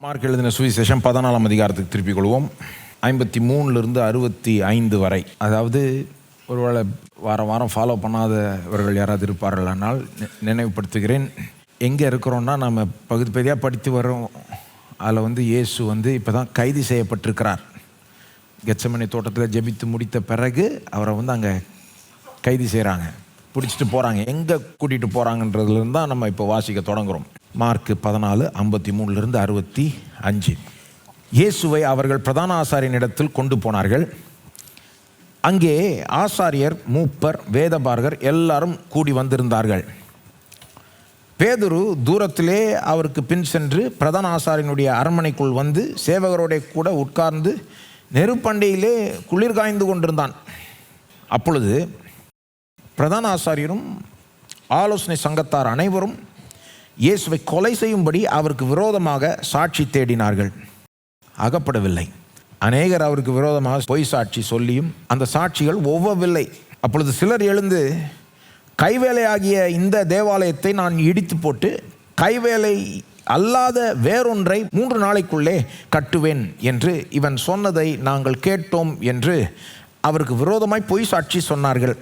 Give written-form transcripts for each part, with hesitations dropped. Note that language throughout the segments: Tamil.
மார்க் எழுதின சுவிசேஷம் 14ஆம் அதிகாரத்துக்கு திருப்பிக் கொள்வோம். 53 65 வரை. அதாவது ஒருவேளை வாரம் வாரம் ஃபாலோ பண்ணாதவர்கள் யாராவது இருப்பார்களானால் நினைவுபடுத்துகிறேன். எங்கே இருக்கிறோன்னா நம்ம பகுதி பகுதியாக படித்து வரோம். அதில் இயேசு இப்போ தான் கைது செய்யப்பட்டிருக்கிறார். கெத்செமனே தோட்டத்தில் ஜெபித்து முடித்த பிறகு அவரை அங்கே கைது செய்கிறாங்க, பிடிச்சிட்டு போகிறாங்க. எங்கே கூட்டிகிட்டு போகிறாங்கன்றதுலேருந்து தான் நம்ம இப்போ வாசிக்க தொடங்குகிறோம். மார்க் 14 53 65. இயேசுவை அவர்கள் பிரதான ஆசாரியனிடத்தில் கொண்டு போனார்கள். அங்கே ஆசாரியர், மூப்பர், வேதபாரகர் எல்லாரும் கூடி வந்திருந்தார்கள். பேதுரு தூரத்திலே அவருக்கு பின் சென்று பிரதான ஆசாரியனுடைய அரண்மனைக்குள் வந்து சேவகரோட கூட உட்கார்ந்து நெருப்பண்டையிலே குளிர் காய்ந்து கொண்டிருந்தான். அப்பொழுது பிரதான ஆசாரியரும் ஆலோசனை சங்கத்தார் அனைவரும் இயேசுவை கொலை செய்யும்படி அவருக்கு விரோதமாக சாட்சி தேடினார்கள். அகப்படவில்லை. அநேகர் அவருக்கு விரோதமாக பொய் சாட்சி சொல்லியும் அந்த சாட்சிகள் ஒவ்வவில்லை. அப்பொழுது சிலர் எழுந்து, கைவேலையாகிய இந்த தேவாலயத்தை நான் இடித்து போட்டு கைவேலை அல்லாத வேறொன்றை 3 நாளைக்குள்ளே கட்டுவேன் என்று இவன் சொன்னதை நாங்கள் கேட்டோம் என்று அவருக்கு விரோதமாய் பொய் சாட்சி சொன்னார்கள்.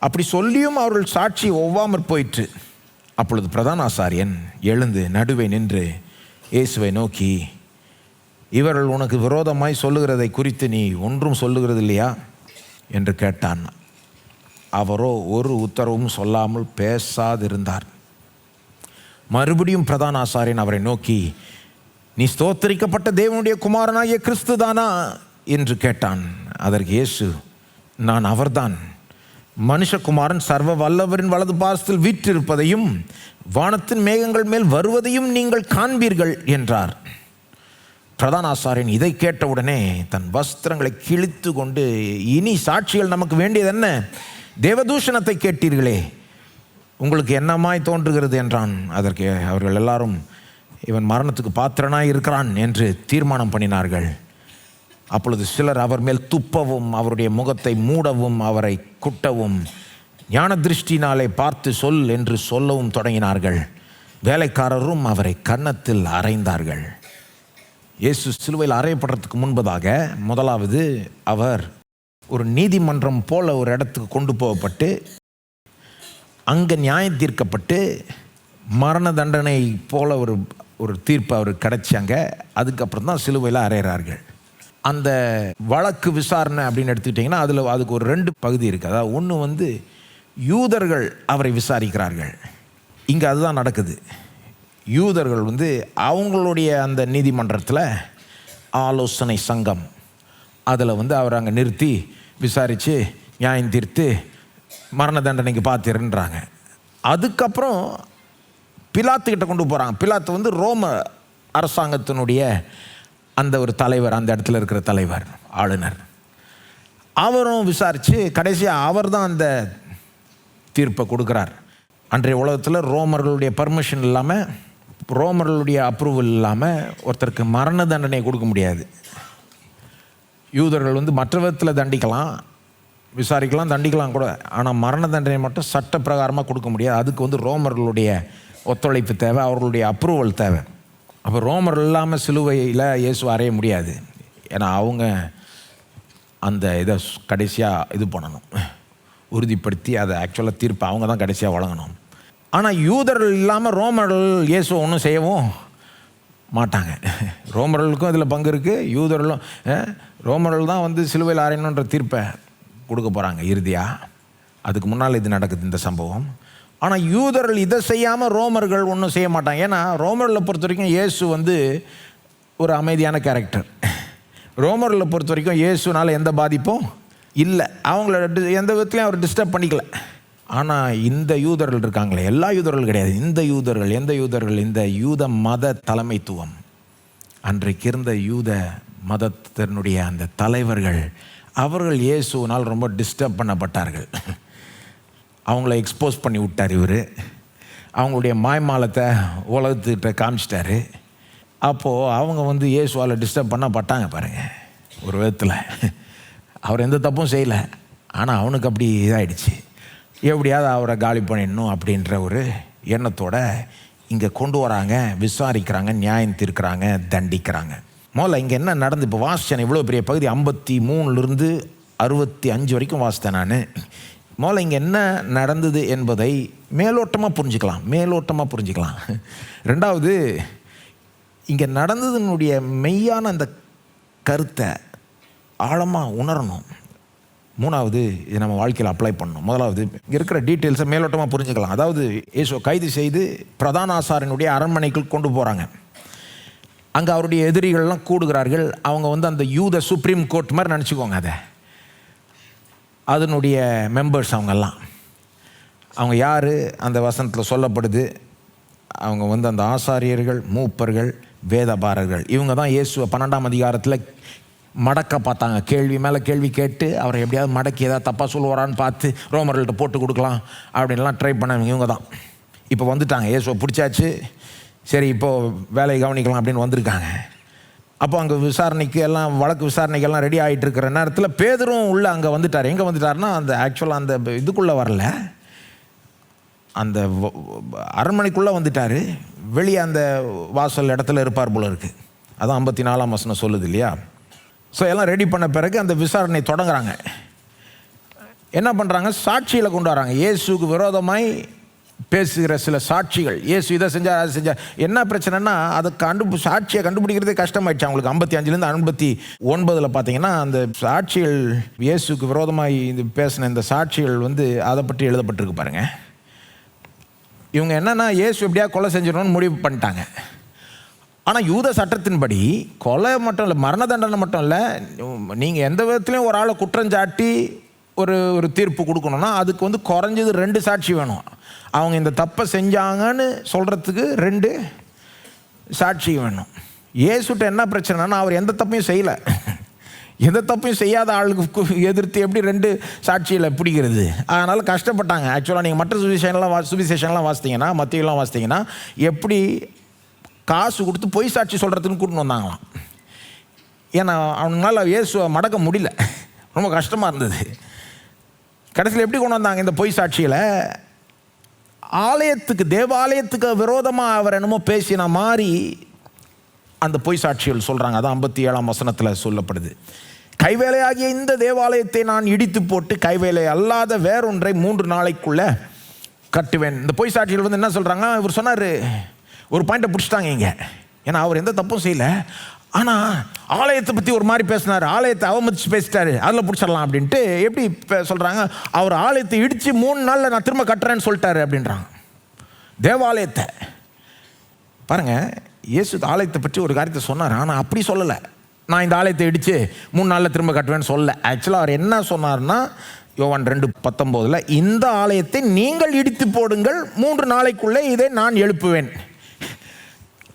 அப்படி சொல்லியும் அவர்கள் சாட்சி ஒவ்வாமற் போயிற்று. அப்பொழுது பிரதான ஆசாரியன் எழுந்து நடுவே நின்று இயேசுவை நோக்கி, இவர்கள் உனக்கு விரோதமாய் சொல்லுகிறதை குறித்து நீ ஒன்றும் சொல்லுகிறது இல்லையா என்று கேட்டான். அவரோ ஒரு உத்தரவும் சொல்லாமல் பேசாதிருந்தார். மறுபடியும் பிரதான ஆசாரியன் அவரை நோக்கி, நீ ஸ்தோத்தரிக்கப்பட்ட தேவனுடைய குமாரனாகிய கிறிஸ்து தானா என்று கேட்டான். அதற்கு இயேசு, நான் அவர்தான். மனுஷகுமாரன் சர்வ வல்லவரின் வலது பாரசத்தில் வீற்றிருப்பதையும் வானத்தின் மேகங்கள் மேல் வருவதையும் நீங்கள் காண்பீர்கள் என்றார். பிரதான ஆசாரியன் இதை கேட்டவுடனே தன் வஸ்திரங்களை கிழித்து கொண்டு, இனி சாட்சிகள் நமக்கு வேண்டியது என்ன? தேவதூஷணத்தை கேட்டீர்களே, உங்களுக்கு என்னமாய் தோன்றுகிறது என்றான். அதற்கு அவர்கள் எல்லாரும், இவன் மரணத்துக்கு பாத்திரனாய் இருக்கிறான் என்று தீர்மானம் பண்ணினார்கள். அப்பொழுது சிலர் அவர் மேல் துப்பவும் அவருடைய முகத்தை மூடவும் அவரை குட்டவும் ஞான திருஷ்டினாலே பார்த்து சொல் என்று சொல்லவும் தொடங்கினார்கள். வேலைக்காரரும் அவரை கன்னத்தில் அறைந்தார்கள். இயேசு சிலுவையில் அறையப்படுறதுக்கு முன்பதாக முதலாவது அவர் ஒரு நீதிமன்றம் போல ஒரு இடத்துக்கு கொண்டு போகப்பட்டு அங்கே நியாயம் தீர்க்கப்பட்டு மரண தண்டனை போல ஒரு தீர்ப்பு அவருக்கு கிடைச்சாங்க. அதுக்கப்புறம் தான் சிலுவையில் அறையிறார்கள். அந்த வழக்கு விசாரணை அப்படின்னு எடுத்துக்கிட்டிங்கன்னா அதுக்கு ஒரு 2 பகுதி இருக்குது. அதாவது ஒன்று யூதர்கள் அவரை விசாரிக்கிறார்கள். இங்கே அதுதான் நடக்குது. யூதர்கள் அவங்களுடைய அந்த நீதிமன்றத்தில் ஆலோசனை சங்கம் அதில் அவர் அங்கே நிறுத்தி விசாரித்து நியாயம் தீர்த்து மரண தண்டனைக்கு பார்த்துருன்றாங்க. அதுக்கப்புறம் பிலாத்துக்கிட்ட கொண்டு போகிறாங்க. பிலாத்து ரோம அரசாங்கத்தினுடைய அந்த ஒரு தலைவர், அந்த இடத்துல இருக்கிற தலைவர், ஆளுநர். அவரும் விசாரித்து கடைசியாக அவர் தான் அந்த தீர்ப்பை கொடுக்குறார். அன்றைய உலகத்தில் ரோமர்களுடைய பர்மிஷன் இல்லாமல், ரோமர்களுடைய அப்ரூவல் இல்லாமல் ஒருத்தருக்கு மரண தண்டனை கொடுக்க முடியாது. யூதர்கள் மற்ற விதத்தில் தண்டிக்கலாம், விசாரிக்கலாம், தண்டிக்கலாம் கூட. ஆனால் மரண தண்டனை மட்டும் சட்ட பிரகாரமாக கொடுக்க முடியாது. அதுக்கு ரோமர்களுடைய ஒத்துழைப்பு தேவை, அவர்களுடைய அப்ரூவல் தேவை. அப்போ ரோமர் இல்லாமல் சிலுவையில் இயேசு அறைய முடியாது. ஏன்னா அவங்க அந்த இதை கடைசியாக இது பண்ணணும், உறுதிப்படுத்தி அதை ஆக்சுவலாக தீர்ப்பு அவங்க தான் கடைசியாக வழங்கணும். ஆனால் யூதர்கள் இல்லாமல் ரோமர்கள் இயேசு ஒன்றும் செய்யவும் மாட்டாங்க. ரோமர்களுக்கும் இதில் பங்கு இருக்குது. யூதர்களும் ரோமர்கள் தான் சிலுவையில் அறையணுன்ற தீர்ப்பை கொடுக்க போகிறாங்க இறுதியாக. அதுக்கு முன்னால் இது நடக்குது இந்த சம்பவம். ஆனால் யூதர்கள் இதை செய்யாமல் ரோமர்கள் ஒன்றும் செய்ய மாட்டாங்க. ஏன்னா ரோமர்களை பொறுத்த வரைக்கும் இயேசு ஒரு அமைதியான கேரக்டர். ரோமர்களை பொறுத்த வரைக்கும் இயேசுனால் எந்த பாதிப்பும் இல்லை. அவங்கள எந்த விதத்துலையும் அவர் டிஸ்டர்ப் பண்ணிக்கல. ஆனால் இந்த யூதர்கள் இருக்காங்களே, எல்லா யூதர்கள் கிடையாது, இந்த யூதர்கள். எந்த யூதர்கள்? இந்த யூத மத தலைமைத்துவம், அன்றைக்கு இருந்த யூத மதத்தினுடைய அந்த தலைவர்கள், அவர்கள் இயேசுனால் ரொம்ப டிஸ்டர்ப் பண்ணப்பட்டார்கள். அவங்கள எக்ஸ்போஸ் பண்ணி விட்டார் இவர். அவங்களுடைய மாய்மாலத்தை உலகத்துக்கிட்ட காமிச்சிட்டாரு. அப்போது அவங்க இயேசுவால் டிஸ்டர்ப் பண்ணப்பட்டாங்க பாருங்கள். ஒரு விதத்தில் அவர் எந்த தப்பும் செய்யலை, ஆனால் அவனுக்கு அப்படி இதாகிடுச்சு. எப்படியாவது அவரை காலி பண்ணிடணும் அப்படின்ற ஒரு எண்ணத்தோட இங்கே கொண்டு வராங்க, விசாரிக்கிறாங்க, நியாயம் தீர்க்கிறாங்க, தண்டிக்கிறாங்க. முதல்ல இங்கே என்ன நடந்து, இப்போ வாசித்தேன் இவ்வளோ பெரிய பகுதி 53 65 வரைக்கும் வாசித்தேன் நான். முதல்ல இங்கே என்ன நடந்தது என்பதை மேலோட்டமாக புரிஞ்சுக்கலாம். ரெண்டாவது, இங்கே நடந்ததுனுடைய மெய்யான அந்த கருத்தை ஆழமாக உணரணும். மூணாவது, இது நம்ம வாழ்க்கையில் அப்ளை பண்ணணும். முதலாவது, இங்கே இருக்கிற டீட்டெயில்ஸை மேலோட்டமாக புரிஞ்சுக்கலாம். அதாவது இயேசுவை கைது செய்து பிரதான ஆசாரியனுடைய அரண்மனைக்குள் கொண்டு போகிறாங்க. அங்கே அவருடைய எதிரிகள்லாம் கூடுகிறார்கள். அவங்க அந்த யூத சுப்ரீம் கோர்ட் மாதிரி நினச்சிக்கோங்க. அதனுடைய மெம்பர்ஸ் அவங்க யார்? அந்த வசனத்தில் சொல்லப்படுது, அவங்க அந்த ஆசாரியர்கள், மூப்பர்கள், வேதபாரர்கள். இவங்க தான் இயேசுவை 12ஆம் அதிகாரத்தில் மடக்க பார்த்தாங்க. கேள்வி மேலே கேள்வி கேட்டு அவரை எப்படியாவது மடக்கி ஏதாவது தப்பாக சொல்லுவாரான்னு பார்த்து ரோமர்கள்ட்ட போட்டு கொடுக்கலாம் அப்படின்லாம் ட்ரை பண்ணாங்க. இவங்க தான் இப்போ வந்துட்டாங்க. இயேசுவை பிடிச்சாச்சு, சரி இப்போது வேலையை கவனிக்கலாம் அப்படின்னு வந்திருக்காங்க. அப்போ அங்கே விசாரணைக்கு எல்லாம், வழக்கு விசாரணைக்கெல்லாம் ரெடி ஆகிட்டு இருக்கிற நேரத்தில் பேதுரும் உள்ளே அங்கே வந்துட்டார். எங்கே வந்துட்டார்னா, அந்த ஆக்சுவலாக அந்த இதுக்குள்ளே வரல, அந்த அரண்மனைக்குள்ளே வந்துட்டார். வெளியே அந்த வாசல் இடத்துல இருப்பார் போல இருக்குது. அதான் 54ஆம் வசனம் சொல்லுது இல்லையா? ஸோ எல்லாம் ரெடி பண்ண பிறகு அந்த விசாரணை தொடங்குறாங்க. என்ன பண்ணுறாங்க? சாட்சியில் கொண்டு வராங்க. இயேசுக்கு விரோதமாய் பேசுகிற சில சாட்சிகள். இயேசு இதை செஞ்சார், அதை செஞ்சார். என்ன பிரச்சனைனா, அதை சாட்சியை கண்டுபிடிக்கிறதே கஷ்டமாயிடுச்சு அவங்களுக்கு. 55லேருந்து 59 பார்த்தீங்கன்னா அந்த சாட்சிகள், இயேசுக்கு விரோதமாய் இது பேசின இந்த சாட்சிகள் அதை பற்றி எழுதப்பட்டிருக்கு பாருங்க. இவங்க என்னன்னா, இயேசு எப்படியா கொலை செஞ்சிடணும்னு முடிவு பண்ணிட்டாங்க. ஆனால் யூத சட்டத்தின்படி கொலை மட்டும் இல்லை, மரண தண்டனை மட்டும் இல்லை, நீங்கள் எந்த விதத்துலையும் ஒரு ஆளை குற்றஞ்சாட்டி ஒரு தீர்ப்பு கொடுக்கணும்னா அதுக்கு குறைஞ்சது 2 சாட்சி வேணும். அவங்க இந்த தப்பை செஞ்சாங்கன்னு சொல்கிறதுக்கு 2 சாட்சி வேணும். இயேசுட்ட என்ன பிரச்சனைனா, அவர் எந்த தப்பையும் செய்யலை. எந்த தப்பையும் செய்யாத ஆளுக்கு எதிர்த்து எப்படி 2 சாட்சியில் பிடிக்கிறது? அதனால் கஷ்டப்பட்டாங்க. ஆக்சுவலாக நீங்கள் மற்ற சுவிசேஷங்கள்லாம் வாசித்தீங்கன்னா, மத்தேயுலாம் வாசித்தீங்கன்னா, எப்படி காசு கொடுத்து பொய் சாட்சி சொல்கிறதுன்னு கூட்டின்னு வந்தாங்களாம். ஏன்னா அவங்களால இயேசுவை மடக்க முடியல, ரொம்ப கஷ்டமாக இருந்தது. கடைசியில் எப்படி கொண்டு வந்தாங்க இந்த பொய் சாட்சியில்? தேவாலயத்துக்கு விரோதமாக அவர் என்னமோ பேசின மாதிரி அந்த பொய் சாட்சிகள் சொல்கிறாங்க. அதான் 57ஆம் வசனத்தில் சொல்லப்படுது. கைவேலையாகிய இந்த தேவாலயத்தை நான் இடித்து போட்டு கைவேலை அல்லாத வேறொன்றை 3 நாளைக்குள்ளே கட்டுவேன். இந்த பொய் சாட்சிகள் என்ன சொல்கிறாங்க? இவர் சொன்னார், ஒரு பாயிண்ட்டை பிடிச்சிட்டாங்க இங்கே. ஏன்னா அவர் எந்த தப்பும் செய்யலை, ஆனால் ஆலயத்தை பற்றி ஒரு மாதிரி பேசினார், ஆலயத்தை அவமதிச்சு பேசிட்டாரு, அதில் பிடிச்சிடலாம் அப்படின்ட்டு. எப்படி சொல்கிறாங்க? அவர் ஆலயத்தை இடித்து 3 நாளில் நான் திரும்ப கட்டுறேன்னு சொல்லிட்டாரு அப்படின்றாங்க. தேவாலயத்தை பாருங்கள், இயேசு ஆலயத்தை பற்றி ஒரு காரியத்தை சொன்னார், ஆனால் அப்படி சொல்லலை. நான் இந்த ஆலயத்தை இடித்து 3 நாளில் திரும்ப கட்டுவேன்னு சொல்லலை. ஆக்சுவலாக அவர் என்ன சொன்னார்னா, யோவான் 2:19 இந்த ஆலயத்தை நீங்கள் இடித்து போடுங்கள், 3 நாளைக்குள்ளே இதை நான் எழுப்புவேன்.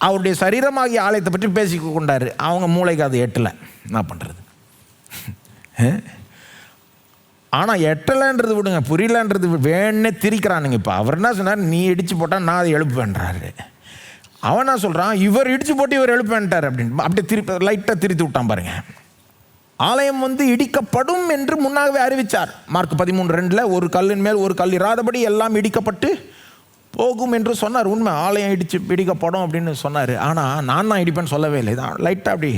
அவருடைய சரீரமாகிய ஆலயத்தை பற்றி பேசி கொண்டாரு. அவங்க மூளைக்கு அது எட்டலை. என்ன பண்ணுறது? ஆனால் எட்டலைன்றது விடுங்க, புரியலன்றது வேணே திரிக்கிறானுங்க. இப்போ அவர் என்ன சொன்னார்? நீ இடித்து போட்டால் நான் அதை எழுப்புவேன்றாரு. அவன் என்ன சொல்கிறான்? இவர் இடித்து போட்டு இவர் எழுப்புவேன்ட்டார் அப்படின்னு. அப்படியே லைட்டாக திரித்து விட்டான் பாருங்க. ஆலயம் இடிக்கப்படும் என்று முன்னாகவே அறிவித்தார். மார்க் 13:2 ஒரு கல்லின் மேல் ஒரு கல் இராதபடி எல்லாம் இடிக்கப்பட்டு போகும் என்று சொன்னார். உண்மை, ஆலயம் இடிக்கப்படும் அப்படின்னு சொன்னார். ஆனால் நான் தான் இடிப்பேன்னு சொல்லவே இல்லை. இதான் லைட்டாக அப்படி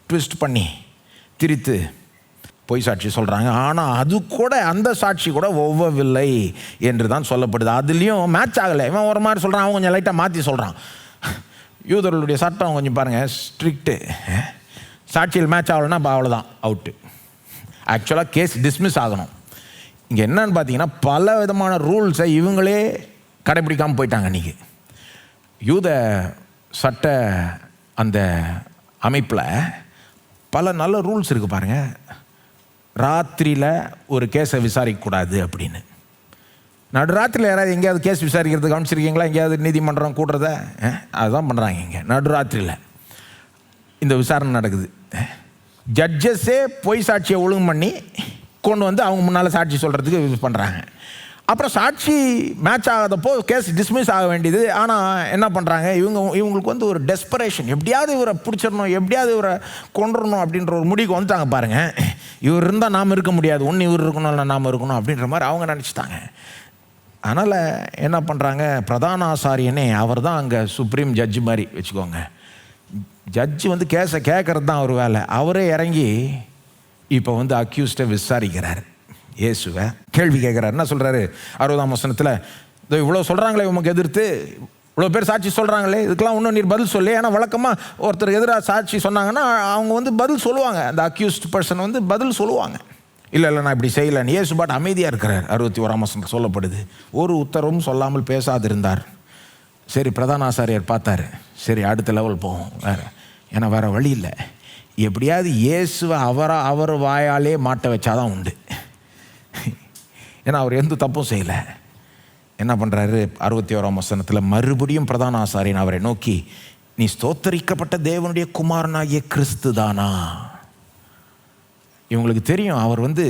ட்விஸ்ட் பண்ணி திரித்து பொய் சாட்சி சொல்கிறாங்க. ஆனால் அது கூட, அந்த சாட்சி கூட ஒவ்வவில்லை என்று தான் சொல்லப்படுது. அதுலேயும் மேட்ச் ஆகலை. இவன் ஒரு மாதிரி சொல்கிறான், அவன் கொஞ்சம் லைட்டாக மாற்றி சொல்கிறான். யூதர்களுடைய சட்டம் கொஞ்சம் பாருங்கள், ஸ்ட்ரிக்ட்டு. சாட்சியில் மேட்ச் ஆகலைன்னா அவ்வளோதான், அவுட்டு. ஆக்சுவலாக கேஸ் டிஸ்மிஸ் ஆகணும். இங்கே என்னன்னு பார்த்தீங்கன்னா, பல விதமான ரூல்ஸை இவங்களே கடைப்பிடிக்காமல் போயிட்டாங்க. இன்றைக்கி யூத சட்ட அந்த அமைப்பில் பல நல்ல ரூல்ஸ் இருக்குது பாருங்கள். ராத்திரியில் ஒரு கேஸை விசாரிக்கக்கூடாது அப்படின்னு. நடுராத்திரியில் யாராவது எங்கேயாவது கேஸ் விசாரிக்கிறது கவனிச்சிருக்கீங்களா? எங்கேயாவது நீதிமன்றம் கூடுறத அதுதான் பண்ணுறாங்க. இங்கே நடுராத்திரியில் இந்த விசாரணை நடக்குது. ஜட்ஜஸே பொய் சாட்சியை ஒழுங்கு பண்ணி கொண்டு அவங்க முன்னால் சாட்சி சொல்கிறதுக்கு யூஸ் பண்ணுறாங்க. அப்புறம் சாட்சி மேட்ச் ஆகாதப்போ கேஸ் டிஸ்மிஸ் ஆக வேண்டியது. ஆனால் என்ன பண்ணுறாங்க, இவங்களுக்கு ஒரு டெஸ்பரேஷன், எப்படியாவது இவரை பிடிச்சிடணும், எப்படியாவது இவரை கொண்டுடணும் அப்படின்ற ஒரு முடிவுக்கு வந்துட்டாங்க பாருங்கள். இவர் இருந்தால் நாம் இருக்க முடியாது, ஒன்று இவர் இருக்கணும் இல்லை நாம் இருக்கணும் அப்படின்ற மாதிரி அவங்க நினச்சிட்டாங்க. அதனால் என்ன பண்ணுறாங்க, பிரதான ஆசாரியனே அவர் தான் அங்கே சுப்ரீம் ஜட்ஜு மாதிரி வச்சுக்கோங்க. ஜட்ஜு வந்து கேஸை கேட்கறது தான் அவர் வேலை. அவரே இறங்கி இப்போ வந்து அக்யூஸ்டை விசாரிக்கிறார். இயேசுவை கேள்வி கேட்குறாரு. என்ன சொல்கிறாரு 60ஆம் வசனத்தில், இதோ இவ்வளோ சொல்கிறாங்களே உமக்கு எதிர்த்து, இவ்வளோ பேர் சாட்சி சொல்கிறாங்களே, இதுக்கெல்லாம் இன்னும் நீர் பதில் சொல்லி. ஏன்னா வழக்கமாக ஒருத்தர் எதிராக சாட்சி சொன்னாங்கன்னா அவங்க வந்து பதில் சொல்லுவாங்க, அந்த அக்யூஸ்ட் பர்சன் வந்து பதில் சொல்லுவாங்க. இல்லை நான் இப்படி செய்யலைன்னு. இயேசு பாட்டு அமைதியாக இருக்கிறார். 61ஆம் வசனத்தில் சொல்லப்படுது, ஒரு உத்தரவும் சொல்லாமல் பேசாதிருந்தார். சரி, பிரதான ஆசாரியர் பார்த்தாரு, சரி அடுத்த லெவல் போவோம் வேறு, ஏன்னா வேறு வழி இல்லை, எப்படியாவது இயேசுவை அவர் வாயாலே மாட்ட வச்சாதான் உண்டு. ஏன்னா அவர் எந்த தப்பும் செய்யலை. என்ன பண்ணுறாரு 61ஆம் வசனத்தில், மறுபடியும் பிரதான ஆசாரியன் அவரை நோக்கி, நீ ஸ்தோத்தரிக்கப்பட்ட தேவனுடைய குமாரனாகிய கிறிஸ்து தானா? இவங்களுக்கு தெரியும் அவர் வந்து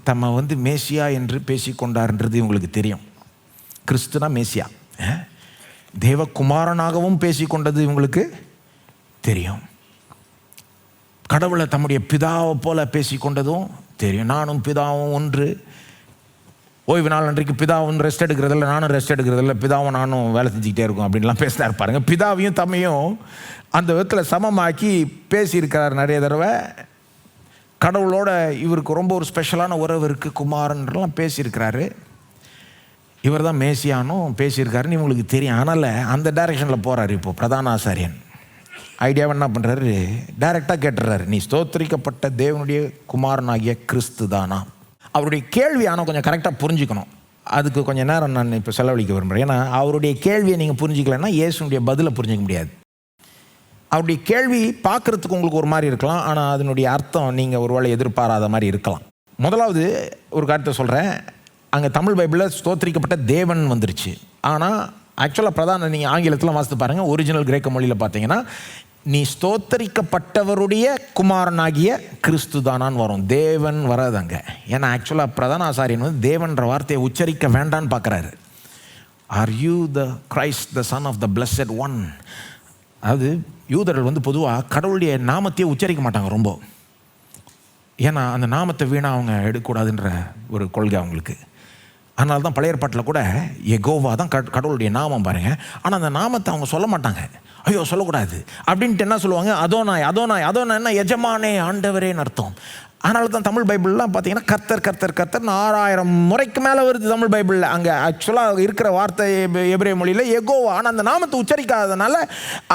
தம்மை வந்து மேசியா என்று பேசிக்கொண்டார்ன்றது இவங்களுக்கு தெரியும். கிறிஸ்துனா மேசியா, தேவகுமாரனாகவும் பேசிக்கொண்டது இவங்களுக்கு தெரியும். கடவுளை தம்முடைய பிதாவை போல பேசிக்கொண்டதும் தெரியும். நானும் பிதாவும் ஒன்று, ஓய்வு நாள் அன்றைக்கு பிதாவும் ரெஸ்ட் எடுக்கிறதில்ல, நானும் ரெஸ்ட் எடுக்கிறதில்ல, பிதாவும் நானும் வேலை செஞ்சுக்கிட்டே இருக்கும் அப்படின்லாம் பேசினா இருப்பாருங்க. பிதாவையும் தம்மையும் அந்த விதத்தில் சமமாக்கி பேசியிருக்கிறார் நிறைய தடவை. கடவுளோட இவருக்கு ரொம்ப ஒரு ஸ்பெஷலான உறவு இருக்குது, குமாரன்லாம் பேசியிருக்கிறாரு. இவர் தான் மேசியானும் பேசியிருக்காருன்னு இவங்களுக்கு தெரியும். அதனால் அந்த டைரெக்ஷனில் போகிறாரு. இப்போது பிரதான ஆசாரியன் ஐடியாவை என்ன பண்ணுறாரு, டைரெக்டாக கேட்டுறாரு, நீ ஸ்தோத்திரிக்கப்பட்ட தேவனுடைய குமாரனாகிய கிறிஸ்து தானா? அவருடைய கேள்வி ஆனால் கொஞ்சம் கரெக்டாக புரிஞ்சுக்கணும். அதுக்கு கொஞ்சம் நேரம் நான் இப்போ செலவழிக்க விரும்புகிறேன். ஏன்னா அவருடைய கேள்வியை நீங்கள் புரிஞ்சிக்கலைன்னா இயேசுனுடைய பதிலை புரிஞ்சிக்க முடியாது. அவருடைய கேள்வி பார்க்குறதுக்கு உங்களுக்கு ஒரு மாதிரி இருக்கலாம், ஆனால் அதனுடைய அர்த்தம் நீங்கள் ஒரு வேளை எதிர்பாராத மாதிரி இருக்கலாம். முதலாவது ஒரு கருத்தை சொல்கிறேன். அங்கே தமிழ் பைபிளில் ஸ்தோத்திரிக்கப்பட்ட தேவன் வந்துருச்சு. ஆனால் ஆக்சுவலாக பிரதான நீங்கள் ஆங்கிலத்தில் வாசித்து பாருங்கள், ஒரிஜினல் கிரேக்க மொழியில் பார்த்தீங்கன்னா நீ ஸ்தோத்தரிக்கப்பட்டவருடைய குமாரனாகிய கிறிஸ்து தானான்னு வரும், தேவன் வராது அங்கே. ஏன்னா ஆக்சுவலாக பிரதான ஆசாரியன் வந்து தேவன்ற வார்த்தையை உச்சரிக்க வேண்டான்னு பார்க்குறாரு. Are you the Christ the son of the blessed one? அதாவது யூதர்கள் வந்து பொதுவாக கடவுளுடைய நாமத்தையே உச்சரிக்க மாட்டாங்க ரொம்ப. ஏன்னா அந்த நாமத்தை வீணாக அவங்க எடுக்கக்கூடாதுன்ற ஒரு கொள்கை அவங்களுக்கு. அதனால தான் பழைய ஏற்பாட்டில் கூட யெகோவா தான் கடவுளுடைய நாமம் பாருங்கள். ஆனால் அந்த நாமத்தை அவங்க சொல்ல மாட்டாங்க, ஐயோ சொல்லக்கூடாது அப்படின்ட்டு என்ன சொல்லுவாங்க, அதோனாய் அதோனாய் அதோனாய், என்ன எஜமானே ஆண்டவரேன்னு அர்த்தம். அதனால தான் தமிழ் பைபிள்லாம் பார்த்தீங்கன்னா கர்த்தர் கர்த்தர் கர்த்தர்னு 6000 முறைக்கு மேலே வருது தமிழ் பைபிளில். அங்கே ஆக்சுவலாக இருக்கிற வார்த்தை எபிரேய மொழியில் யெகோவா. ஆனால் அந்த நாமத்தை உச்சரிக்காததுனால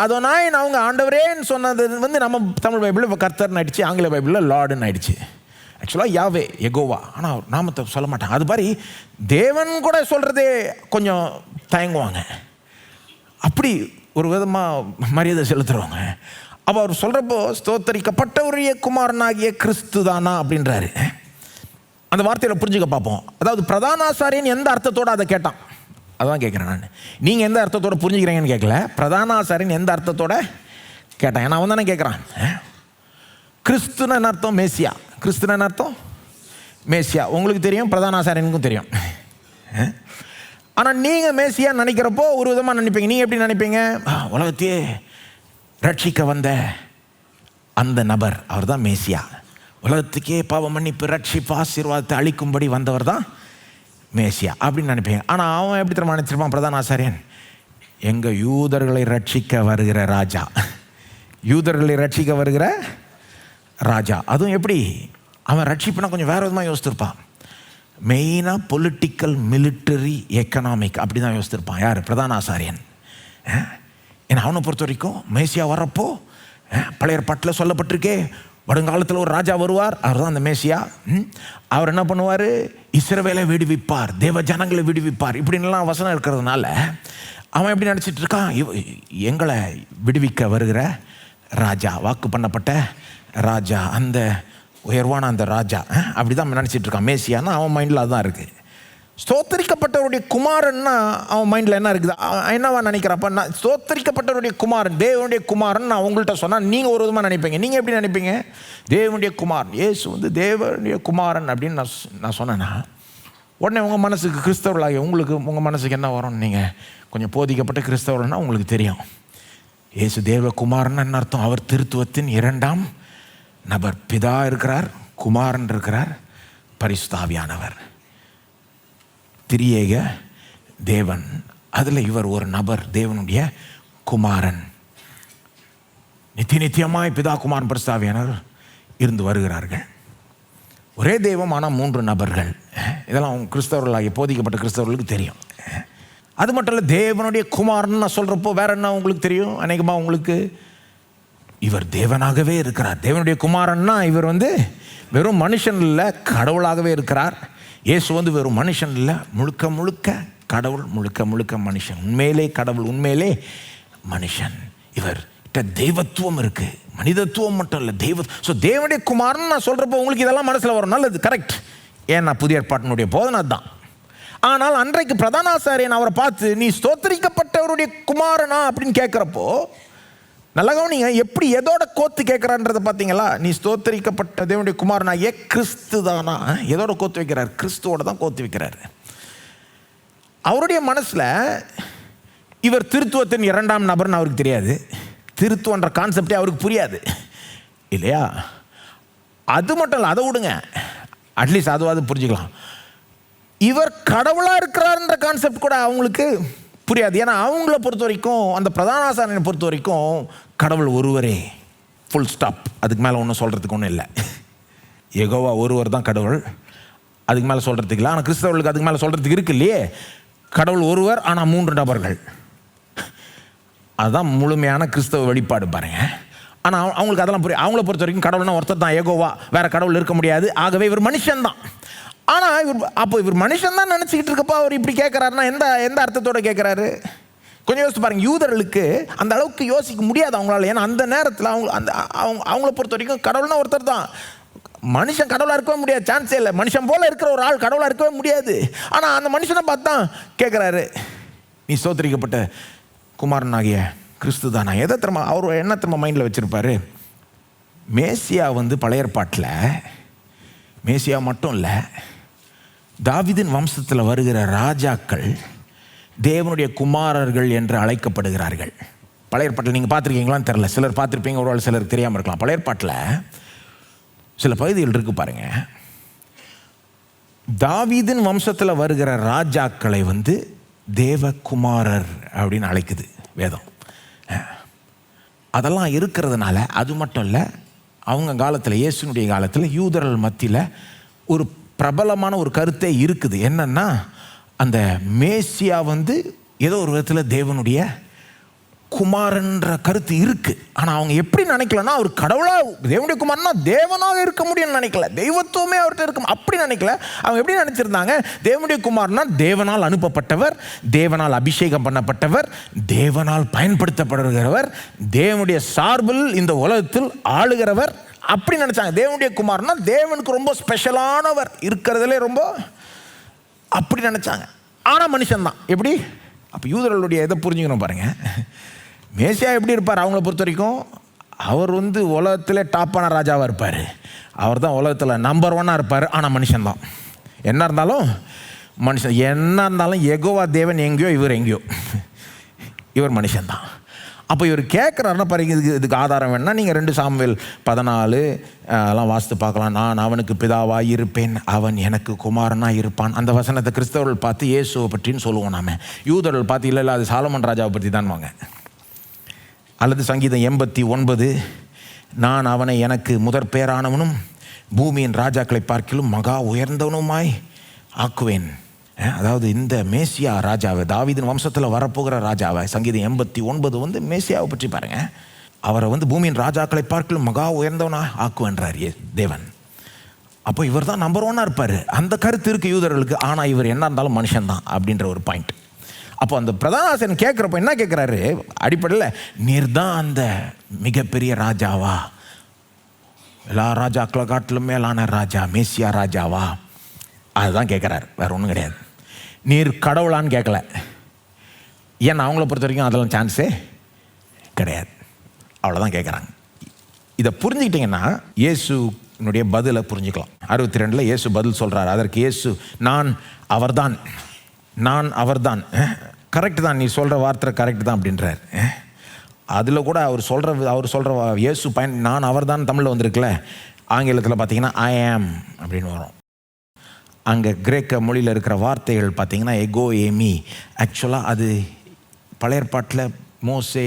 அதோனாய் அவங்க ஆண்டவரேன்னு சொன்னது வந்து நம்ம தமிழ் பைபிளில் இப்போ கர்த்தர்னு ஆயிடுச்சு, ஆங்கில பைபிளில் லார்டுன்னு ஆயிடுச்சு. ஆக்சுவலாக யாவே யெகோவா, ஆனால் நாமத்தை சொல்ல மாட்டாங்க. அது மாதிரி தேவன் கூட சொல்கிறதே கொஞ்சம் தயங்குவாங்க. அப்படி ஒரு விதமாக மரியாதை செலுத்துகிறவங்க. அப்போ அவர் சொல்கிறப்போ ஸ்தோத்தரிக்கப்பட்டவருடைய குமாரனாகிய கிறிஸ்து தானா அப்படின்றாரு. அந்த வார்த்தையில் புரிஞ்சுக்க பார்ப்போம். அதாவது பிரதான ஆசாரியன் எந்த அர்த்தத்தோடு அதை கேட்டான், அதான் கேட்குறேன் நான். நீங்கள் எந்த அர்த்தத்தோடு புரிஞ்சுக்கிறீங்கன்னு கேட்கல, பிரதான ஆசாரியன் எந்த அர்த்தத்தோடு கேட்டான். ஏன்னா அவன் தானே கேட்குறான். கிறிஸ்துன்னு என்ன அர்த்தம்? மேசியா. கிறிஸ்துன்னு என்ன அர்த்தம்? மேசியா. உங்களுக்கு தெரியும், பிரதான ஆசாரியனுக்கும் தெரியும். ஆனால் நீங்கள் மேசியா நினைக்கிறப்போ ஒரு விதமாக நினைப்பீங்க. நீங்கள் எப்படி நினைப்பீங்க? உலகத்தையே ரட்சிக்க வந்த அந்த நபர் அவர் தான் மேசியா. உலகத்துக்கே பாவ மன்னிப்பு, ரட்சிப்பு, ஆசீர்வாதத்தை அளிக்கும்படி வந்தவர் தான் மேசியா அப்படின்னு நினைப்பீங்க. ஆனால் அவன் எப்படி தெரியுமா நினைச்சிருப்பான்? பிரதான ஆசாரியன் எங்கள் யூதர்களை ரட்சிக்க வருகிற ராஜா, யூதர்களை ரட்சிக்க வருகிற ராஜா. அதுவும் எப்படி அவன் ரட்சிப்புனா கொஞ்சம் வேறு விதமாக யோசித்திருப்பான். மெயினாக பொலிட்டிக்கல், மிலிட்டரி, எக்கனாமிக் அப்படி தான் யோசித்திருப்பான். யார்? பிரதான ஆசாரியன். ஏன்னா அவனை பொறுத்த வரைக்கும் மேசியா வர்றப்போ பழைய ஏற்பாட்டில் சொல்லப்பட்டிருக்கே, வருங்காலத்தில் ஒரு ராஜா வருவார், அவர் தான் அந்த மேசியா. அவர் என்ன பண்ணுவார்? இஸ்ரவேலை விடுவிப்பார், தேவ ஜனங்களை விடுவிப்பார், இப்படின்லாம் வசனம் இருக்கிறதுனால அவன் எப்படி நினச்சிட்டு இருக்கான்? எங்களை விடுவிக்க வருகிற ராஜா, வாக்கு பண்ணப்பட்ட ராஜா, அந்த உயர்வான அந்த ராஜா, அப்படி தான் நினச்சிட்டு இருக்கான். மேசியான்னா அவன் மைண்டில் அதுதான் இருக்குது. ஸ்தோத்தரிக்கப்பட்டவருடைய குமாரன்னா அவன் மைண்டில் என்ன இருக்குது? என்னவா நினைக்கிறப்ப, நான் ஸ்தோத்தரிக்கப்பட்டவருடைய குமாரன், தேவனுடைய குமாரன் நான் உங்கள்கிட்ட சொன்னால் நீங்கள் ஒரு விதமாக நினைப்பீங்க. நீங்கள் எப்படி நினைப்பீங்க? தேவனுடைய குமாரன், இயேசு வந்து தேவனுடைய குமாரன் அப்படின்னு நான் சொன்னேன்னா உடனே உங்கள் மனசுக்கு, கிறிஸ்தவர்களாக உங்களுக்கு உங்கள் மனசுக்கு என்ன வரும்? நீங்கள் கொஞ்சம் போதிக்கப்பட்ட கிறிஸ்தவர்கள்னா உங்களுக்கு தெரியும், இயேசு தேவகுமாரன் என்ன அர்த்தம்? அவர் திருத்துவத்தின் 2ஆம் நபர். பிதா இருக்கிறார், குமாரன் இருக்கிறார், பரிசுத்த ஆவியானவர், திரியேக தேவன், அதில் இவர் ஒரு நபர், தேவனுடைய குமாரன். நித்தியமாய் பிதா குமாரன் பரிசுத்தாவியானவர் இருந்து வருகிறார்கள். ஒரே தெய்வம், ஆனால் 3 நபர்கள். இதெல்லாம் கிறிஸ்தவர்களாகிய போதிக்கப்பட்ட கிறிஸ்தவர்களுக்கு தெரியும். அது மட்டும் இல்லை, தேவனுடைய குமாரன் நான் சொல்கிறப்போ வேற என்ன உங்களுக்கு தெரியும்? அநேகமாக உங்களுக்கு இவர் தேவனாகவே இருக்கிறார். தேவனுடைய குமாரன்னா இவர் வெறும் மனுஷன் இல்லை, கடவுளாகவே இருக்கிறார். இயேசு வெறும் மனுஷன் இல்லை, முழுக்க முழுக்க கடவுள், முழுக்க முழுக்க மனுஷன். உண்மையிலே கடவுள், உண்மையிலே மனுஷன். இவர் தெய்வத்துவம் இருக்கு, மனிதத்துவம் மட்டும் இல்லை, தேவனுடைய குமாரன் நான் சொல்றப்போ உங்களுக்கு இதெல்லாம் மனசில் வரும். நல்லது, கரெக்ட். ஏன்னா புதிய ஏற்பாட்டினுடைய போதனை தான். ஆனால் அன்றைக்கு பிரதான ஆசாரியன் அவரை பார்த்து நீ ஸ்தோத்திரிக்கப்பட்டவருடைய குமாரனா அப்படின்னு கேட்குறப்போ நல்லா கவனிங்க, எப்படி எதோட கோத்து கேட்குறான்றதை பார்த்தீங்களா? நீ ஸ்தோத்திரிக்கப்பட்ட தேவனுடைய குமாரனா, கிறிஸ்து தானா? எதோட கோத்து வைக்கிறார்? கிறிஸ்துவோட தான் கோத்து வைக்கிறாரு. அவருடைய மனசில் இவர் திருத்துவத்தின் 2ஆம் நபர்னு அவருக்கு தெரியாது. திருத்துவன்ற கான்செப்டே அவருக்கு புரியாது இல்லையா? அது மட்டும் இல்லை, அதை விடுங்க, அட்லீஸ்ட் அதுவாது புரிஞ்சுக்கலாம். இவர் கடவுளாக இருக்கிறார்ன்ற கான்செப்ட் கூட அவங்களுக்கு புரியாது. ஏன்னா அவங்கள பொறுத்த வரைக்கும், அந்த பிரதான ஆசாரியனை பொறுத்த வரைக்கும் கடவுள் ஒருவரே, ஃபுல் ஸ்டாப். அதுக்கு மேலே ஒன்றும் சொல்கிறதுக்கு ஒன்றும் இல்லை. யெகோவா ஒருவர் தான் கடவுள், அதுக்கு மேலே சொல்கிறதுக்கு இல்லை. ஆனால் கிறிஸ்தவர்களுக்கு அதுக்கு மேலே சொல்கிறதுக்கு இருக்கு இல்லையே. கடவுள் ஒருவர், ஆனால் 3 நபர்கள். அதுதான் முழுமையான கிறிஸ்தவ வெளிப்பாடு பாருங்க. ஆனால் அவங்களுக்கு அதெல்லாம் புரியும். அவங்கள பொறுத்த வரைக்கும் கடவுள்னா ஒருத்தர் தான், யெகோவா, வேற கடவுள் இருக்க முடியாது. ஆகவே இவர் மனுஷன் தான். ஆனால் இவர் மனுஷன் தான் நினச்சிக்கிட்டு இருக்கப்போ அவர் இப்படி கேட்குறாருன்னா எந்த அர்த்தத்தோடு கேட்குறாரு? கொஞ்சம் யோசித்து பாருங்க. யூதர்களுக்கு அந்த அளவுக்கு யோசிக்க முடியாது அவங்களால. ஏன்னா அந்த நேரத்தில் அவங்கள பொறுத்த வரைக்கும் கடவுள்னா ஒருத்தர் தான். மனுஷன் கடவுளாக இருக்கவே முடியாது, சான்ஸே இல்லை. மனுஷன் போல இருக்கிற ஒரு ஆள் கடவுளாக இருக்கவே முடியாது. ஆனால் அந்த மனுஷனை பார்த்து தான் கேட்குறாரு, நீ ஸ்தோத்திரிக்கப்பட்ட குமாரனாகிய கிறிஸ்து தானா? எதை திரும்ப அவர் என்ன திரும்ப மைண்டில் வச்சுருப்பாரு? மேசியா பழைய ஏற்பாட்டில் மேசியா மட்டும் இல்லை, தாவீதின் வம்சத்தில் வருகிற ராஜாக்கள் தேவனுடைய குமாரர்கள் என்று அழைக்கப்படுகிறார்கள். பழைய ஏற்பாட்டில் நீங்கள் பார்த்துருக்கீங்களான்னு தெரியல, சிலர் பார்த்துருப்பீங்க, ஒரு சிலருக்கு தெரியாமல் இருக்கலாம். பழைய ஏற்பாட்டில் சில பகுதிகள் இருக்கு பாருங்க. தாவீதின் வம்சத்தில் வருகிற ராஜாக்களை தேவகுமாரர் அப்படின்னு அழைக்குது வேதம். அதெல்லாம் இருக்கிறதுனால, அது மட்டும் இல்லை, அவங்க காலத்தில், இயேசுனுடைய காலத்தில் யூதர்கள் மத்தியில் ஒரு பிரபலமான ஒரு கருத்தே இருக்குது. என்னன்னா, அந்த மேசியா ஏதோ ஒரு விதத்தில் தேவனுடைய குமாரன்ற கருத்து இருக்கு. ஆனால் அவங்க எப்படி நினைக்கலன்னா, அவர் கடவுளாக, தேவனுடைய குமாரனா தேவனாக இருக்க முடியும்னு நினைக்கல, தெய்வத்துவமே அவர்கிட்ட இருக்கும் அப்படி நினைக்கல. அவங்க எப்படி நினைச்சிருந்தாங்க? தேவனுடைய குமாரனா தேவனால் அனுப்பப்பட்டவர், தேவனால் அபிஷேகம் பண்ணப்பட்டவர், தேவனால் பயன்படுத்தப்படுகிறவர், தேவனுடைய சார்பில் இந்த உலகத்தில் ஆளுகிறவர், அப்படி நினைச்சாங்க. தேவனுடைய குமாரனா தேவனுக்கு ரொம்ப ஸ்பெஷலானவர், இருக்கிறதுலே ரொம்ப, அப்படி நினைச்சாங்க. ஆனால் மனுஷன் தான். எப்படி? அப்போ யூதர்களுடைய எதை புரிஞ்சுக்கணும் பாருங்க. மேசியா எப்படி இருப்பார் அவங்கள பொறுத்த வரைக்கும்? அவர் உலகத்திலே டாப்பான ராஜாவாக இருப்பார். அவர் தான் உலகத்தில் நம்பர் 1 இருப்பார். ஆனால் மனுஷன்தான். என்ன இருந்தாலும் மனுஷன், என்ன இருந்தாலும் யெகோவா தேவன் எங்கேயோ, இவர் எங்கேயோ, இவர் மனுஷன்தான். அப்போ இவர் கேட்குறாருன்னா பாருங்க, இதுக்கு ஆதாரம் வேணும்னா நீங்கள் 2 சாமுவேல் 14 எல்லாம் வாசித்து பார்க்கலாம். நான் அவனுக்கு பிதாவாக இருப்பேன், அவன் எனக்கு குமாரனாக இருப்பான். அந்த வசனத்தை கிறிஸ்தவர்கள் பார்த்து இயேசுவை பற்றின்னு சொல்லுவோம். நாம யூதர்கள் பார்த்து இல்லை அது சாலமன் ராஜாவை பற்றி தான் வாங்க. அல்லது சங்கீதம் 89, நான் அவனை எனக்கு முதற் பேரானவனும் பூமியின் ராஜாக்களை பார்க்கிலும் மகா உயர்ந்தவனுமாய் ஆக்குவேன். அதாவது இந்த மேசியா ராஜாவை, தாவீதின் வம்சத்தில் வரப்போகிற ராஜாவை, சங்கீதம் 89 மேசியாவை பற்றி பாருங்க. அவரை பூமியின் ராஜாக்களை பார்க்கிலும் மகா உயர்ந்தவனாக ஆக்குவேன்றார் தேவன். அப்போ இவர் தான் நம்பர் 1 இருப்பார். அந்த கருத்து இருக்குது யூதர்களுக்கு. ஆனால் இவர் என்ன இருந்தாலும் மனுஷன்தான் அப்படின்ற ஒரு பாயிண்ட். அப்போ அந்த பிரதான ஆசாரியன் கேட்குறப்ப என்ன கேட்குறாரு? அடிப்படையில், நீர் தான் அந்த மிகப்பெரிய ராஜாவா, எல்லா ராஜாக்களை காட்டிலும் மேலான ராஜா, மேசியா ராஜாவா? அதுதான் கேட்குறாரு, வேற ஒன்றும் கிடையாது. நீர் கடவுளான்னு கேட்கல. ஏன்னா அவங்கள பொறுத்த வரைக்கும் அதெல்லாம் சான்ஸே கிடையாது. அவ்வளோதான் கேட்குறாங்க. இதை புரிஞ்சுக்கிட்டிங்கன்னா இயேசுனுடைய பதிலை புரிஞ்சுக்கலாம். 62 இயேசு பதில் சொல்கிறார். அதற்கு இயேசு, நான் அவர்தான், நான் அவர்தான். கரெக்டு தான், நீ சொல்கிற வார்த்தை கரெக்டு தான் அப்படின்றார். அதில் கூட அவர் சொல்கிற இயேசு நான் அவர்தான் தமிழில் வந்திருக்குல்ல, ஆங்கிலத்தில் பார்த்தீங்கன்னா ஐ ஆம் அப்படின்னு வரும். அங்கே கிரேக்க மொழியில் இருக்கிற வார்த்தைகள் பார்த்திங்கன்னா எகோ ஏமி. ஆக்சுவலாக அது பழைய ஏற்பாட்டில் மோசே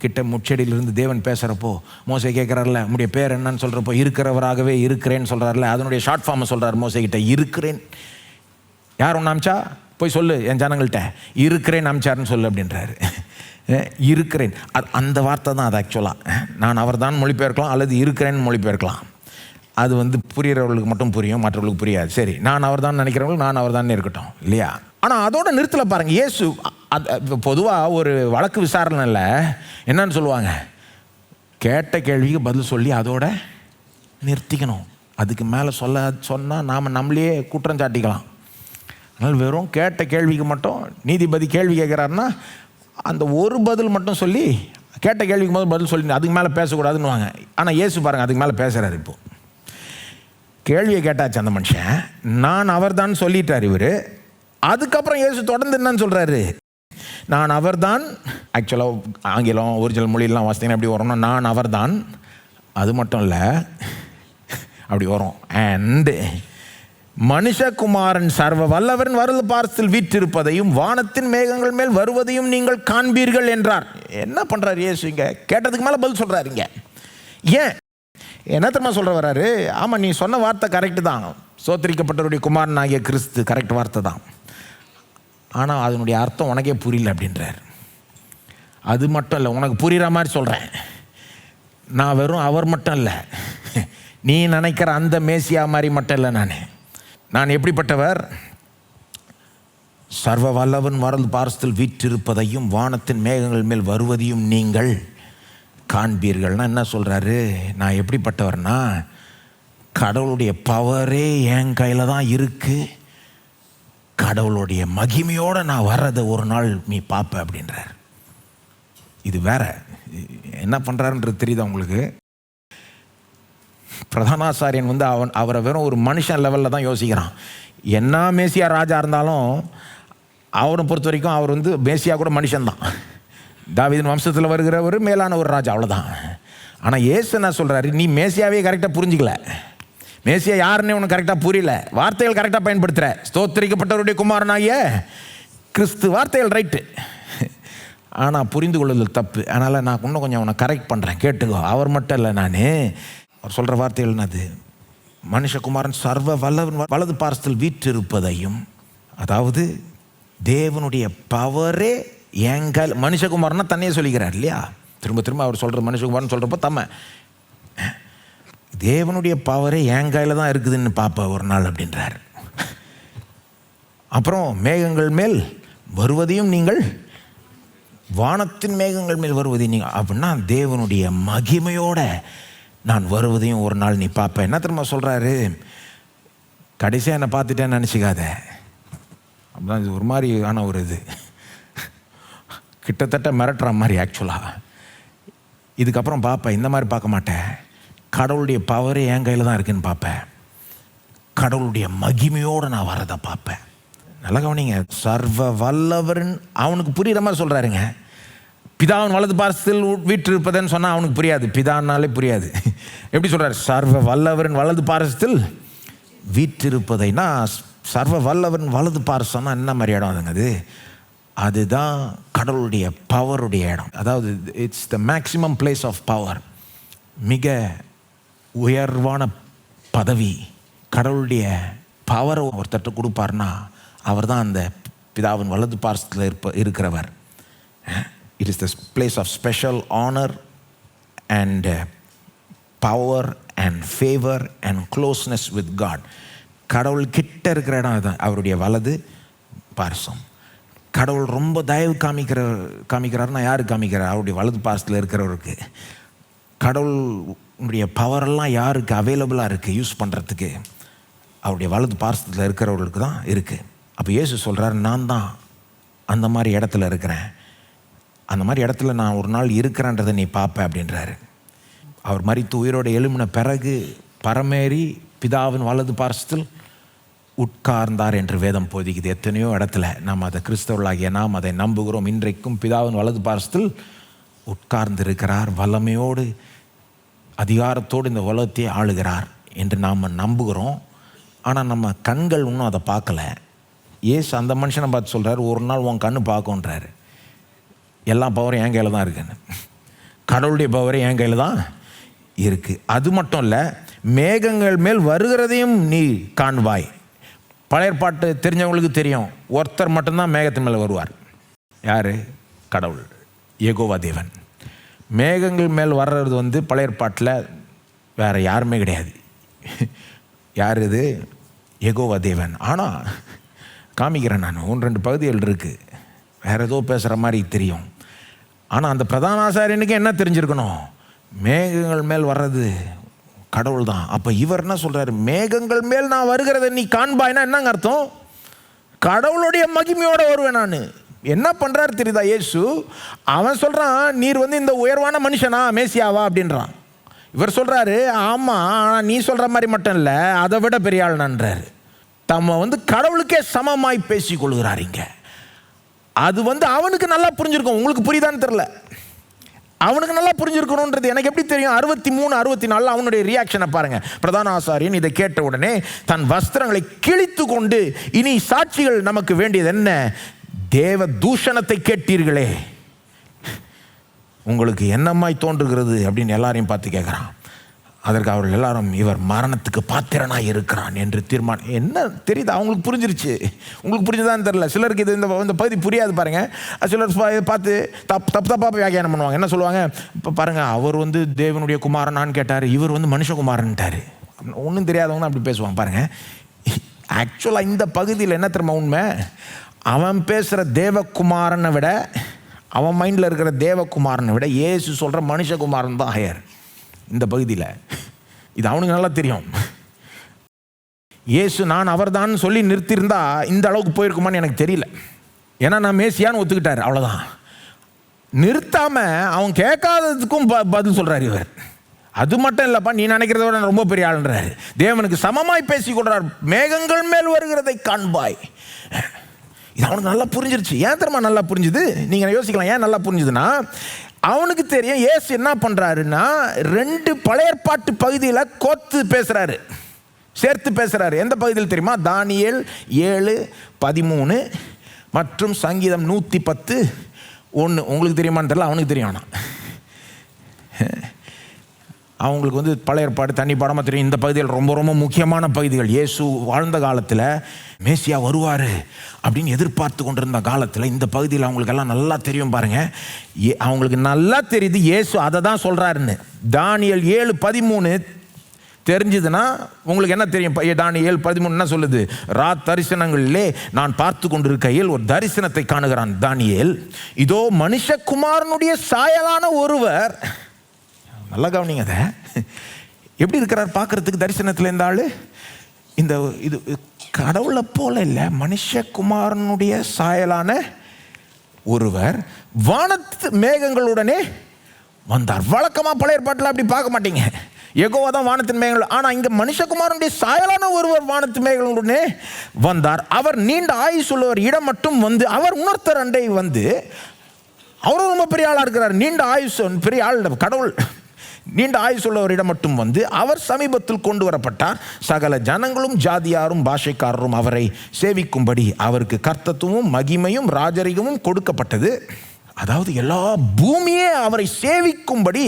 கிட்ட முச்செடியிலிருந்து தேவன் பேசுகிறப்போ மோசே கேட்குறாருல உன்னுடைய பேர் என்னன்னு சொல்கிறப்போ இருக்கிறவராகவே இருக்கிறேன்னு சொல்கிறாருல, அதனுடைய ஷார்ட் ஃபார்மை சொல்கிறார் மோசே கிட்ட. இருக்கிறேன், யார் ஒன்று அமிச்சா போய் சொல்லு என் ஜனங்கள்கிட்ட, இருக்கிறேன் அமிச்சாருன்னு சொல்லு அப்படின்றாரு. இருக்கிறேன் அது அந்த வார்த்தை தான். அது ஆக்சுவலாக நான் அவர் தான் மொழிபெயர்க்கலாம் அல்லது இருக்கிறேன்னு மொழிபெயர்க்கலாம். அது புரிகிறவர்களுக்கு மட்டும் புரியும், மற்றவர்களுக்கு புரியாது. சரி, நான் அவர் தான் நினைக்கிறவங்களுக்கு நான் அவர் தான் இருக்கட்டும் இல்லையா. ஆனால் அதோட நிறுத்தலை பாருங்கள். இயேசு அது பொதுவாக ஒரு வழக்கு விசாரணையில் என்னன்னு சொல்லுவாங்க, கேட்ட கேள்விக்கு பதில் சொல்லி அதோட நிறுத்திக்கணும். அதுக்கு மேலே சொன்னால் நாம் நம்மளையே குற்றம் சாட்டிக்கலாம். அதனால் வெறும் கேட்ட கேள்விக்கு மட்டும் நீதிபதி கேள்வி கேட்குறாருன்னா அந்த ஒரு பதில் மட்டும் சொல்லி கேட்ட கேள்விக்கு முதல் பதில் சொல்லி அதுக்கு மேலே பேசக்கூடாதுன்னு வாங்க. ஆனால் இயேசு பாருங்கள் அதுக்கு மேலே பேசுகிறார். இப்போது கேள்வியை கேட்டாச்சு அந்த மனுஷன், நான் அவர் தான் சொல்லிட்டார் இவர். அதுக்கப்புறம் இயேசு தொடர்ந்து என்னன்னு சொல்கிறாரு, நான் அவர் தான். ஆக்சுவலாக ஆங்கிலம் ஒரிஜினல் மொழியெல்லாம் வாசித்தீங்கன்னா எப்படி வரும்னா நான் அவர் தான், அது மட்டும் இல்லை அப்படி வரும். அண்டு மனுஷகுமாரன் சர்வ வல்லவரின் வருது பார்சல் வீற்றிருப்பதையும் வானத்தின் மேகங்கள் மேல் வருவதையும் நீங்கள் காண்பீர்கள் என்றார். என்ன பண்ணுறாரு இயேசு இங்கே? கேட்டதுக்கு மேலே பதில் சொல்கிறாரு. இங்கே ஏன் என்ன தெரியுமா சொல்கிற வர்றாரு? ஆமாம், நீ சொன்ன வார்த்தை கரெக்டு தான், சோத்திரிக்கப்பட்டவருடைய குமாரன் ஆகிய கிறிஸ்து கரெக்ட் வார்த்தை தான். ஆனால் அதனுடைய அர்த்தம் உனக்கே புரியல அப்படின்றார். அது மட்டும் இல்லை, உனக்கு புரிகிற மாதிரி சொல்கிறேன். நான் வெறும் அவர் மட்டும் இல்லை, நீ நினைக்கிற அந்த மேசியா மாதிரி மட்டும் இல்லை. நான் எப்படிப்பட்டவர்? சர்வ வல்லவன் வரல் பார்சல் வீற்றிருப்பதையும் வானத்தின் மேகங்கள் மேல் வருவதையும் நீங்கள் காண்பீர்கள்னா என்ன சொல்கிறாரு? நான் எப்படிப்பட்டவர்னா கடவுளுடைய பவரே என் கையில் தான் இருக்குது, கடவுளுடைய மகிமையோடு நான் வர்றதை ஒரு நாள் நீ பார்ப்ப அப்படின்றார். இது வேற என்ன பண்ணுறாருன்றது தெரியுதா உங்களுக்கு? பிரதானாசாரியன் அவரை வெறும் ஒரு மனுஷன் லெவலில் தான் யோசிக்கிறான். என்ன மேசியா ராஜா இருந்தாலும் அவரை பொறுத்த வரைக்கும் அவர் மேசியா கூட மனுஷன்தான். தாவீதின் வம்சத்தில் வருகிற ஒரு மேலான ஒரு ராஜா, அவ்வளோதான். ஆனால் இயேசு என்ன சொல்கிறாரு, நீ மேசியாவே கரெக்டாக புரிஞ்சிக்கல, மேசியா யாருன்னே உனக்கு கரெக்டாக புரியல, வார்த்தைகள் கரெக்டாக பயன்படுத்துகிற. ஸ்தோத்திரிக்கப்பட்டவருடைய குமாரனாகிய கிறிஸ்து வார்த்தைகள் ரைட்டு, ஆனால் புரிந்து கொள்ளுதல் தப்பு. அதனால் நான் இன்னும் கொஞ்சம் அவனை கரெக்ட் பண்ணுறேன், கேட்டுக்கோ. அவர் மட்டும் இல்லை, அவர் சொல்கிற வார்த்தைகள் என்னது? மனுஷகுமாரன் சர்வ வல்லவன் வலது பார்சல் வீற்றிருப்பதையும், அதாவது தேவனுடைய பவரே எங்கள் மனுஷகுமாரனா தன்னையே சொல்லிக்கிறார் இல்லையா? திரும்ப திரும்ப அவர் சொல்கிற மனுஷகுமாரன் சொல்கிறப்போ தேவனுடைய பவரே என் கையில் தான் இருக்குதுன்னு பார்ப்ப ஒரு நாள் அப்படின்றார். அப்புறம் மேகங்கள் மேல் வருவதையும் நீங்கள், வானத்தின் மேகங்கள் மேல் வருவதையும் நீங்கள், அப்படின்னா தேவனுடைய மகிமையோட நான் வருவதையும் ஒரு நாள் நீ பார்ப்ப. என்ன திரும்ப சொல்கிறாரு? கடைசியாக என்னை பார்த்துட்டேன்னு நினச்சிக்காத. அப்படிதான் இது ஒரு மாதிரி ஆன ஒரு இது கிட்டத்தட்ட மிரட்டுற மாதிரி. ஆக்சுவலாக இதுக்கப்புறம் பார்ப்பேன், இந்த மாதிரி பார்க்க மாட்டேன், கடவுளுடைய பவரே என் கையில் தான் இருக்குன்னு பார்ப்பேன், கடவுளுடைய மகிமையோடு நான் வரதை பார்ப்பேன். நல்லா கவனிங்க, சர்வ வல்லவரின் அவனுக்கு புரிகிற மாதிரி சொல்கிறாருங்க. பிதாவின் வலது பார்சல் வீற்றிருப்பதுன்னு சொன்னால் அவனுக்கு புரியாது, பிதானாலே புரியாது. எப்படி சொல்கிறார்? சர்வ வல்லவரின் வலது பார்சத்தில் வீற்றிருப்பதைனா, சர்வ வல்லவரின் வலது பார்சம்னா என்ன மாதிரி இடம் அதுங்க? அதுதான் கடவுளுடைய பவருடைய இடம். அதாவது it's the maximum place of power, மிக உயர்வான பதவி. கடவுளுடைய பவரை ஒருத்தட்ட கொடுப்பார்னா அவர் தான் அந்த பிதாவின் வலது பார்சத்தில் இருக்கிறவர். It is the place of special honor and power and favor and closeness with God. கடவுள் கிட்ட இருக்கிற இடம் அதுதான் அவருடைய வலது பார்சம். கடவுள் ரொம்ப தயவு காமிக்கிறாருன்னா யாருக்கு காமிக்கிறார்? அவருடைய வலது பார்சத்தில் இருக்கிறவருக்கு. கடவுளுடைய பவரெல்லாம் யாருக்கு அவைலபிளாக இருக்குது யூஸ் பண்ணுறதுக்கு? அவருடைய வலது பார்சத்தில் இருக்கிறவர்களுக்கு தான் இருக்குது. அப்போ இயேசு சொல்கிறார், நான் தான் அந்த மாதிரி இடத்துல இருக்கிறேன், அந்த மாதிரி இடத்துல நான் ஒரு நாள் இருக்கிறேன்றதை நீ பார்ப்ப அப்படின்றாரு. அவர் மரித்து உயிரோடு எழும்பின பிறகு பரமேறி பிதாவின் வலது பார்சத்தில் உட்கார்ந்தார் என்று வேதம் போதிக்குது. எத்தனையோ இடத்துல நாம் அதை கிறிஸ்தவர்களாகிய நாம் அதை நம்புகிறோம். இன்றைக்கும் பிதாவின் வலது பார்சத்தில் உட்கார்ந்திருக்கிறார், வல்லமையோடு அதிகாரத்தோடு இந்த உலகத்தை ஆளுகிறார் என்று நாம் நம்புகிறோம். ஆனால் நம்ம கண்கள் இன்னும் அதை பார்க்கல. ஏசு அந்த மனுஷனை பார்த்து சொல்கிறார், ஒரு நாள் உன் கண்ணு பார்க்குன்றாரு. எல்லா பவரும் என் கையில் தான் இருக்குன்னு. கடவுளுடைய பவரே என் கையில் தான் இருக்குது. அது மட்டும் இல்லை, மேகங்கள் மேல் வருகிறதையும் நீ காண்பாய். பழைய ஏற்பாட்டு தெரிஞ்சவங்களுக்கு தெரியும், ஒருத்தர் மட்டும்தான் மேகத்தின் மேலே வருவார். யார்? கடவுள், யெகோவா தேவன். மேகங்கள் மேல் வர்றது பழைய ஏற்பாட்டில் வேறு யாருமே கிடையாது. யார் இது? யெகோவா தேவன். ஆனால் காமிக்கிறேன் நான், 1-2 பகுதிகள் இருக்குது, வேறு ஏதோ பேசுகிற மாதிரி தெரியும். ஆனால் அந்த பிரதான ஆசாரியனுக்கு என்ன தெரிஞ்சிருக்கணும்? மேகங்கள் மேல் வர்றது கடவுள் தான். அப்போ இவர் என்ன சொல்கிறாரு? மேகங்கள் மேல் நான் வருகிறத நீ காண்பாய்னா என்னங்க அர்த்தம்? கடவுளுடைய மகிமையோடு வருவேன் நான். என்ன பண்ணுறாரு தெரியுதா இயேசு? அவன் சொல்கிறான், நீர் இந்த உயர்வான மனுஷனா, மேசியாவா அப்படின்றான். இவர் சொல்கிறாரு, ஆமாம், ஆனால் நீ சொல்கிற மாதிரி மட்டும் இல்லை, அதை விட பெரிய ஆள் நன்றாரு. தம்ம கடவுளுக்கே சமமாய் பேசி கொள்கிறாருங்க. அது அவனுக்கு நல்லா புரிஞ்சிருக்கும். உங்களுக்கு புரியுதான்னு தெரில. அவனுக்கு நல்லா புரிஞ்சிருக்கணுன்றது எனக்கு எப்படி தெரியும்? 63, 64 அவனுடைய ரியாக்ஷனை பாருங்க. பிரதான ஆசாரியன் இதை கேட்ட உடனே தன் வஸ்திரங்களை கிழித்து கொண்டு, இனி சாட்சிகள் நமக்கு வேண்டியது என்ன? தேவ தூஷணத்தை கேட்டீர்களே, உங்களுக்கு என்னமாய் தோன்றுகிறது அப்படின்னு எல்லாரையும் பார்த்து கேட்குறான். அதற்கு அவர்கள் எல்லாரும், இவர் மரணத்துக்கு பாத்திரனாக இருக்கிறான் என்று தீர்மானம். என்ன தெரியுது? அவங்களுக்கு புரிஞ்சிருச்சு. உங்களுக்கு புரிஞ்சுதான்னு தெரில. சிலருக்கு இது இந்த பகுதி புரியாது பாருங்கள். சிலர் பார்த்து தப்பாக வியாக்கியானம் பண்ணுவாங்க. என்ன சொல்லுவாங்க? இப்போ பாருங்கள், அவர் தேவனுடைய குமாரனான்னு கேட்டார், இவர் மனுஷகுமாரன்ட்டார். ஒன்றும் தெரியாதவங்க அப்படி பேசுவாங்க பாருங்கள். ஆக்சுவலாக இந்த பகுதியில் என்ன தெரியுமா உண்மை? அவன் பேசுகிற தேவகுமாரனை விட, அவன் மைண்டில் இருக்கிற தேவகுமாரனை விட இயேசு சொல்கிற மனுஷகுமாரன் தான் ஹையர் இந்த பகுதியில். இது அவனுக்கு நல்லா தெரியும். இயேசு நான் அவர்தான் சொல்லி நிறுத்தியிருந்தா இந்த அளவுக்கு போயிருக்குமான்னு எனக்கு தெரியல. ஏன்னா நான் மேசியான்னு ஒத்துக்கிட்டார், அவ்வளோதான். நிறுத்தாமல் அவன் கேட்காததுக்கும் பதில் சொல்கிறார் இவர். அது மட்டும் இல்லைப்பா, நீ நினைக்கிறத விட ரொம்ப பெரிய ஆளுன்றாரு. தேவனுக்கு சமமாய் பேசி கொள்றார். மேகங்கள் மேல் வருகிறதை காண்பாய். இது அவனுக்கு நல்லா புரிஞ்சிருச்சு. ஏன் தெரியுமா நல்லா புரிஞ்சுது? நீங்கள் யோசிக்கலாம், ஏன் நல்லா புரிஞ்சுதுன்னா, அவனுக்கு தெரியும் இயேசு என்ன பண்ணுறாருன்னா 2 பழைய ஏற்பாட்டு பகுதியில் கோத்து பேசுகிறாரு, சேர்த்து பேசுகிறாரு. எந்த பகுதியில் தெரியுமா? தானியேல் 7:13 மற்றும் சங்கீதம் 110:1. உங்களுக்கு தெரியுமான்னு தெரியல, அவனுக்கு தெரியும். ஆனால் அவங்களுக்கு பழைய ஏற்பாடு தண்ணி பாடமாக தெரியும். இந்த பகுதிகள் ரொம்ப ரொம்ப முக்கியமான பகுதிகள். இயேசு வாழ்ந்த காலத்தில் மேசியா வருவார் அப்படின்னு எதிர்பார்த்து கொண்டிருந்த காலத்தில் இந்த பகுதியில் அவங்களுக்கெல்லாம் நல்லா தெரியும் பாருங்கள். அவங்களுக்கு நல்லா தெரியுது இயேசு அதை தான் சொல்கிறாருன்னு. தானியேல் 7:13 தெரிஞ்சுதுன்னா உங்களுக்கு என்ன தெரியும்? தானியேல் 7:13 என்ன சொல்லுது? தரிசனங்களிலே நான் பார்த்து கொண்டிருக்கையில் ஒரு தரிசனத்தை காணுகிறான் தானியேல், இதோ மனுஷகுமாரனுடைய சாயலான ஒருவர். நல்லா கவனிங்க, அதை எப்படி இருக்கிறார் பார்க்கறதுக்கு தரிசனத்தில் இந்த ஆள்? இது கடவுளை போல இல்லை, மனுஷகுமாரனுடைய சாயலான ஒருவர் வானத்து மேகங்களுடனே வந்தார். வழக்கமாக பழைய ஏற்பாட்டில் அப்படி பார்க்க மாட்டீங்க. யெகோவா தான் வானத்தின் மேகங்கள். ஆனால் இங்கே மனுஷகுமாரனுடைய சாயலான ஒருவர் வானத்து மேகங்களுடனே வந்தார். அவர் நீண்ட ஆயுசு உள்ளவர் இடம் மட்டும் அவர் இன்னொருத்தர் அண்டை அவரும் ரொம்ப பெரிய ஆளாக இருக்கிறார். நீண்ட ஆயுசு பெரிய ஆள், கடவுள் நீண்ட ஆயுசுள்ளவரிடம் மட்டும் அவர் சமீபத்தில் கொண்டு வரப்பட்டார். சகல ஜனங்களும் ஜாதியாரும் பாஷைக்காரரும் அவரை சேவிக்கும்படி அவருக்கு கர்த்தத்துவமும் மகிமையும் ராஜரிகமும் கொடுக்கப்பட்டது. அதாவது எல்லா பூமியே அவரை சேவிக்கும்படி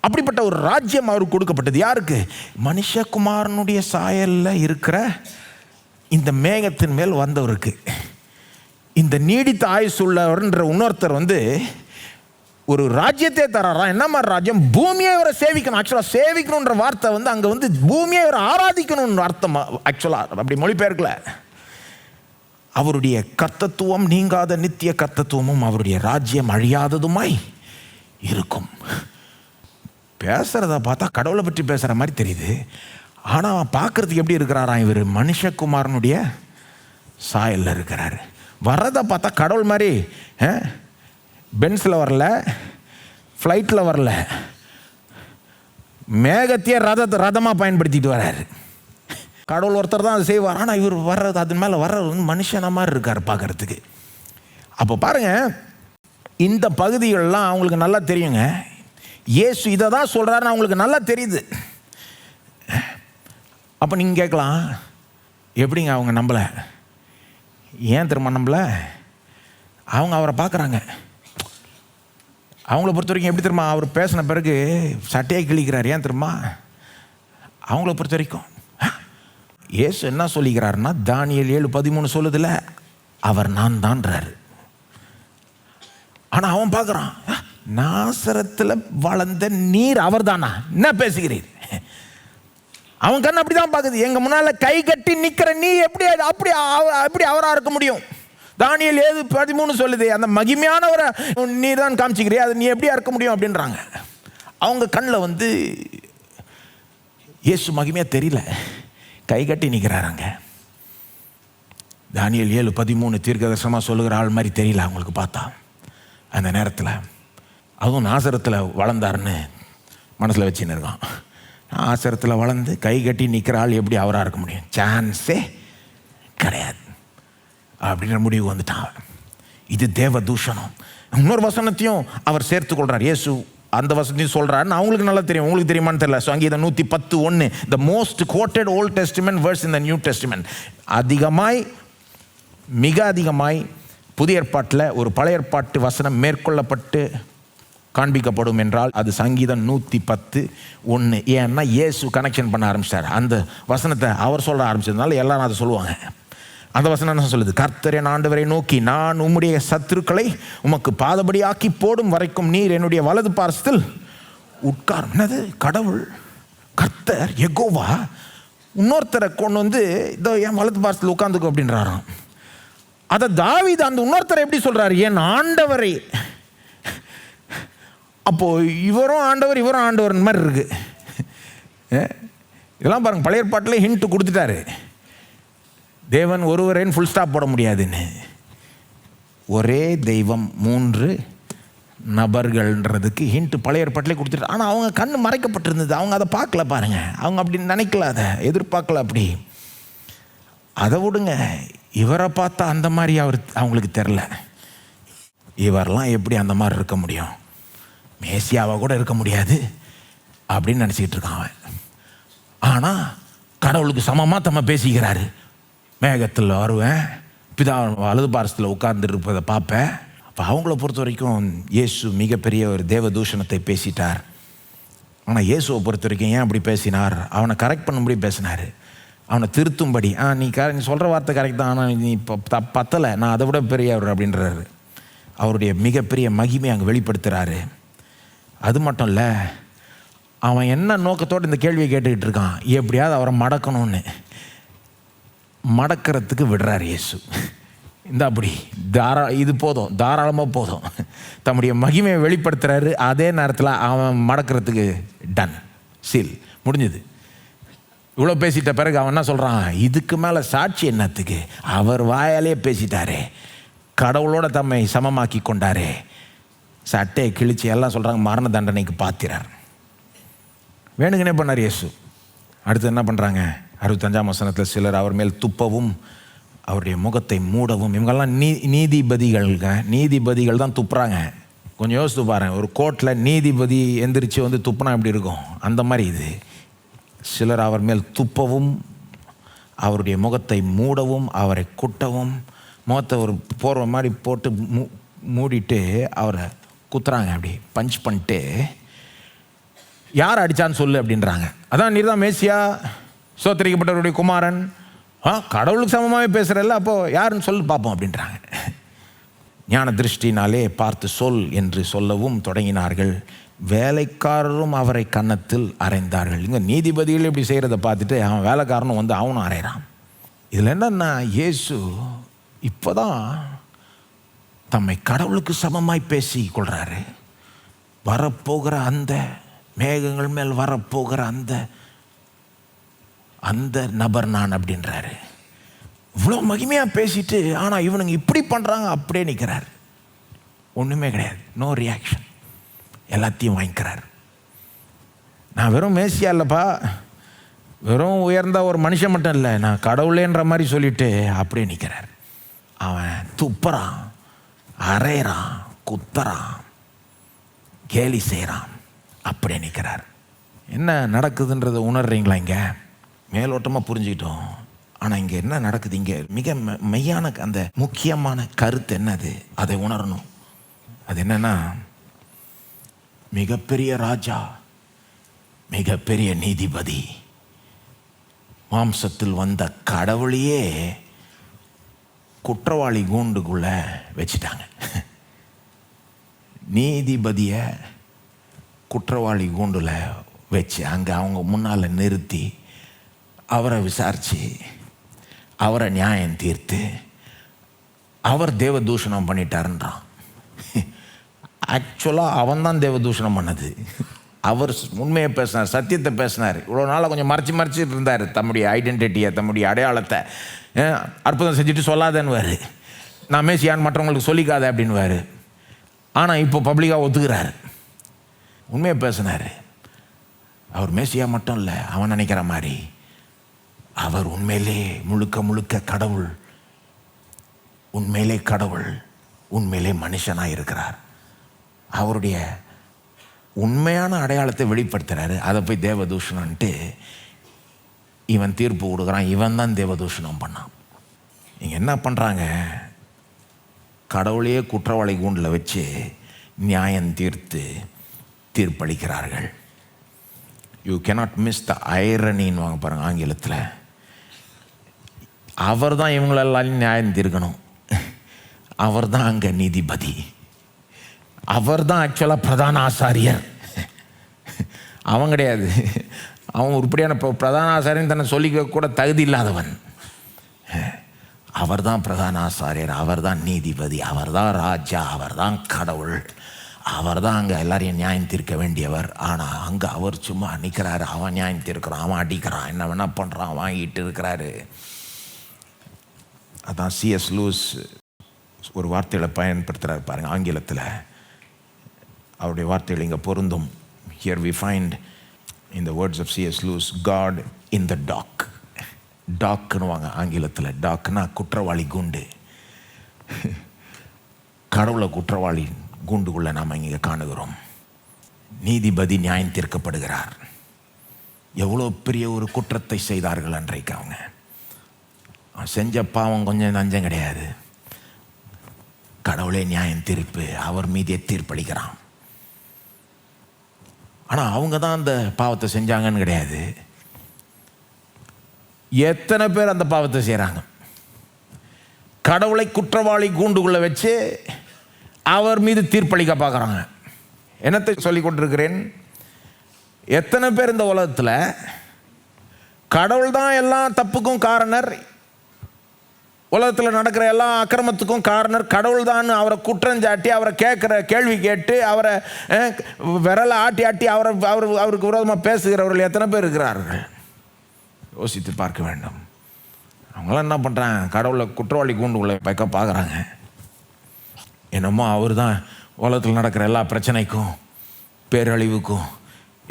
அப்படிப்பட்ட ஒரு ராஜ்யம் அவருக்கு கொடுக்கப்பட்டது. யாருக்கு? மனுஷகுமாரனுடைய சாயலில் இருக்கிற இந்த மேகத்தின் மேல் வந்தவருக்கு. இந்த நீடித்த ஆயுசு உள்ளவர்ன்ற இன்னொருத்தர் ஒரு ராஜ்யத்தை தராராம். என்ன மாதிரி ராஜ்யம்? பூமியை இவரை சேவிக்கணும். ஆக்சுவலாக சேவிக்கணுன்ற வார்த்தை அங்கே பூமியை இவரை ஆராதிக்கணும்னு அர்த்தம். ஆக்சுவலாக அப்படி மொழிபெயர்க்கல. அவருடைய கர்த்தத்துவம் நீங்காத நித்திய கர்த்தத்துவமும் அவருடைய ராஜ்யம் அழியாததுமாய் இருக்கும். பேசுகிறத பார்த்தா கடவுளை பற்றி பேசுகிற மாதிரி தெரியுது. ஆனால் பார்க்குறதுக்கு எப்படி இருக்கிறாராம் இவர்? மனுஷகுமாரனுடைய சாயலில் இருக்கிறார். வர்றதை பார்த்தா கடவுள் மாதிரி பென்ஸில் வரல, ஃப்ளைட்டில் வரல, மேகத்தையே ரதமாக பயன்படுத்திட்டு வர்றாரு. கடவுள் ஒருத்தர் தான் அதை செய்வார். ஆனால் இவர் வர்றது, அதன் மேலே வர்றது மனுஷன மாதிரி இருக்கார் பார்க்குறதுக்கு. அப்போ பாருங்கள், இந்த பகுதிகளெலாம் அவங்களுக்கு நல்லா தெரியுங்க. இயேசு இதை தான் சொல்கிறாருன்னு அவங்களுக்கு நல்லா தெரியுது. அப்போ நீங்கள் கேட்கலாம், எப்படிங்க அவங்க நம்பலை? ஏன் தெரியுமா நம்பலை? அவங்க அவரை பார்க்குறாங்க. அவங்கள பொறுத்த வரைக்கும் எப்படி தெரியுமா, அவர் பேசின பிறகு சட்டையை கிழிக்கிறார். ஏன் தெரியுமா? அவங்கள பொறுத்த வரைக்கும் இயேசு என்ன சொல்லிக்கிறாருன்னா, தானியேல் 7:13 சொல்லுதில்ல, அவர் நான் தான்றாரு. ஆனால் அவன் பார்க்குறான், நாசரத்தில் வளர்ந்த நீர் அவர் தானா, என்ன பேசுகிறீர்? அவன் கண் அப்படி தான் பார்க்குது. எங்கள் முன்னால் கை கட்டி நிற்கிற நீ எப்படி அப்படி அவராக இருக்க முடியும்? தானியேல் 7:13 சொல்லுது, அந்த மகிமையானவரை நீ தான் காமிச்சிக்கிறீ, அது நீ எப்படியா இருக்க முடியும் அப்படின்றாங்க. அவங்க கண்ணில் இயேசு மகிமையாக தெரியல, கை கட்டி நிற்கிறாராங்க. தானியேல் 7:13 தீர்க்கதரிசனமாக சொல்லுகிற ஆள் மாதிரி தெரியல அவங்களுக்கு பார்த்தா. அந்த நேரத்தில் அதுவும் நாசரத்தில் வளர்ந்தாருன்னு மனசில் வச்சுன்னு இருக்கான். நாசரத்தில் வளர்ந்து கை கட்டி நிற்கிற ஆள் எப்படி அவராக இருக்க முடியும்? சான்ஸே கிடையாது அப்படின்ற முடிவு வந்துட்டான். இது தேவ தூஷணம். இன்னொரு வசனத்தையும் அவர் சேர்த்துக்கொள்கிறார். இயேசு அந்த வசனத்தையும் சொல்கிறாருன்னு அவங்களுக்கு நல்லா தெரியும், உங்களுக்கு தெரியுமான்னு தெரியல. சங்கீதம் 110:1, the most quoted Old Testament verse in the New Testament. மிக அதிகமாய் புதிய ஏற்பாட்டில் ஒரு பழைய ஏற்பாட்டு வசனம் மேற்கொள்ளப்பட்டு காண்பிக்கப்படும் என்றால் அது சங்கீதம் 110:1. ஏன்னா இயேசு கனெக்ஷன் பண்ண ஆரம்பிச்சார். அந்த வசனத்தை அவர் சொல்ல ஆரம்பிச்சதுனால எல்லாரும் அதை சொல்லுவாங்க. அந்த வசனம் என்ன சொல்லுது? கர்த்தர் என் ஆண்டவரை நோக்கி, நான் உம்முடைய சத்துருக்களை உமக்கு பாதபடி ஆக்கி போடும் வரைக்கும் நீர் என்னுடைய வலது பார்சத்தில் உட்காரும். என்னது? கடவுள் கர்த்தர் யெகோவா இன்னொருத்தரை கொண்டு இதோ என் வலது பார்சத்தில் உட்காந்துக்கும் அப்படின்றாராம். அதை தாவீது அந்த இன்னொருத்தரை எப்படி சொல்றாரு? என் ஆண்டவரை. அப்போ இவரும் ஆண்டவர் இவரும் ஆண்டவர் மாதிரி இருக்கு. இதெல்லாம் பாருங்க, பழைய ஏற்பாட்டில் ஹிண்ட் கொடுத்துட்டாரு. தேவன் ஒருவரேன்னு ஃபுல் ஸ்டாப் போட முடியாதுன்னு. ஒரே தெய்வம் 3 நபர்கள்ன்றதுக்கு ஹிண்ட் பழைய ஏற்பாட்டிலே கொடுத்துட்டு, ஆனால் அவங்க கண் மறைக்கப்பட்டிருந்தது, அவங்க அதை பார்க்கல பாருங்க. அவங்க அப்படி நினைக்கல, அதை எதிர்பார்க்கல. அப்படி அதை விடுங்க, இவரை பார்த்தா அந்த மாதிரி அவங்களுக்கு தெரில. இவரெல்லாம் எப்படி அந்த மாதிரி இருக்க முடியும்? மேசியாவாக கூட இருக்க முடியாது அப்படின்னு நினச்சிக்கிட்டு இருக்கான் அவன். ஆனால் கடவுளுக்கு சமமாக தம்ம பேசிக்கிறாரு. மேகத்தில் வருவேன், பிதா வலது பார்சத்தில் உட்கார்ந்து இருப்பதை பார்ப்பேன். அப்போ அவங்கள பொறுத்த வரைக்கும் இயேசு மிகப்பெரிய ஒரு தேவ தூஷணத்தை பேசிட்டார். ஆனால் இயேசுவை பொறுத்த வரைக்கும் ஏன் அப்படி பேசினார்? அவனை கரெக்ட் பண்ணும்படி பேசினார், அவனை திருத்தும்படி. நீ சொல்கிற வார்த்தை கரெக்ட் தான், ஆனால் நீ இப்போ பத்தலை, நான் அதை விட பெரியவர் அப்படின்றாரு. அவருடைய மிகப்பெரிய மகிமை அங்கே வெளிப்படுத்துகிறாரு. அது மட்டும் இல்லை, அவன் என்ன நோக்கத்தோடு இந்த கேள்வியை கேட்டுக்கிட்டு இருக்கான், எப்படியாவது அவரை மடக்கணும்னு. மடக்கிறதுக்கு விடுறார் இயேசு. இந்த அப்படி இது போதும், தாராளமாக போதும். தம்முடைய மகிமையை வெளிப்படுத்துகிறாரு. அதே நேரத்தில் அவன் மடக்கிறதுக்கு டன், சீல், முடிஞ்சுது. இவ்வளோ பேசிட்ட பிறகு அவன் என்ன சொல்கிறான்? இதுக்கு மேலே சாட்சி என்னத்துக்கு? அவர் வாயாலே பேசிட்டாரே, கடவுளோட தம்மை சமமாக்கி கொண்டாரே, சட்டையை கிழிச்சு எல்லாம் சொல்கிறாங்க, மரண தண்டனைக்கு பாத்திரார். வேணுங்கனே பண்ணார் இயேசு. அடுத்து என்ன பண்ணுறாங்க? 65ஆம் வசனத்தில் சிலர் அவர் மேல் துப்பவும் அவருடைய முகத்தை மூடவும். இவங்கெல்லாம் நீதிபதிகள் தான் துப்புறாங்க. கொஞ்சம் யோசித்து பாருங்க, ஒரு கோர்ட்டில் நீதிபதி எந்திரிச்சு துப்புனா எப்படி இருக்கும்? அந்த மாதிரி இது. சிலர் அவர் மேல் துப்பவும் அவருடைய முகத்தை மூடவும் அவரை குட்டவும், முகத்தை ஒரு போர்வை மாதிரி போட்டு மூடிட்டு அவரை குத்துறாங்க. அப்படி பஞ்ச் பண்ணிட்டு, யார் அடித்தான்னு சொல்லு அப்படின்றாங்க. அதான் நீர் தான் மேசியா, சோத்தரிக்கப்பட்டவருடைய குமாரன், கடவுளுக்கு சமமாகவே பேசுகிறல்ல, அப்போது யாருன்னு சொல்லு பார்ப்போம் அப்படின்றாங்க. ஞான திருஷ்டினாலே பார்த்து சொல் என்று சொல்லவும் தொடங்கினார்கள். வேலைக்காரரும் அவரை கன்னத்தில் அறைந்தார்கள். இங்கே நீதிபதிகள் இப்படி செய்கிறத பார்த்துட்டு அவன் வேலைக்காரனும் அவனும் அறையிறான். இதில் என்னன்னா, இயேசு இப்போ தான் தம்மை கடவுளுக்கு சமமாய் பேசி கொள்கிறாரு. வரப்போகிற அந்த மேகங்கள் மேல் வரப்போகிற அந்த நபர் நான் அப்படின்றாரு. இவ்வளோ மகிமையாக பேசிட்டு, ஆனால் இவனுங்க இப்படி பண்ணுறாங்க, அப்படியே நிற்கிறார். ஒன்றுமே கிடையாது, நோ ரியாக்ஷன், எல்லாத்தையும் வாங்கிக்கிறார். நான் வெறும் மேசியா இல்லைப்பா, வெறும் உயர்ந்த ஒரு மனுஷன் மட்டும் இல்லை, நான் கடவுளேன்ற மாதிரி சொல்லிட்டு அப்படியே நிற்கிறார். அவன் துப்புறான், அரைகிறான், குத்துறான், கேலி செய்கிறான், அப்படியே நிற்கிறார். என்ன நடக்குதுன்றதை உணர்றீங்களா? இங்கே மேலோட்டமாக புரிஞ்சுக்கிட்டோம். ஆனால் இங்கே என்ன நடக்குது? இங்கே மிக மெய்யான அந்த முக்கியமான கருத்து என்னது? அதை உணரணும். அது என்னன்னா, மிகப்பெரிய ராஜா, மிகப்பெரிய நீதிபதி, மாம்சத்தில் வந்த கடவுளையே குற்றவாளி கூண்டுக்குள்ள வச்சிட்டாங்க. நீதிபதியை குற்றவாளி கூண்டுல வச்சு அங்கே அவங்க முன்னால் நிறுத்தி அவரை விசாரித்து அவரை நியாயம் தீர்த்து அவர் தேவதூஷணம் பண்ணிட்டாருன்றான். ஆக்சுவலாக அவன் தான் தேவதூஷணம் பண்ணது. அவர் உண்மையை பேசினார், சத்தியத்தை பேசினார். இவ்வளோ நாளாக கொஞ்சம் மறைச்சிட்டு இருந்தார் தம்முடைய ஐடென்டிட்டியை, தம்முடைய அடையாளத்தை. அற்புதம் செஞ்சுட்டு சொல்லாதேன்னுவார், நான் மேசியான்னு மற்றவங்களுக்கு சொல்லிக்காத அப்படின்வார். ஆனால் இப்போ பப்ளிக்காக ஒத்துக்கிறார், உண்மையை பேசினார். அவர் மேசியா மட்டும் இல்லை, அவன் நினைக்கிற மாதிரி அவர் உண்மையிலே முழுக்க கடவுள், உண்மையிலே கடவுள், உண்மையிலே மனுஷனாக இருக்கிறார். அவருடைய உண்மையான அடையாளத்தை வெளிப்படுத்துகிறாரு. அதை போய் தேவதூஷணன்ட்டு இவன் தீர்ப்பு கொடுக்குறான். இவன் தான் தேவதூஷணம் பண்ணான். இங்கே என்ன பண்ணுறாங்க? கடவுளையே குற்றவாளி கூண்டில் வச்சு நியாயம் தீர்ப்பளிக்கிறார்கள். யூ கேனாட் மிஸ் த ஐரனின்னு வாங்க பாருங்கள் ஆங்கிலத்தில். அவர் தான் இவங்களெல்லாம் நியாயம் தீர்க்கணும். அவர் தான் அங்கே நீதிபதி. அவர் தான் ஆக்சுவலாக பிரதான ஆசாரியர். அவன் கிடையாது. அவன் உருப்படியான பிரதான ஆசாரியன் தன்னை சொல்லிக்க கூட தகுதி இல்லாதவன். அவர் தான் பிரதான ஆசாரியர், அவர் தான் நீதிபதி, அவர் தான் ராஜா, அவர் தான் கடவுள், அவர் தான் அங்கே எல்லாரையும் நியாயம் தீர்க்க வேண்டியவர். ஆனால் அங்கே அவர் சும்மா நிற்கிறாரு. அவன் நியாயம் தீர்க்கிறான், அவன் அடிக்கிறான், என்ன வேணா பண்ணுறான், வாங்கிட்டு இருக்கிறாரு. அதான் C.S. லூயிஸ் ஒரு வார்த்தைகளை பயன்படுத்துகிறார் பாருங்கள் ஆங்கிலத்தில். அவருடைய வார்த்தைகள் இங்கே பொருந்தும். Here we find in the words of C.S. Lewis, God in the dock. டாக்குன்னு வாங்க ஆங்கிலத்தில். டாக்னா குற்றவாளி கூண்டு. கடவுளை குற்றவாளி கூண்டுக்குள்ளே நாம் இங்கே காணுகிறோம். நீதிபதி நியாயம் தீர்க்கப்படுகிறார். எவ்வளோ பெரிய ஒரு குற்றத்தை செய்தார்கள் அன்றைக்கு. அவங்க செஞ்ச பாவம் கொஞ்சம் நஞ்சம் கிடையாது. கடவுளே நியாயம் தீர்ப்பு, அவர் மீதே தீர்ப்பளிக்கிறான். ஆனால் அவங்க தான் அந்த பாவத்தை செஞ்சாங்கன்னு கிடையாது. எத்தனை பேர் அந்த பாவத்தை செய்கிறாங்க? கடவுளை குற்றவாளி கூண்டுக்குள்ளே வச்சு அவர் மீது தீர்ப்பளிக்க பார்க்குறாங்க. என்னத்தை சொல்லி கொண்டிருக்கிறேன்? எத்தனை பேர் இந்த உலகத்தில் கடவுள் தான் எல்லா தப்புக்கும் காரணர், உலகத்தில் நடக்கிற எல்லா அக்கிரமத்துக்கும் காரணர் கடவுள் தான், அவரை குற்றஞ்சாட்டி, அவரை கேட்குற கேள்வி கேட்டு, அவரை விரலை ஆட்டி அவருக்கு விரோதமாக பேசுகிறவர்கள் எத்தனை பேர் இருக்கிறார்கள்? யோசித்து பார்க்க வேண்டும். அவங்களாம் என்ன பண்ணுறாங்க? கடவுளை குற்றவாளி கூண்டுக்குள்ளே வைக்க பார்க்குறாங்க. என்னமோ அவர் தான் உலகத்தில் நடக்கிற எல்லா பிரச்சனைக்கும், பேரழிவுக்கும்,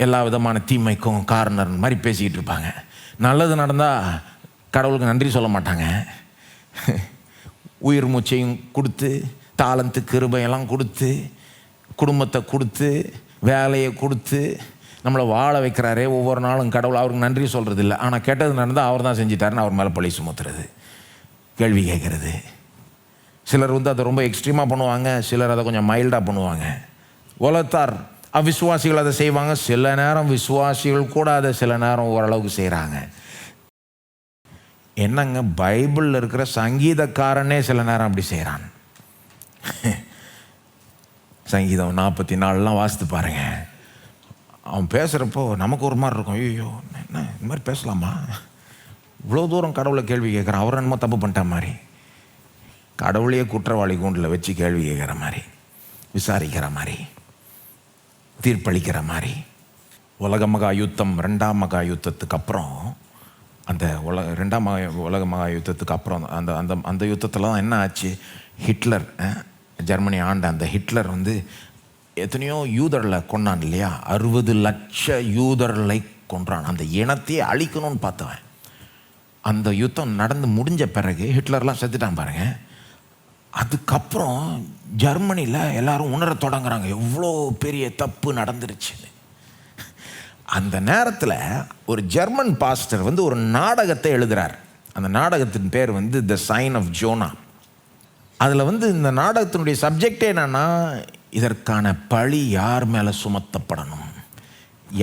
எல்லா விதமான தீமைக்கும் காரணர் மாதிரி பேசிக்கிட்டு இருப்பாங்க. நல்லது நடந்தால் கடவுளுக்கு நன்றி சொல்ல மாட்டாங்க. உயிர் மூச்சையும் கொடுத்து, தாளந்து கிருபையெல்லாம் கொடுத்து, குடும்பத்தை கொடுத்து, வேலையை கொடுத்து நம்மளை வாழ வைக்கிறாரே ஒவ்வொரு நாளும் கடவுள், அவருக்கு நன்றி சொல்கிறது இல்லை. ஆனால் கெட்டது நடந்தால் அவர் தான் செஞ்சிட்டாருன்னு அவர் மேலே பழி சுமத்துறது, கேள்வி கேட்குறது. சிலர் அதை ரொம்ப எக்ஸ்ட்ரீமாக பண்ணுவாங்க, சிலர் அதை கொஞ்சம் மைல்டாக பண்ணுவாங்க. உலகத்தார் அவிசுவாசிகள் அதை செய்வாங்க, சில நேரம் விசுவாசிகள் கூட அதை சில நேரம் ஓரளவுக்கு செய்கிறாங்க. என்னங்க, பைபிளில் இருக்கிற சங்கீதக்காரனே சில நேரம் அப்படி செய்கிறான். சங்கீதம் 44 வாசித்து பாருங்க. அவன் பேசுகிறப்போ நமக்கு ஒரு மாதிரி இருக்கும், ஐயோ என்ன இந்த மாதிரி பேசலாமா, இவ்வளோ தூரம் கடவுளை கேள்வி கேட்குறான், அவர் என்னமோ தப்பு பண்ணிட்ட மாதிரி, கடவுளையே குற்றவாளி கூண்டில் வச்சு கேள்வி கேட்குற மாதிரி, விசாரிக்கிற மாதிரி, தீர்ப்பளிக்கிற மாதிரி. உலக மகா யுத்தம், 2ஆம் மகா யுத்தத்துக்கு அப்புறம், அந்த உலக மகா யுத்தத்துக்கு அப்புறம் அந்த அந்த அந்த யுத்தத்தில் தான் என்ன ஆச்சு? ஹிட்லர், ஜெர்மனி ஆண்ட அந்த ஹிட்லர் எத்தனையோ யூதர்களை கொண்டான் இல்லையா? 60 லட்சம் யூதர்களை கொன்றான். அந்த இனத்தையே அழிக்கணும்னு பார்த்தவன். அந்த யுத்தம் நடந்து முடிஞ்ச பிறகு ஹிட்லர்லாம் செத்துட்டான் பாருங்க. அதுக்கப்புறம் ஜெர்மனியில் எல்லாரும் உணர தொடங்குறாங்க எவ்வளோ பெரிய தப்பு நடந்துருச்சுன்னு. அந்த நேரத்தில் ஒரு ஜெர்மன் பாஸ்டர் ஒரு நாடகத்தை எழுதுகிறார். அந்த நாடகத்தின் பேர் வந்து த சைன் ஆஃப் ஜோனா. அதில் வந்து இந்த நாடகத்தினுடைய சப்ஜெக்டே என்னன்னா, இதற்கான பழி யார் மேலே சுமத்தப்படணும்,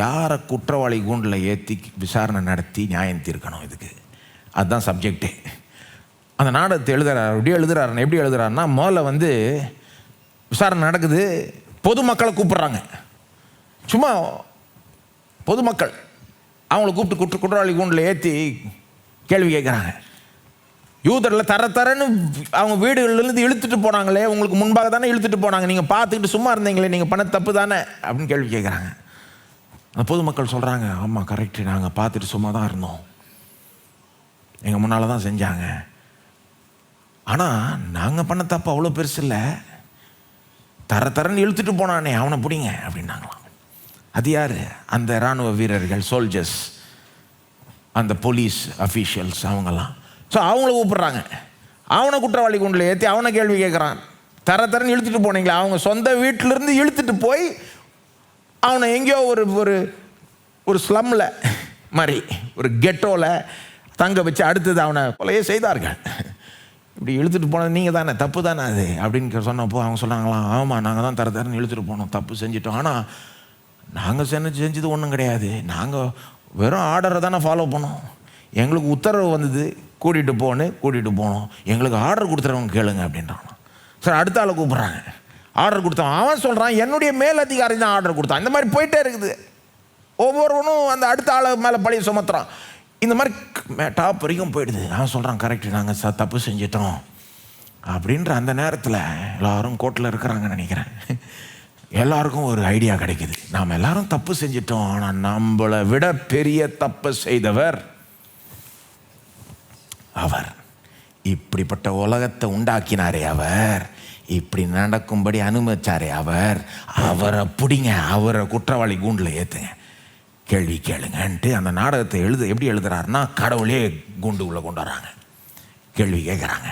யாரை குற்றவாளி கூண்டில் ஏற்றி விசாரணை நடத்தி நியாயம் தீர்க்கணும், இதுக்கு அதுதான் சப்ஜெக்டே. அந்த நாடகத்தை எழுதுறாரு. எப்படி எழுதுறாருன்னா, முதல்ல வந்து விசாரணை நடக்குது, பொதுமக்களை கூப்பிட்றாங்க. சும்மா பொதுமக்கள் அவங்கள கூப்பிட்டு குற்றவாளி கூண்டில் ஏற்றி கேள்வி கேட்குறாங்க. யூதரில் தரன்னு அவங்க வீடுகள்லேருந்து இழுத்துட்டு போனாங்களே, உங்களுக்கு முன்பாக தானே இழுத்துட்டு போனாங்க, நீங்கள் பார்த்துக்கிட்டு சும்மா இருந்தீங்களே, நீங்கள் பண்ண தப்பு தானே அப்படின்னு கேள்வி கேட்குறாங்க. அந்த பொதுமக்கள் சொல்கிறாங்க, ஆமாம் கரெக்டு, நாங்கள் பார்த்துட்டு சும்மா தான் இருந்தோம், எங்கள் முன்னால் தான் செஞ்சாங்க, ஆனால் நாங்கள் பண்ண தப்பு அவ்வளோ பெருசு இல்லை, தரன்னு இழுத்துட்டு போனானே அவனை பிடிங்க அப்படின்னாங்களாம். அது யார்? அந்த இராணுவ வீரர்கள், சோல்ஜர்ஸ், அந்த போலீஸ் அஃபீஷியல்ஸ் அவங்கெல்லாம். ஸோ அவங்கள கூப்பிட்றாங்க. அவனை குற்றவாளி கூண்டில் ஏற்றி அவனை கேள்வி கேட்குறான். தரன்னு இழுத்துட்டு போனீங்களா, அவங்க சொந்த வீட்டிலேருந்து இழுத்துட்டு போய் அவனை எங்கேயோ ஒரு ஸ்லம்மில் மாதிரி ஒரு கெட்டோவில் தங்க வச்சு அடுத்தது அவனை கொலையே செய்தார்கள். இப்படி இழுத்துட்டு போனது நீங்கள் தானே, தப்பு தானே அது அப்படின்னு சொன்னப்போ அவங்க சொன்னாங்களாம், ஆமாம் நாங்கள் தான் தரன்னு இழுத்துட்டு போனோம், தப்பு செஞ்சிட்டோம், ஆனால் நாங்கள் செஞ்சது ஒன்றும் கிடையாது, நாங்கள் வெறும் ஆர்டரை தானே ஃபாலோ பண்ணோம், எங்களுக்கு உத்தரவு வந்தது கூட்டிகிட்டு போனோம், எங்களுக்கு ஆர்டர் கொடுத்துறவங்க கேளுங்க அப்படின்றான். சார் அடுத்த ஆளை கூப்பிட்றாங்க. ஆர்டர் கொடுத்தான். அவன் சொல்கிறான், என்னுடைய மேலதிகாரி தான் ஆர்டர் கொடுத்தான். இந்த மாதிரி போயிட்டே இருக்குது. ஒவ்வொருவனும் அந்த அடுத்த ஆளை மேலே பழிய சுமத்துறான். இந்த மாதிரி டாப் வரைக்கும் போயிடுது. அவன் சொல்கிறான், கரெக்டு, நாங்கள் தப்பு செஞ்சிட்டோம் அப்படின்ற அந்த நேரத்தில் எல்லாரும் கோர்ட்டில் இருக்கிறாங்கன்னு நினைக்கிறேன். எல்லாருக்கும் ஒரு ஐடியா கிடைக்குது, நாம் எல்லாரும் தப்பு செஞ்சிட்டோம், ஆனால் நம்மளை விட பெரிய தப்பு செய்தவர் அவர். இப்படிப்பட்ட உலகத்தை உண்டாக்கினாரே அவர், இப்படி நடக்கும்படி அனுமதிச்சாரே அவர், அவரை பிடிங்க, அவரை குற்றவாளி கூண்டில் ஏற்றுங்க, கேள்வி கேளுங்கன்ட்டு அந்த நாடகத்தை எப்படி எழுதுறாருன்னா, கடவுளே கூண்டுக்குள்ளே கொண்டு வராங்க, கேள்வி கேட்குறாங்க,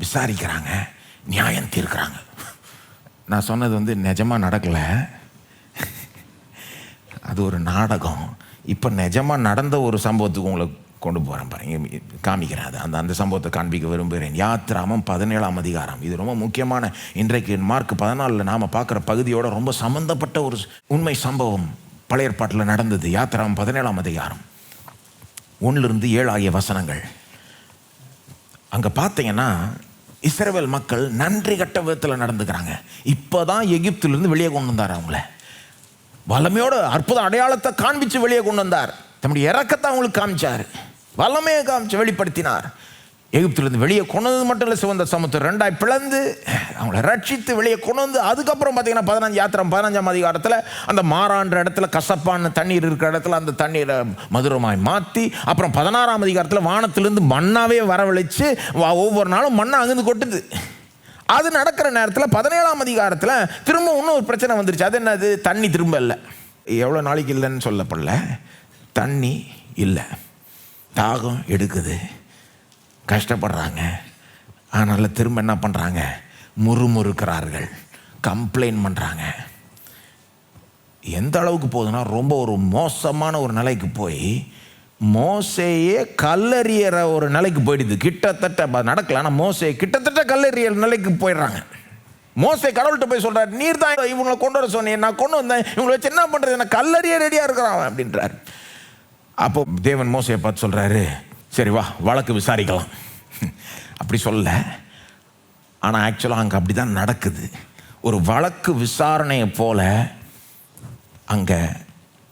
விசாரிக்கிறாங்க, நியாயம் தீர்க்கிறாங்க. நான் சொன்னது வந்து நிஜமாக நடக்கலை, அது ஒரு நாடகம். இப்போ நிஜமாக நடந்த ஒரு சம்பவத்துக்கு உங்களை கொண்டு போகிறேன் பாருங்க, காமிக்கிறேன். அது அந்த சம்பவத்தை காண்பிக்க விரும்புகிறேன். யாத்திராமம் 17ஆம் அதிகாரம். இது ரொம்ப முக்கியமான, இன்றைக்கு மார்க் 14 நாம் பார்க்குற பகுதியோட ரொம்ப சம்மந்தப்பட்ட ஒரு உண்மை சம்பவம் பழைய ஏற்பாட்டில் நடந்தது. யாத்திராமம் 17ஆம் அதிகாரம் 1-7 ஆகிய வசனங்கள். அங்கே பார்த்தீங்கன்னா இஸ்ரவேல் மக்கள் நன்றி கட்ட விதத்தில் நடந்துக்கிறாங்க. இப்போ தான் எகிப்திலிருந்து வெளியே கொண்டு வந்தார், அவங்கள வல்லமையோட அற்புத அடையாளத்தை காண்பிச்சு வெளியே கொண்டு வந்தார். தம்முடைய இறக்கத்தை அவங்களுக்கு காமிச்சார், வல்லமையை காமிச்சு வெளிப்படுத்தினார். எகிப்திலிருந்து வெளியே கொண்டு வந்து மட்டும் இல்லை, சிவந்த சமுத்திரம் 2ஆய் பிளந்து அவங்கள ரட்சித்து வெளியே கொண்டு வந்து, அதுக்கப்புறம் பார்த்தீங்கன்னா யாத்திரம் 15ஆம் அதிகாரத்தில் அந்த மாறான்ற இடத்துல கசப்பான தண்ணீர் இருக்கிற இடத்துல அந்த தண்ணீரை மதுரமாய் மாற்றி, அப்புறம் 16ஆம் அதிகாரத்தில் வானத்திலிருந்து மண்ணாவே வரவழைச்சு ஒவ்வொரு நாளும் மண்ணை அங்கிருந்து கொட்டுது. அது நடக்கிற நேரத்தில் 17ஆம் அதிகாரத்தில் திரும்ப இன்னும் ஒரு பிரச்சனை வந்துருச்சு. அது என்னது? தண்ணி திரும்ப இல்லை. எவ்வளோ நாளைக்கு இல்லைன்னு சொல்லப்படல, தண்ணி இல்லை, தாகம் எடுக்குது, கஷ்டப்படுறாங்க. அதனால் திரும்ப என்ன பண்ணுறாங்க? முறுமுறுக்கிறார்கள், கம்ப்ளைண்ட் பண்ணுறாங்க. எந்த அளவுக்கு போகுதுன்னா, ரொம்ப ஒரு மோசமான ஒரு நிலைக்கு போய் மோசையே கல்லறியற ஒரு நிலைக்கு போயிடுது. கிட்டத்தட்ட நடக்கல, ஆனால் மோசையை கிட்டத்தட்ட கல்லறியற நிலைக்கு போயிடுறாங்க. மோசே கடவுள்கிட்ட போய் சொல்கிறார், நீர் தான் இவங்களை கொண்டு வர சொன்னீங்க, நான் கொண்டு வந்தேன், இவங்களை வச்சு என்ன பண்ணுறது, நான் கல்லறிய ரெடியாக இருக்கிறான் அப்படின்றார். அப்போ தேவன் மோசையை பார்த்து சொல்கிறாரு, சரி வா வழக்கு விசாரிக்கலாம். அப்படி சொல்ல, ஆனால் ஆக்சுவலாக அங்கே அப்படி தான் நடக்குது. ஒரு வழக்கு விசாரணையை போல அங்கே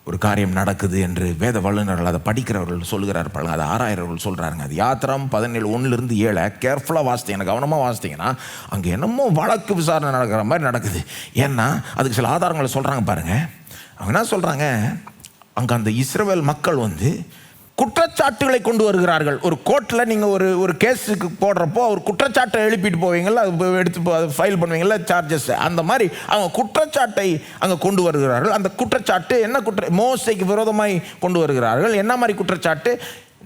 ஒரு காரியம் நடக்குது என்று வேத வல்லுநர்கள், அதை படிக்கிறவர்கள் சொல்லுகிறார் பாருங்க, அதை ஆராயறவர்கள் சொல்கிறாருங்க. அது யாத்திரம் 17:1-7 கேர்ஃபுல்லாக வாசித்தீங்கன்னா, கவனமாக வாசித்தீங்கன்னா, அங்கே என்னமோ வழக்கு விசாரணை நடக்கிற மாதிரி நடக்குது. ஏன்னா அதுக்கு சில ஆதாரங்களை சொல்கிறாங்க பாருங்கள். அவங்க என்ன சொல்கிறாங்க, அங்கே அந்த இஸ்ரவேல் மக்கள் வந்து குற்றச்சாட்டுகளை கொண்டு வருகிறார்கள். ஒரு கோர்ட்டில் நீங்கள் ஒரு கேஸுக்கு போடுறப்போ ஒரு குற்றச்சாட்டை எழுப்பிட்டு போவீங்களா, எடுத்து அது ஃபைல் பண்ணுவீங்களா, சார்ஜஸ், அந்த மாதிரி அவங்க குற்றச்சாட்டை அங்கே கொண்டு வருகிறார்கள். அந்த குற்றச்சாட்டு என்ன மோசைக்கு விரோதமாய் கொண்டு வருகிறார்கள். என்ன மாதிரி குற்றச்சாட்டு?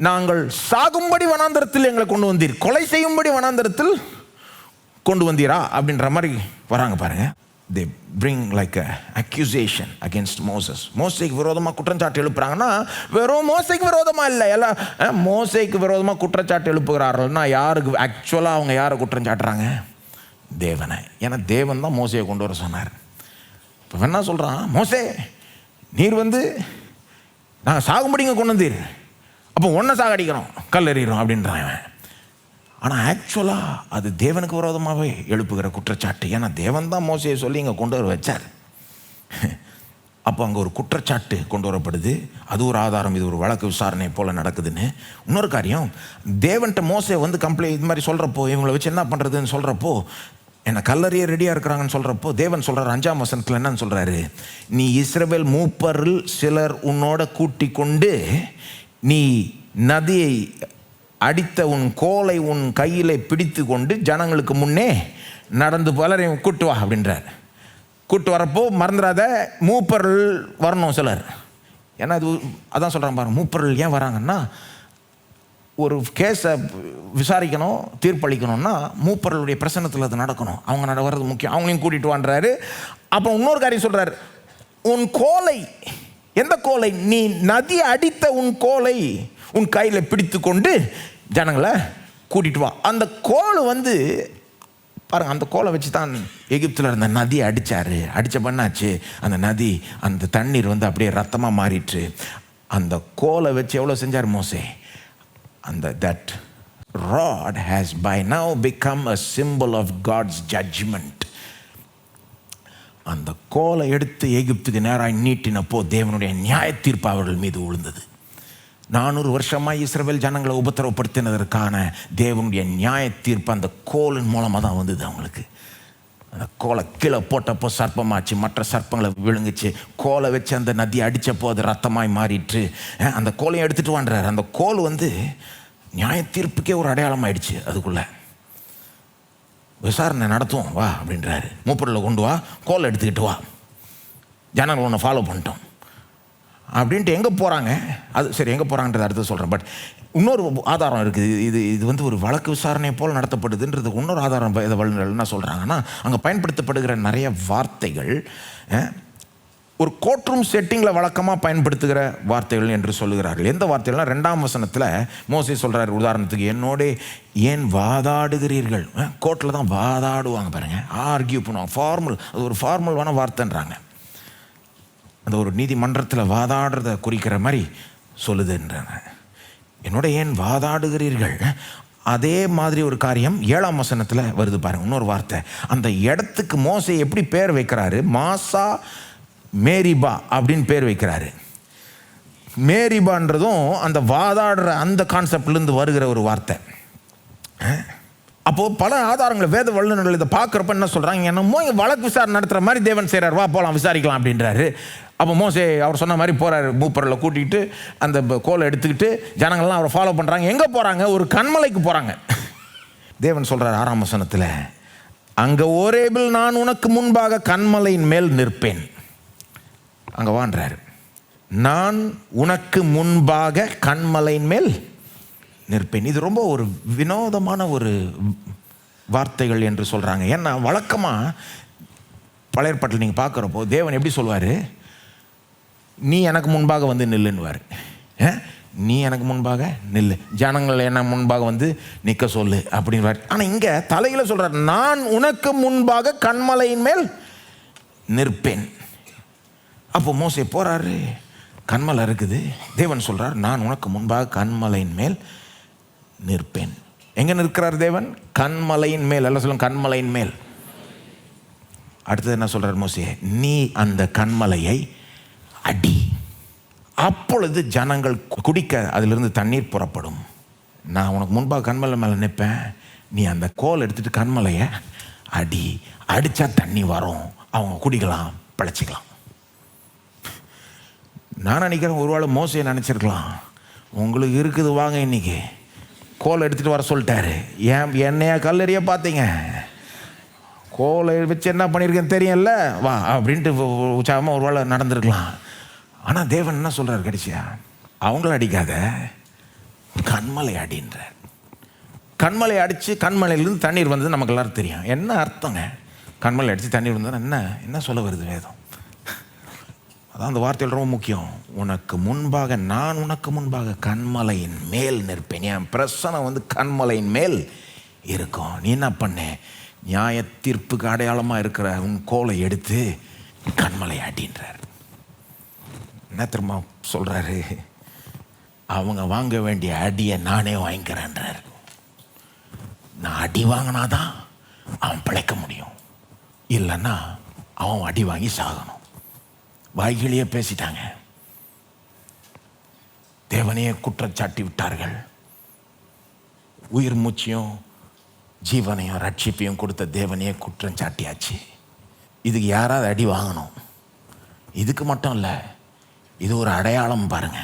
நாங்கள் சாகும்படி வனாந்தரத்தில் எங்களை கொண்டு வந்தீர், கொலை செய்யும்படி வனாந்தரத்தில் கொண்டு வந்தீரா அப்படின்ற மாதிரி வராங்க பாருங்க. they bring like a accusation against Moses. மோசேக்கு விரோதமாக குற்றச்சாட்டு எழுப்புறாங்கன்னா வெறும் மோசேக்கு விரோதமாக இல்லை, எல்லாம் மோசேக்கு விரோதமாக குற்றச்சாட்டு எழுப்புகிறார்கள்னா யாருக்கு ஆக்சுவலாக அவங்க யாரை குற்றம் சாட்டுறாங்க? தேவனை. ஏன்னா தேவன் தான் மோசையை கொண்டு வர சொன்னார். இப்போ என்ன சொல்கிறான், மோசே நீர் நாங்கள் சாகும்படிங்க கொண்டு வந்தீர், அப்போ ஒன்றை சாகடிக்கிறோம், கல் எறிகிறோம் அப்படின்றான் அவன். ஆனால் ஆக்சுவலாக அது தேவனுக்கு விரோதமாகவே எழுப்புகிற குற்றச்சாட்டு. ஏன்னா தேவன் தான் மோசையை சொல்லி இங்கே கொண்டு வர வச்சார். அப்போ அங்கே ஒரு குற்றச்சாட்டு கொண்டு வரப்படுது, அது ஒரு ஆதாரம், இது ஒரு வழக்கு விசாரணை போல் நடக்குதுன்னு. இன்னொரு காரியம், தேவன்கிட்ட மோசே கம்ப்ளைண்ட் இது மாதிரி சொல்கிறப்போ, இவங்களை வச்சு என்ன பண்ணுறதுன்னு சொல்கிறப்போ, என்னை கல்லறிய ரெடியாக இருக்கிறாங்கன்னு சொல்கிறப்போ தேவன் சொல்கிறார் 5ஆம் வசனத்தில் என்னன்னு சொல்கிறாரு, நீ இஸ்ரவேல் மூப்பரில் சிலர் உன்னோட கூட்டி கொண்டு நீ நதியை அடித்த உன் கோலை உன் கையில் பிடித்து கொண்டு ஜனங்களுக்கு முன்னே நடந்து பலரையும் கூட்டு வா அப்படின்றார். கூட்டு வரப்போ மறந்துடாத மூப்பர்கள் வரணும் சிலர். ஏன்னா அது அதான் சொல்கிறாங்க பாருங்க, மூப்பர்கள் ஏன் வராங்கன்னா ஒரு கேஸை விசாரிக்கணும், தீர்ப்பளிக்கணும்னா மூப்பர்களுடைய பிரசன்னத்தில் அது நடக்கணும், அவங்க வர்றது முக்கியம், அவங்களையும் கூட்டிகிட்டு வான்றாரு. அப்போ இன்னொரு காரியம் சொல்கிறார், உன் கோலை, எந்த கோலை, நீ நதியை அடித்த உன் கோலை உன் கையில் பிடித்து கொண்டு ஜனங்களை கூட்டிகிட்டு வா. அந்த கோல் பாருங்கள், அந்த கோலை வச்சு தான் எகிப்தில் இருந்த நதியை அடித்தார். அடித்த பண்ணாச்சு அந்த நதி, அந்த தண்ணீர் அப்படியே ரத்தமாக மாறிட்டு. அந்த கோலை வச்சு எவ்வளோ செஞ்சார் மோசே? that rod has by now become a symbol of God's judgment. அந்த கோலை எடுத்து எகிப்துக்கு நேராக நீட்டினப்போ தேவனுடைய நியாய தீர்ப்பு அவர்கள் மீது விழுந்தது. 400 வருஷமாக இஸ்ரவேல் ஜனங்களை உபத்திரவப்படுத்தினதற்கான தேவனுடைய நியாய தீர்ப்பு அந்த கோலின் மூலமாக தான் வந்தது அவங்களுக்கு. அந்த கோலை கீழே போட்டப்போ சர்ப்பமாச்சு, மற்ற சர்ப்பங்களை விழுங்குச்சு. கோலை வச்சு அந்த நதியை அடித்தப்போ அது ரத்தமாய் மாறிட்டு. அந்த கோலையும் எடுத்துகிட்டு வான்றார். அந்த கோல் நியாய தீர்ப்புக்கே ஒரு அடையாளம் ஆயிடுச்சு. அதுக்குள்ளே விசாரணை நடத்துவோம் வா அப்படின்றாரு. மூப்பரில் கொண்டு வா, கோலை எடுத்துக்கிட்டு வா, ஜனங்கள் ஒன்று ஃபாலோ பண்ணிட்டோம் அப்படின்ட்டு. எங்கே போகிறாங்க அது சரி, எங்கே போகிறாங்கன்றது அடுத்து சொல்கிறேன். பட் இன்னொரு ஆதாரம் இருக்குது. இது ஒரு வழக்கு விசாரணை போல் நடத்தப்படுதுன்றதுக்கு இன்னொரு ஆதாரம் இதை வல்லுநர்கள் என்ன சொல்கிறாங்கன்னா, அங்கே பயன்படுத்தப்படுகிற நிறைய வார்த்தைகள் ஒரு கோர்ட்ரூம் செட்டிங்கில் வழக்கமாக பயன்படுத்துகிற வார்த்தைகள் என்று சொல்லுகிறார்கள். எந்த வார்த்தைகள்லாம் 2ஆம் வசனத்தில் மோசே சொல்கிறார், உதாரணத்துக்கு என்னோட ஏன் வாதாடுகிறீர்கள். கோர்ட்டில் தான் வாதாடுவாங்க பாருங்கள், ஆர்கியூ பண்ணுவாங்க, ஃபார்மல், அது ஒரு ஃபார்மல்வான வார்த்தைன்றாங்க. அந்த ஒரு நீதிமன்றத்தில் வாதாடுறதை குறிக்கிற மாதிரி சொல்லுதுன்றாங்க. என்னோட ஏன் வாதாடுகிறீர்கள். அதே மாதிரி ஒரு காரியம் 7ஆம் வசனத்தில் வருது பாருங்க, இன்னொரு வார்த்தை. அந்த இடத்துக்கு மோசே எப்படி பேர் வைக்கிறாரு, மாசா மேரிபா அப்படின்னு பேர் வைக்கிறாரு. மேரிபான்றதும் அந்த வாதாடுற அந்த கான்செப்ட்லேருந்து வருகிற ஒரு வார்த்தை. அப்போது பல ஆதாரங்களை வேத வல்லுநர்கள் இதை பார்க்குறப்ப என்ன சொல்கிறாங்க, என்னமோ இங்கே வழக்கு விசாரணை நடத்துகிற மாதிரி தேவன் செய்கிறார், வா போகலாம் விசாரிக்கலாம் அப்படின்றாரு. அப்போ மோசே அவர் சொன்ன மாதிரி போகிறாரு, மூப்பரில் கூட்டிகிட்டு அந்த கோலை எடுத்துக்கிட்டு ஜனங்கள்லாம் அவரை ஃபாலோ பண்ணுறாங்க. எங்கே போகிறாங்க? ஒரு கண்மலைக்கு போகிறாங்க. தேவன் சொல்கிறார் 6ஆம் வசனத்தில், அங்கே ஓரேபில் நான் உனக்கு முன்பாக கண்மலையின் மேல் நிற்பேன். அங்கே வான்றாரு, நான் உனக்கு முன்பாக கண்மலையின் மேல் நிற்பேன். இது ரொம்ப ஒரு வினோதமான ஒரு வார்த்தைகள் என்று சொல்கிறாங்க. ஏன்னா வழக்கமாக பழைய ஏற்பாட்டில் நீங்கள் பார்க்குறப்போ தேவன் எப்படி சொல்வார், நீ எனக்கு முன்பாக நில்லுன்னுவார். நீ எனக்கு முன்பாக நில்லு, ஜனங்கள் என்ன முன்பாக நிற்க சொல்லு அப்படின்வார். ஆனால் இங்கே தலையில் சொல்கிறார், நான் உனக்கு முன்பாக கண்மலையின் மேல் நிற்பேன். அப்போ மோசே போகிறாரு, கண்மலை இருக்குது. தேவன் சொல்கிறார், நான் உனக்கு முன்பாக கண்மலையின் மேல் நிற்பேன். எங்கே நிற்கிறார் தேவன்? கண்மலையின் மேல். எல்லாம் சொல்லுங்க, கண்மலையின் மேல். அடுத்தது என்ன சொல்கிறார் மோசே, நீ அந்த கண்மலையை அடி, அப்பொழுது ஜனங்கள் குடிக்க அதிலிருந்து தண்ணீர் புறப்படும். நான் உனக்கு முன்பாக கண்மலை மேலே நிற்பேன், நீ அந்த கோல் எடுத்துகிட்டு கண்மலையை அடி, அடித்தா தண்ணி வரும், அவங்க குடிக்கலாம், பிழைச்சிக்கலாம். நான் நினைக்கிறேன் ஒருவேளை மோசையை நினச்சிருக்கலாம், உங்களுக்கு இருக்குது வாங்க இன்னைக்கு கோலை எடுத்துகிட்டு வர சொல்லிட்டாரு, என்னையா கல்லறிய பார்த்தீங்க, கோலை வச்சு என்ன பண்ணியிருக்கேன்னு தெரியல, வா அப்படின்ட்டு உற்சாகமாக ஒரு வேளை நடந்திருக்கலாம். ஆனால் தேவன் என்ன சொல்கிறார் கடைசியா, அவங்கள அடிக்காத, கண்மலை அடின்றார். கண்மலை அடித்து கண்மலையிலேருந்து தண்ணீர் வந்தது நமக்கு எல்லாரும் தெரியும். என்ன அர்த்தங்க? கண்மலை அடித்து தண்ணி இருந்தால் என்ன சொல்ல வருது வேதம்? அதான் அந்த வார்த்தைகள் ரொம்ப முக்கியம். உனக்கு முன்பாக நான் உனக்கு முன்பாக கண்மலையின் மேல் நிற்பேன். என் பிரசனம் கண்மலையின் மேல் இருக்கும். நீ என்ன பண்ண? நியாய தீர்ப்புக்கு அடையாளமாக இருக்கிற உன் கோலை எடுத்து கண்மலை அடின்றார். என்ன திரும்ப சொல்கிறாரு? அவங்க வாங்க வேண்டிய அடியை நானே வாங்கிக்கிறேன்றார். நான் அடி வாங்கினாதான் அவன் பிழைக்க முடியும், இல்லைன்னா அவன் அடி வாங்கி சாகணும். வாய்களையே பேசிட்டாங்க, தேவனையே குற்றச்சாட்டி விட்டார்கள். உயிர் மூச்சையும் ஜீவனையும் ரட்சிப்பையும் கொடுத்த தேவனையே குற்றம் சாட்டியாச்சு. இதுக்கு யாராவது அடி வாங்கணும். இதுக்கு மட்டும் இல்லை, இது ஒரு அடையாளம். பாருங்க,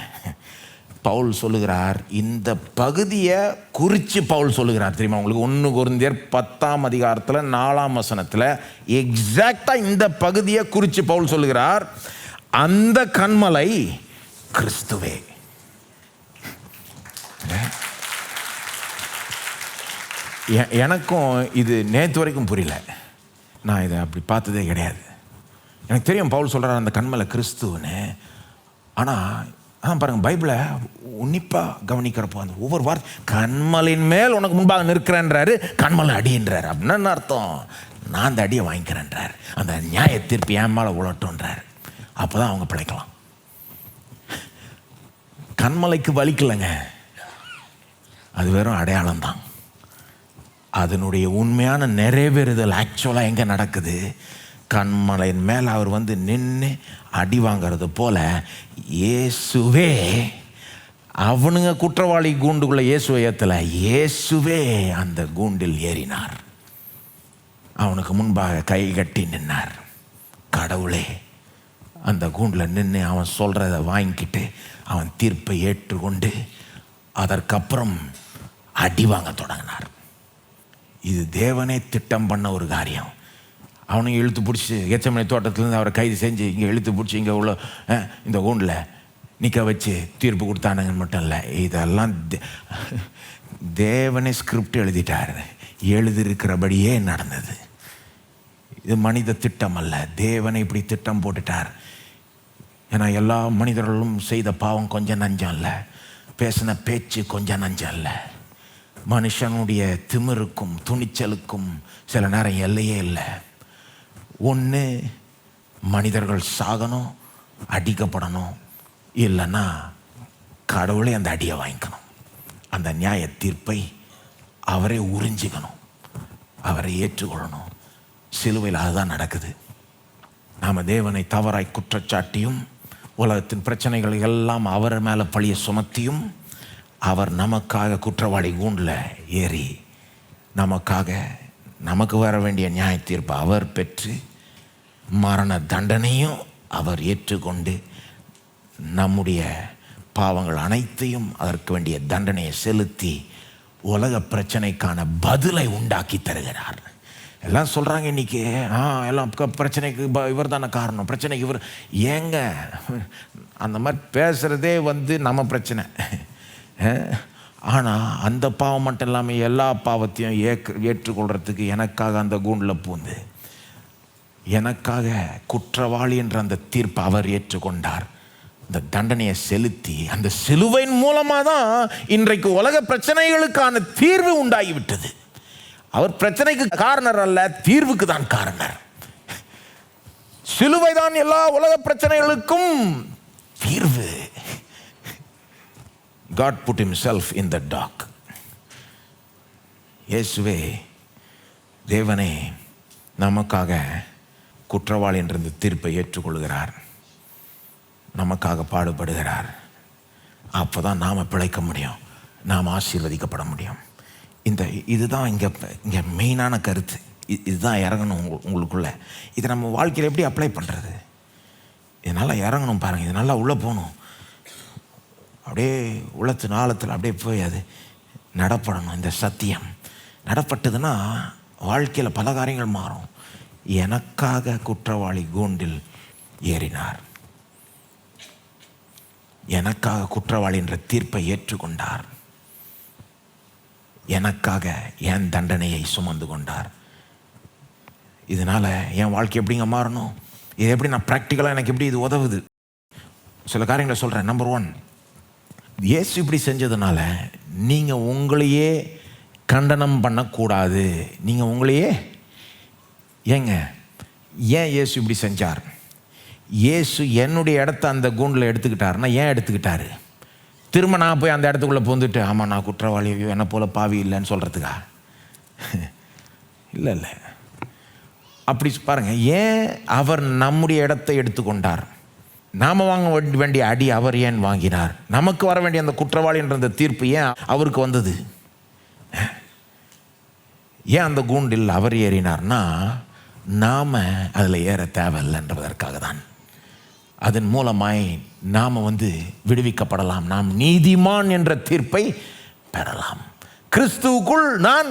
பவுல் சொல்லுகிறார், இந்த பகுதியை குறித்து பவுல் சொல்லுகிறார். தெரியுமா உங்களுக்கு? 1 கொரிந்தியர் 10ஆம் அதிகாரத்தில் 4ஆம் வசனத்தில் எக்ஸாக்டாக இந்த பகுதியை குறித்து பவுல் சொல்லுகிறார், அந்த கண்மலை கிறிஸ்துவே. எனக்கும் இது நேற்று வரைக்கும் புரியல. நான் இதை அப்படி பார்த்ததே கிடையாது. எனக்கு தெரியும் பவுல் சொல்கிறார் அந்த கண்மலை கிறிஸ்துவன்னு. ஆனால் அதான் பாருங்கள், பைபிளை உன்னிப்பாக கவனிக்கிறப்போ அந்த ஒவ்வொரு வார்த்தை, கண்மலின் மேல் உனக்கு முன்பாக நிற்கிறேன்றாரு, கண்மலை அடின்றார். அப்படின்னா என்ன அர்த்தம்? நான் அந்த அடியை வாங்கிக்கிறேன்றார். அந்த நியாய தீர்ப்பு என் மேலே உழட்டுன்றார். அப்போ தான் அவங்க பிழைக்கலாம். கண்மலைக்கு வலிக்கலைங்க, அது வெறும் அடையாளம் தான். அதனுடைய உண்மையான நிறைவேறுதல் ஆக்சுவலாக எங்கே நடக்குது? கண்மலையின் மேல் அவர் நின்று அடி வாங்கிறது போல இயேசுவே, அவனுங்க குற்றவாளி கூண்டுக்குள்ள இயேசுவை ஏற்றலை, இயேசுவே அந்த கூண்டில் ஏறினார். அவனுக்கு முன்பாக கை கட்டி நின்னார். கடவுளே அந்த கூண்டில் நின்று அவன் சொல்கிறத வாங்கிக்கிட்டு அவன் தீர்ப்பை ஏற்றுக்கொண்டு அதற்கப்புறம் அடி வாங்க தொடங்கினார். இது தேவனே திட்டம் பண்ண ஒரு காரியம். அவனையும் இழுத்து பிடிச்சி கெத்செமனே தோட்டத்திலேருந்து அவரை கைது செஞ்சு இங்கே இழுத்து பிடிச்சி இங்கே உள்ள இந்த கூண்டில் நிற்க வச்சு தீர்ப்பு கொடுத்தானுங்கன்னு மட்டும் இல்லை, இதெல்லாம் தேவனே ஸ்கிரிப்ட் எழுதிட்டார். எழுதியிருக்கிறபடியே நடந்தது. இது மனித திட்டம் அல்ல, தேவனை இப்படி திட்டம் போட்டுட்டார். ஏன்னா எல்லா மனிதர்களும் செய்த பாவம் கொஞ்சம் நஞ்சம் இல்லை, பேசின பேச்சு கொஞ்சம் நஞ்சம் இல்லை. மனுஷனுடைய திமிருக்கும் துணிச்சலுக்கும் சில நேரம் எல்லையே இல்லை. ஒன்று மனிதர்கள் சாகணும், அடிக்கப்படணும், இல்லைன்னா கடவுளே அந்த அடியை வாங்கிக்கணும். அந்த நியாய தீர்ப்பை அவரே உறிஞ்சிக்கணும், அவரை ஏற்றுக்கொள்ளணும். சிலுவையில் அதுதான் நடக்குது. நாம் தேவனை தவறாய் குற்றச்சாட்டியும் உலகத்தின் பிரச்சனைகள் எல்லாம் அவர் மேலே பழிய சுமத்தியும் அவர் நமக்காக குற்றவாளி கூண்டில் ஏறி நமக்கு வர வேண்டிய நியாய தீர்ப்பு அவர் பெற்று மரண தண்டனையும் அவர் ஏற்றுக்கொண்டு நம்முடைய பாவங்கள் அனைத்தையும் அதற்கு வேண்டிய தண்டனையை செலுத்தி உலக பிரச்சனைக்கான பதிலை உண்டாக்கி தருகிறார். எல்லாம் சொல்கிறாங்க இன்றைக்கி, எல்லாம் பிரச்சனைக்கு இவர் தானே காரணம், பிரச்சனைக்கு இவர். ஏங்க அந்த மாதிரி பேசுகிறதே நம்ம பிரச்சனை. ஆனால் அந்த பாவம் மட்டும் இல்லாமல் எல்லா பாவத்தையும் ஏற்றுக்கொள்கிறதுக்கு எனக்காக அந்த கூண்டில் பூந்து எனக்காக குற்றவாளி என்ற அந்த தீர்ப்பை அவர் ஏற்றுக்கொண்டார். அந்த தண்டனையை செலுத்தி அந்த சிலுவையின் மூலமாக தான் இன்றைக்கு உலக பிரச்சனைகளுக்கான தீர்வு உண்டாகிவிட்டது. அவர் பிரச்சனைக்கு காரணர் அல்ல, தீர்வுக்கு தான் காரணர். சிலுவை தான் எல்லா உலக பிரச்சனைகளுக்கும் தீர்வு. God put himself in the dock. இயேசுவே, தேவனே நமக்காக குற்றவாளி என்ற இந்த தீர்ப்பை ஏற்றுக்கொள்கிறார், நமக்காக பாடுபடுகிறார். அப்போ தான் நாம் பிழைக்க முடியும், நாம் ஆசீர்வதிக்கப்பட முடியும். இதுதான் இங்கே மெயினான கருத்து. இதுதான் இறங்கணும் உங்களுக்குள்ள. இதை நம்ம வாழ்க்கையில் எப்படி அப்ளை பண்ணுறது? இது நல்லா இறங்கணும் பாருங்கள், இது நல்லா உள்ளே போகணும். அப்படியே உள்ளத்து நாளத்தில் அப்படியே போய் அது நடப்படணும். இந்த சத்தியம் நடப்பட்டதுன்னா வாழ்க்கையில் பல காரியங்கள் மாறும். எனக்காக குற்றவாளி கூண்டில் ஏறினார், எனக்காக குற்றவாளி என்ற தீர்ப்பை ஏற்றுக்கொண்டார், எனக்காக என் தண்டனையை சுமந்து கொண்டார். இதனால் என் வாழ்க்கை எப்படிங்க மாறணும், இது எப்படி நான் ப்ராக்டிக்கலாக எனக்கு எப்படி இது உதவுது? சில காரியங்களை சொல்கிறேன். நம்பர் 1, இயேசு இப்படி செஞ்சதுனால நீங்கள் உங்களையே கண்டனம் பண்ணக்கூடாது. நீங்கள் உங்களையே ஏன் இயேசு இப்படி செஞ்சார்? இயேசு என்னுடைய இடத்த அந்த கூண்டில் எடுத்துக்கிட்டாருன்னா ஏன் எடுத்துக்கிட்டாரு? திரும்ப நான் போய் அந்த இடத்துக்குள்ளே புகுந்துட்டு ஆமாம் நான் குற்றவாளியோ என்னை போல் பாவி இல்லைன்னு சொல்கிறதுக்கா? இல்லை. அப்படி பாருங்கள், ஏன் அவர் நம்முடைய இடத்தை எடுத்துக்கொண்டார்? நாம் வாங்க வேண்டிய அடி அவர் ஏன் வாங்கினார்? நமக்கு வர வேண்டிய அந்த குற்றவாளின்ற அந்த தீர்ப்பு ஏன் அவருக்கு வந்தது? ஏன் அந்த கூண்டில் அவர் ஏறினார்னா நாம் அதில் ஏற தேவையில்லைன்றதற்காக தான். அதன் மூலமாய் நாம் விடுவிக்கப்படலாம், நாம் நீதிமான் என்ற தீர்ப்பை பெறலாம். கிறிஸ்துவுக்குள் நான்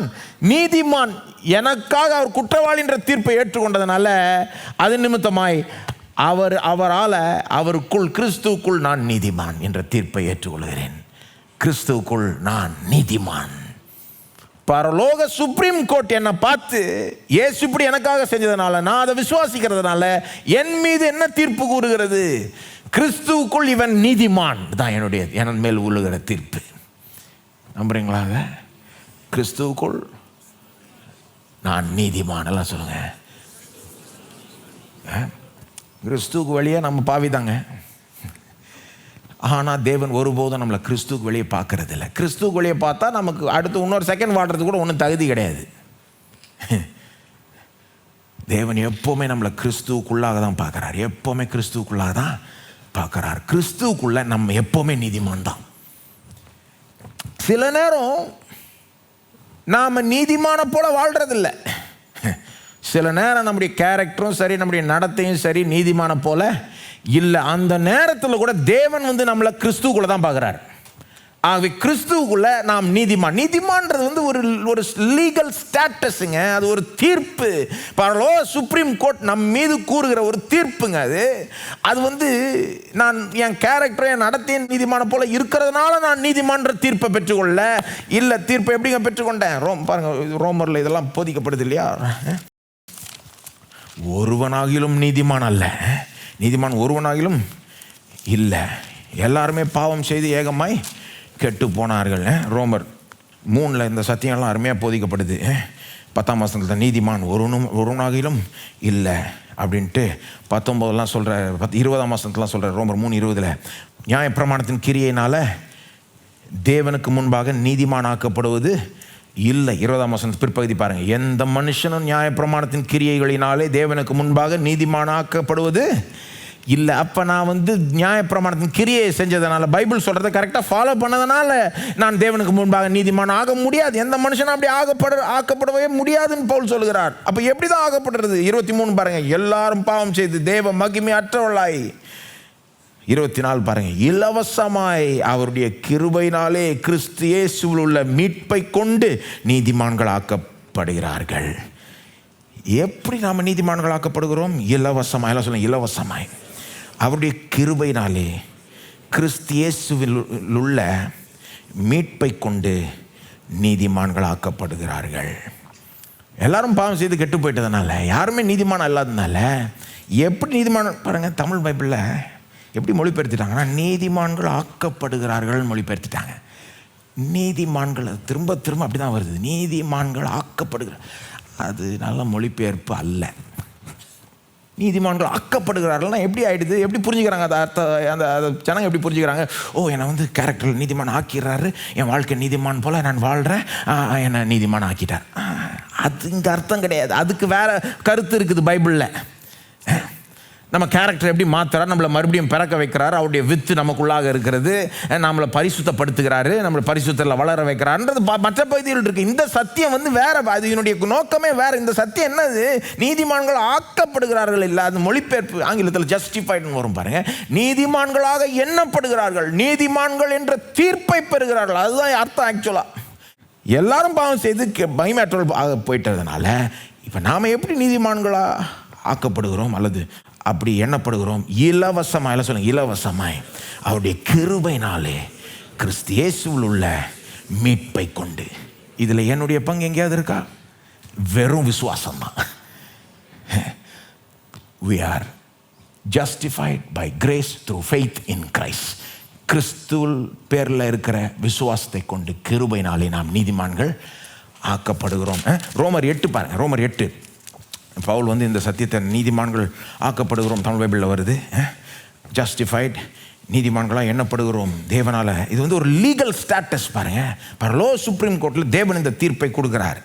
நீதிமான், எனக்காக அவர் குற்றவாளி என்ற தீர்ப்பை ஏற்றுக்கொண்டதுனால அது நிமித்தமாய் அவருக்குள் கிறிஸ்துவுக்குள் நான் நீதிமான் என்ற தீர்ப்பை ஏற்றுக்கொள்கிறேன். கிறிஸ்துவுக்குள் நான் நீதிமான். பரலோக சுப்ரீம் கோர்ட் என்னை பார்த்து இயேசு இப்படி எனக்காக செஞ்சதுனால, நான் அதை விசுவாசிக்கிறதுனால என் மீது என்ன தீர்ப்பு கூறுகிறது? கிறிஸ்துவுக்குள் இவன் நீதிமான் தான் என் மேல் உழுகிற தீர்ப்பு. நம்புறீங்களா? கிறிஸ்துவுக்குள் நான் நீதிமான் எல்லாம் சொல்லுங்க. கிறிஸ்துவுக்கு வெளியே நம்ம பாவிதாங்க. ஆனால் தேவன் ஒருபோதும் நம்மளை கிறிஸ்துவுக்கு வெளியே பார்க்கறது இல்லை. கிறிஸ்துவுக்கு வெளியே பார்த்தா நமக்கு அடுத்து இன்னொரு செகண்ட் வாடுறதுக்கு கூட ஒன்றும் தகுதி கிடையாது. தேவன் எப்போவுமே நம்மளை கிறிஸ்துவுக்குள்ளாக தான் பார்க்குறார். எப்போவுமே கிறிஸ்துவுக்குள்ளாக தான் பார்க்குறார். கிறிஸ்துவுக்குள்ளே நம்ம எப்போவுமே நீதிமான் தான். சில நேரம் நாம் நீதிமான போல வாழ்கிறதில்ல. சில நேரம் நம்முடைய கேரக்டரும் சரி, நம்முடைய நடத்தையும் சரி நீதிமான போல இல்லை. அந்த நேரத்தில் கூட தேவன் நம்மளை கிறிஸ்துவுக்குள்ள தான் பார்க்குறார். ஆகவே கிறிஸ்துவுக்குள்ள நாம் நீதிமான். நீதிமான்றது ஒரு லீகல் ஸ்டேட்டஸுங்க. அது ஒரு தீர்ப்பு. பரலோக சுப்ரீம் கோர்ட் நம் மீது கூறுகிற ஒரு தீர்ப்புங்க. அது நான் என் கேரக்டர் என் நடத்தையின் நீதிமான போல இருக்கிறதுனால நான் நீதிமான்ற தீர்ப்பை பெற்றுக்கொள்ள இல்லை. தீர்ப்பை எப்படிங்க பெற்றுக்கொண்டேன்? பாருங்க, ரோமரில் இதெல்லாம் போதிக்கப்படுது இல்லையா? ஒருவனாகிலும் நீதிமான் அல்ல, நீதிமான் ஒருவனாகிலும் இல்லை, எல்லாருமே பாவம் செய்து ஏகமாய் கெட்டு போனார்கள். ரோமர் 3 இந்த சத்தியம்லாம் அருமையாக போதிக்கப்படுது. 10ஆம் வசனத்தில் நீதிமான் ஒருவனாகிலும் இல்லை அப்படின்ட்டு 19 சொல்கிற 20ஆம் வசனத்துலாம் சொல்கிற. ரோமர் 3:20 நியாயப்பிரமாணத்தின் கிரியையினால் தேவனுக்கு முன்பாக நீதிமான் ஆக்கப்படுவது இல்லை. 20ஆம் வசனத்து பிற்பகுதி பாருங்கள். எந்த மனுஷனும் நியாயப்பிரமாணத்தின் கிரியைகளினாலே தேவனுக்கு முன்பாக நீதிமானாக்கப்படுவது இல்லை. அப்போ நான் நியாயப்பிரமாணத்தின் கிரியை செஞ்சதுனால, பைபிள் சொல்கிறத கரெக்டாக ஃபாலோ பண்ணதுனால நான் தேவனுக்கு முன்பாக நீதிமான் ஆக முடியாது. எந்த மனுஷனும் அப்படி ஆக்கப்படவே முடியாதுன்னு பவுல் சொல்கிறார். அப்போ எப்படி தான் ஆக்கப்படுறது? 23 பாருங்கள். எல்லாரும் பாவம் செய்து தேவ மகிமை அற்றவர்களாய். 24 பாருங்க. இலவசமாய் அவருடைய கிருபையினாலே கிறிஸ்து இயேசுவில் உள்ள மீட்பை கொண்டு நீதிமான்கள் ஆக்கப்படுகிறார்கள். எப்படி நாம் நீதிமான்கள் ஆக்கப்படுகிறோம்? இலவசமாய். எல்லாம் சொல்லுங்க, இலவசமாய். அவருடைய கிருபையினாலே கிறிஸ்து இயேசுவில் உள்ள மீட்பை கொண்டு நீதிமான்கள் ஆக்கப்படுகிறார்கள். எல்லாரும் பாவம் செய்து கெட்டு போயிட்டதுனால, யாருமே நீதிமானம் இல்லாததுனால எப்படி நீதிமான் பாருங்க. தமிழ் பைபிளில் எப்படி மொழிபெயர்த்திட்டாங்கன்னா நீதிமான்கள் ஆக்கப்படுகிறார்கள் மொழிபெயர்த்திட்டாங்க. நீதிமான்கள் திரும்ப திரும்ப அப்படி தான் வருது. நீதிமான்கள் ஆக்கப்படுகிறார். அது நல்ல மொழிபெயர்ப்பு அல்ல. நீதிமான்கள் ஆக்கப்படுகிறார்கள்னா எப்படி ஆகிடுது? எப்படி புரிஞ்சுக்கிறாங்க அதை? அந்த ஜனங்க எப்படி புரிஞ்சுக்கிறாங்க? ஓ, என்னை கேரக்டர் நீதிமான் ஆக்கிறாரு, என் வாழ்க்கை நீதிமான் போல் நான் வாழ்கிறேன், என்னை நீதிமான் ஆக்கிட்டார். அது இங்கே அர்த்தம் கிடையாது. அதுக்கு வேற கருத்து இருக்குது பைபிளில். நம்ம கேரக்டர் எப்படி மாற்றுறாரு, நம்மளை மறுபடியும் பிறக்க வைக்கிறாரு, அவருடைய வித்து நமக்குள்ளாக இருக்கிறது, நம்மளை பரிசுத்தப்படுத்துகிறாரு, நம்மளை பரிசுத்தத்தில் வளர வைக்கிறாருன்றது மற்ற பகுதியில் இருக்குது. இந்த சத்தியம் வேற. அது என்னுடைய நோக்கமே வேற. இந்த சத்தியம் என்னது? நீதிமான்கள் ஆக்கப்படுகிறார்கள் இல்லை. அது மொழிபெயர்ப்பு ஆங்கிலத்தில் ஜஸ்டிஃபைடுன்னு வரும் பாருங்க. நீதிமான்களாக எண்ணப்படுகிறார்கள், நீதிமான்கள் என்ற தீர்ப்பை பெறுகிறார்கள். அதுதான் அர்த்தம். ஆக்சுவலாக எல்லாரும் பாவம் செய்து மகிமையற்றவர்கள் போயிட்டதுனால இப்போ நாம் எப்படி நீதிமான்களாக ஆக்கப்படுகிறோம் அல்லது அப்படி எண்ணப்படுகிறோம்? இலவசமாய். எல்லாம் சொல்லுங்க, இலவசமாய் அவருடைய கிருபையினாலே கிறிஸ்து இயேசுவில் உள்ள மீட்பை கொண்டு. இதில் என்னுடைய பங்கு எங்கேயாவது இருக்கா? வெறும் விசுவாசம் தான். we are justified by grace through faith in Christ. கிறிஸ்துவில் பேரில் இருக்கிற விசுவாசத்தை கொண்டு கிருபையினாலே நாம் நீதிமான்கள் ஆக்கப்படுகிறோம். ரோமர் 8 பாருங்க. ரோமர் 8 பவுல் வந்து இந்த சத்தியத்தை நீதிமான்கள் ஆக்கப்படுகிறோம் தமிழ் பைபிளில் வருது. ஜஸ்டிஃபைட், நீதிமான்களாக எண்ணப்படுகிறோம் தேவனால். இது வந்து ஒரு லீகல் ஸ்டேட்டஸ் பாருங்க. பரலோ சுப்ரீம் கோர்ட்டில் தேவன் இந்த தீர்ப்பை கொடுக்குறார்.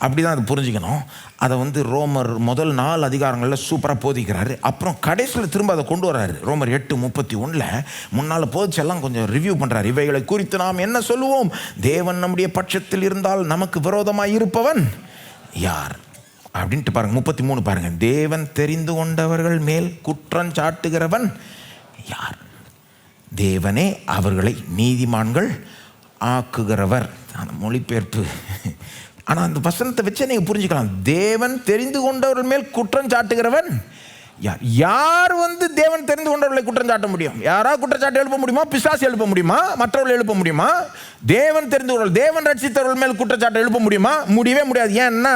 அப்படி தான் அது புரிஞ்சுக்கணும். அதை வந்து ரோமர் முதல் 4 அதிகாரங்களில் சூப்பராக போதிக்கிறாரு. அப்புறம் கடைசியில் திரும்ப அதை கொண்டு வர்றாரு. ரோமர் 8:31 முன்னால் போதிச்செல்லாம் கொஞ்சம் ரிவ்யூ பண்ணுறாரு. இவைகளை குறித்து நாம் என்ன சொல்லுவோம்? தேவன் நம்முடைய பட்சத்தில் இருந்தால் நமக்கு விரோதமாக இருப்பவன் யார் அப்படின்ட்டு பாருங்க. 33 பாருங்க. தேவன் தெரிந்து கொண்டவர்கள் மேல் குற்றம் சாட்டுகிறவன் யார்? தேவனே அவர்களை நீதிமான்கள் ஆக்குகிறவர். அந்த மொழிபெயர்ப்பு. ஆனால் அந்த வசனத்தை வச்சே நீங்கள் புரிஞ்சுக்கலாம். தேவன் தெரிந்து கொண்டவர்கள் மேல் குற்றம் சாட்டுகிறவன் யார்? யார் வந்து தேவன் தெரிந்து கொண்டவர்களை குற்றம் சாட்ட முடியும்? யாராவது குற்றச்சாட்டு எழுப்ப முடியுமா? பிசாசு எழுப்ப முடியுமா? மற்றவர்கள் எழுப்ப முடியுமா? தேவன் தெரிந்து கொண்டவர்கள், தேவன் ரட்சித்தவர்கள் மேல் குற்றச்சாட்டு எழுப்ப முடியுமா? முடியவே முடியாது. ஏன்னா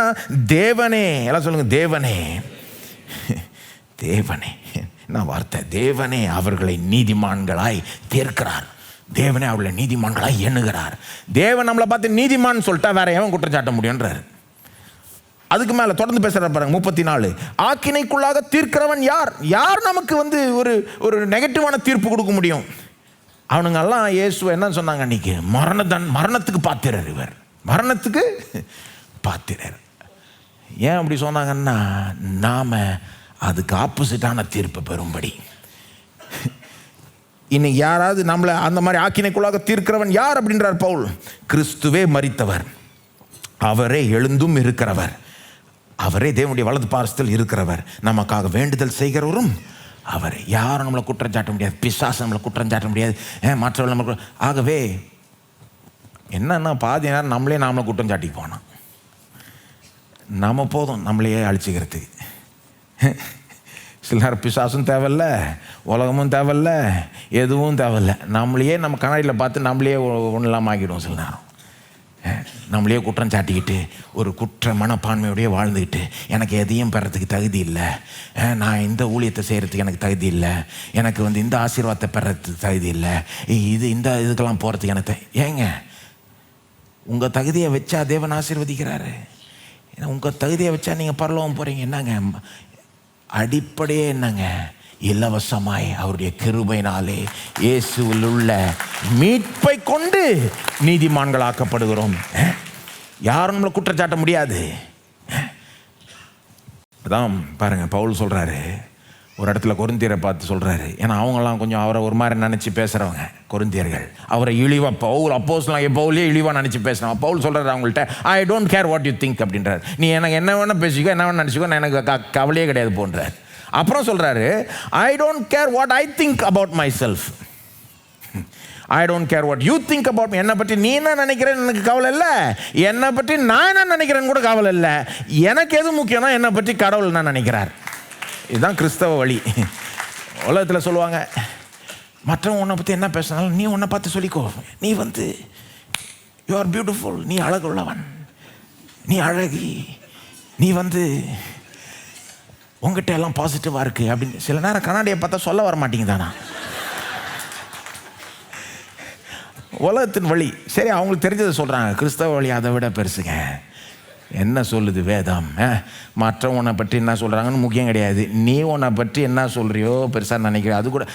தேவனே, எல்லாம் சொல்லுங்க, தேவனே, தேவனே, என்ன வார்த்தை, தேவனே அவர்களை நீதிமான்களாய் தீர்க்கிறார். தேவனே அவர்களை நீதிமான்களாய் எண்ணுகிறார். தேவன் நம்மளை பார்த்து நீதிமான் சொல்லிட்டா வேற எவன் குற்றம் சாட்ட முடியுன்றார். அதுக்கு மேலே தொடர்ந்து பேசுகிற பாருங்க. 34 ஆக்கினைக்குள்ளாக தீர்க்கிறவன் யார்? யார் நமக்கு வந்து ஒரு நெகட்டிவான தீர்ப்பு கொடுக்க முடியும்? அவனுங்கெல்லாம் இயேசுவை என்ன சொன்னாங்க அன்னைக்கு? மரணத்துக்கு பாத்திரர். இவர் மரணத்துக்கு பாத்திரர். ஏன் அப்படி சொன்னாங்கன்னா, நாம அதுக்கு ஆப்போசிட்டான தீர்ப்பை பெறும்படி. இன்னைக்கு யாராவது நம்மளை அந்த மாதிரி ஆக்கினைக்குள்ளாக தீர்க்கிறவன் யார் அப்படின்றார் பவுல். கிறிஸ்துவே மரித்தவர், அவரே எழுந்தும் இருக்கிறவர், அவரே தேவனுடைய வலது பாரசத்தில் இருக்கிறவர், நமக்காக வேண்டுதல் செய்கிறவரும் அவர். யாரும் நம்மளை குற்றம் சாட்ட முடியாது. பிசாசு நம்மளை குற்றம் சாட்ட முடியாது. மற்றவர்கள் நம்ம. ஆகவே என்னன்னா பாதி நேரம் நாமளை குற்றம் சாட்டி போனோம். நம்ம போதும் நம்மளையே அழிச்சிக்கிறதுக்கு. சில நேரம் பிசாசும் தேவையில்ல, உலகமும் தேவையில்ல, எதுவும் தேவையில்லை. நம்மளையே நம்ம கண்ணாடியில் பார்த்து நம்மளையே ஒன்றும் இல்லாமல் ஆக்கிடுவோம். சில நேரம் நம்மளையே குற்றம் சாட்டிக்கிட்டு ஒரு குற்ற மனப்பான்மையோடையே வாழ்ந்துக்கிட்டு, எனக்கு எதையும் பெறத்துக்கு தகுதி இல்லை, நான் இந்த ஊழியத்தை செய்கிறதுக்கு எனக்கு தகுதி இல்லை, எனக்கு வந்து இந்த ஆசீர்வாதத்தை பெறத்துக்கு தகுதி இல்லை, இதுக்கெல்லாம் போகிறதுக்கு எனக்கு ஏங்க, உங்கள் தகுதியை வச்சா தேவன் ஆசீர்வதிக்கிறாரு. ஏன்னா உங்கள் தகுதியை வச்சா நீங்கள் பரலோகம் போகிறீங்க. என்னங்க அடிப்படையே? என்னங்க? இலவசமாய் அவருடைய கிருபையினாலே இயேசுவில் உள்ள மீட்பை கொண்டு நீதிமான்கள் ஆக்கப்படுகிறோம். யாரும் நம்மளை குற்றச்சாட்ட முடியாது. அதான் பாருங்க, பவுல் சொல்றாரு ஒரு இடத்துல கொரிந்தியரை பார்த்து சொல்றாரு. ஏன்னா அவங்கெல்லாம் கொஞ்சம் அவரை ஒரு மாதிரி நினைச்சு பேசுறவங்க கொரிந்தியர்கள். அவரை இழிவா பவுல் அப்போஸ்தலனாகிய பவுலே இழிவா நினைச்சு பேசுறாங்க. பவுல் சொல்றாரு அவங்கள்ட்ட, I don't care what you think அப்படின்றார். நீ எனக்கு என்ன வேணா பேசிக்கோ, என்ன வேணா நினைச்சிக்கோ, நான் எனக்கு கவலையே கிடையாது போன்றார். அப்புறம் சொல்றாரு, I don't care what I think about my self, I don't care what you think about. என்னை பற்றி நீ என்ன நினைக்கிறேன்னு எனக்கு கவலை இல்லை, என்னை பற்றி நான் என்ன நினைக்கிறேன்னு கூட கவலை இல்லை. எனக்கு எது முக்கியம்னா என்னை பற்றி கடவுள் என்ன நினைக்கிறார். இதுதான் கிறிஸ்தவ வழி. உலகத்தில் சொல்லுவாங்க, மற்றவங்க உன்னை பற்றி என்ன பேசினாலும் நீ உன்னை பார்த்து சொல்லிக்கோ, நீ வந்து யூ ஆர் பியூட்டிஃபுல், நீ அழகுள்ளவன், நீ அழகி, நீ வந்து உங்ககிட்ட எல்லாம் பாசிட்டிவாக இருக்குது அப்படின்னு. சில நேரம் கண்ணாடியை பார்த்தா சொல்ல வர மாட்டேங்குதானா? உலகத்தின் வழி. சரி, அவங்களுக்கு தெரிஞ்சதை சொல்கிறாங்க. கிறிஸ்தவ வழி அதை விட பெருசுங்க. என்ன சொல்லுது வேதம்? மற்றவங்க உன்னை பற்றி என்ன சொல்கிறாங்கன்னு முக்கியம் கிடையாது. நீ உன்னை பற்றி என்ன சொல்கிறியோ பெருசாக நினைக்கிற, அது கூட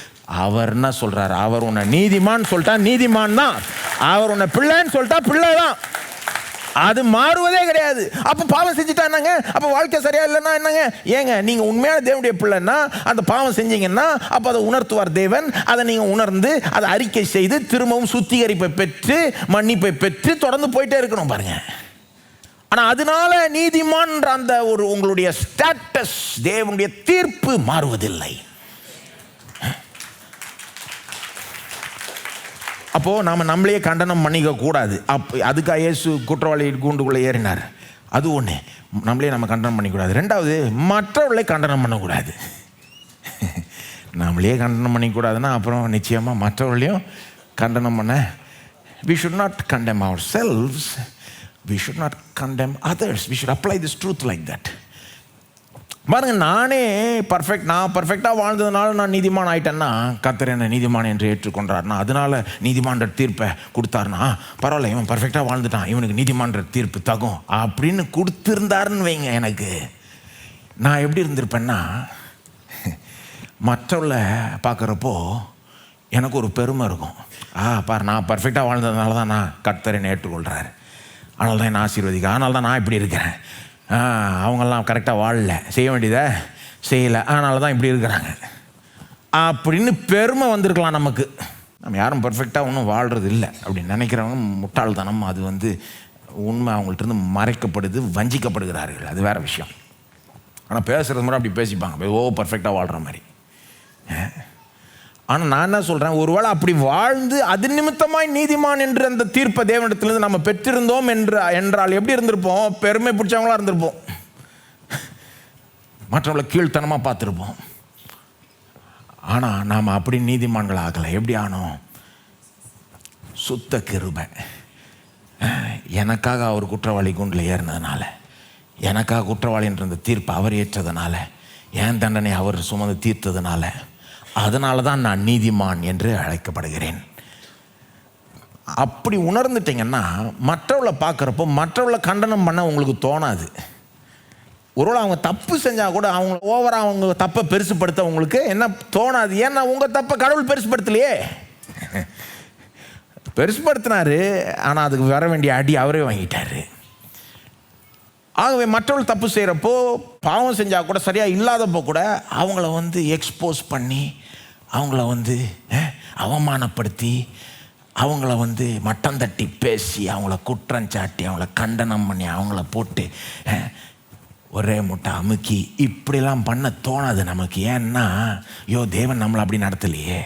அவர் என்ன சொல்கிறார். அவர் உன்னை நீதிமான் சொல்லிட்டா நீதிமான் தான், அவர் உன்னை பிள்ளைன்னு சொல்லிட்டா பிள்ளை தான். அது மாறுவதே கிடையாது. அப்போ பாவம் செஞ்சுட்டா என்னங்க? அப்போ வாழ்க்கை சரியா இல்லைன்னா என்னங்க? ஏங்க, நீங்கள் உண்மையான தேவனுடைய பிள்ளைன்னா அந்த பாவம் செஞ்சீங்கன்னா அப்போ அதை உணர்த்துவார் தேவன். அதை நீங்கள் உணர்ந்து அதை அறிக்கை செய்து திரும்பவும் சுத்திகரிப்பை பெற்று மன்னிப்பை பெற்று தொடர்ந்து போயிட்டே இருக்கணும் பாருங்க. ஆனால் அதனால நீதிமான் அந்த ஒரு உங்களுடைய ஸ்டேட்டஸ், தேவனுடைய தீர்ப்பு மாறுவதில்லை. அப்போது நாம் நம்மளையே கண்டனம் பண்ணிக்க கூடாது. அதுக்காக இயேசு குற்றவாளி கூண்டுக்குள்ளே ஏறினார். அது ஒன்று, நம்மளே நம்ம கண்டனம் பண்ணிக்கூடாது. ரெண்டாவது, மற்றவர்களை கண்டனம் பண்ணக்கூடாது. நம்மளே கண்டனம் பண்ணிக்கூடாதுன்னா அப்புறம் நிச்சயமாக மற்றவர்களையும் கண்டனம் பண்ண. we should not condemn ourselves, we should not condemn others, we should apply this truth like that. பாருங்க, நான் பர்ஃபெக்டாக வாழ்ந்ததுனால நான் நீதிமான் ஆயிட்டேன்னா, கர்த்தர் என்ன நீதிமான் என்று ஏற்றுக்கொண்டார்னா, அதனால நீதிமான்ற தீர்ப்பை கொடுத்தாருனா, பரவாயில்ல இவன் பர்ஃபெக்டாக வாழ்ந்துட்டான், இவனுக்கு நீதிமான்ற தீர்ப்பு தகும் அப்படின்னு கொடுத்துருந்தாருன்னு வைங்க, எனக்கு நான் எப்படி இருந்திருப்பேன்னா, மற்றவளை பார்க்குறப்போ எனக்கு ஒரு பெருமை இருக்கும். பாரு, நான் பர்ஃபெக்டாக வாழ்ந்ததுனால தான் நான் கர்த்தர் என்னை ஏற்றுக்கொள்கிறாரு, அதனால தான் என்ன ஆசீர்வதிக்க, அதனால தான் நான் இப்படி இருக்கிறேன். அவங்கெல்லாம் கரெக்டாக வாழல, செய்ய வேண்டியதை செய்யலை, அதனால தான் இப்படி இருக்கிறாங்க அப்படின்னு பெருமை வந்திருக்கலாம் நமக்கு. நம்ம யாரும் பர்ஃபெக்டாக ஒன்றும் வாழ்கிறது இல்லை அப்படின்னு நினைக்கிறவங்க முட்டாள்தனம். அது உண்மை அவங்கள்ட்ட மறைக்கப்படுது, வஞ்சிக்கப்படுகிறார்கள், அது வேறு விஷயம். ஆனால் பேசுகிறது முறை அப்படி பேசிப்பாங்க, பர்ஃபெக்டாக வாழ்கிற மாதிரி. ஆனால் நான் என்ன சொல்கிறேன், ஒருவேளை அப்படி வாழ்ந்து அது நிமித்தமாய் நீதிமான் என்று அந்த தீர்ப்பை தேவனிடத்திலிருந்து நம்ம பெற்றிருந்தோம் என்றால் எப்படி இருந்திருப்போம்? பெருமை பிடிச்சவங்களா இருந்திருப்போம், மற்றவங்களை கீழ்த்தனமாக பார்த்துருப்போம். ஆனால் நாம் அப்படி நீதிமான்கள் ஆகலை. எப்படி ஆனோம்? சுத்த கிருபை. எனக்காக அவர் குற்றவாளி கூண்டில் ஏறினதுனால, எனக்காக குற்றவாளின்ற அந்த தீர்ப்பை அவர் ஏற்றதுனால, என் தண்டனை அவர் சுமந்து தீர்த்ததுனால, அதனால தான் நான் நீதிமான் என்று அழைக்கப்படுகிறேன். அப்படி உணர்ந்துட்டீங்கன்னா மற்றவளை பார்க்குறப்போ மற்றவளை கண்டனம் பண்ண உங்களுக்கு தோணாது. ஒருவேளை அவங்க தப்பு செஞ்சால் கூட அவங்க தப்பை பெருசுப்படுத்த உங்களுக்கு என்ன தோணாது. ஏன்னா உங்கள் தப்பை கடவுள் பெருசுப்படுத்தலையே. பெருசுப்படுத்தினாரு, ஆனால் அதுக்கு வர வேண்டிய அடி அவரே வாங்கிட்டாரு. ஆகவே மற்றவர்கள் தப்பு செய்கிறப்போ, பாவம் செஞ்சால் கூட, சரியாக இல்லாதப்போ கூட அவங்கள எக்ஸ்போஸ் பண்ணி, அவங்கள அவமானப்படுத்தி, அவங்கள மட்டம் தட்டி பேசி, அவங்கள குற்றம் சாட்டி, அவங்கள கண்டனம் பண்ணி, அவங்கள போட்டு ஒரே முட்டை அமுக்கி இப்படிலாம் பண்ண தோணாது நமக்கு. ஏன்னா தேவன் நம்மளை அப்படி நடத்தலையே.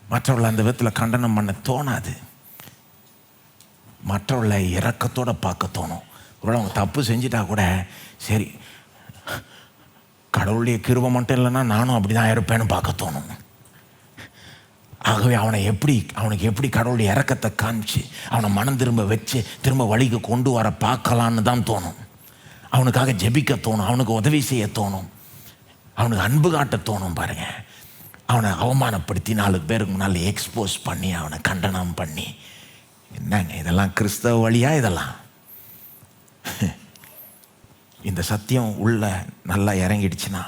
மற்றவர்களை அந்த விதத்தில் கண்டனம் பண்ண தோணாது. மற்றவர்களை இரக்கத்தோடு பார்க்க தோணும். ஒருவேளை அவங்க தப்பு செஞ்சிட்டா கூட, சரி கடவுளுடைய கிருபை மட்டும் இல்லைன்னா நானும் அப்படி தான் இருப்பேன்னு பார்க்க தோணும். ஆகவே அவனுக்கு எப்படி கடவுளுடைய இரக்கத்தை காமிச்சு அவனை மனம் திரும்ப வச்சு திரும்ப வழிக்கு கொண்டு வர பார்க்கலான்னு தான் தோணும். அவனுக்காக ஜெபிக்க தோணும், அவனுக்கு உதவி செய்ய தோணும், அவனுக்கு அன்பு காட்ட தோணும். பாருங்க, அவனை அவமானப்படுத்தி 4 பேருக்கு முன்னால் எக்ஸ்போஸ் பண்ணி, அவனை கண்டனம் பண்ணி, என்னங்க இதெல்லாம் கிறிஸ்தவ வழியா? இதெல்லாம் இந்த சத்தியம் உள்ள நல்லா இறங்கிடுச்சுன்னா,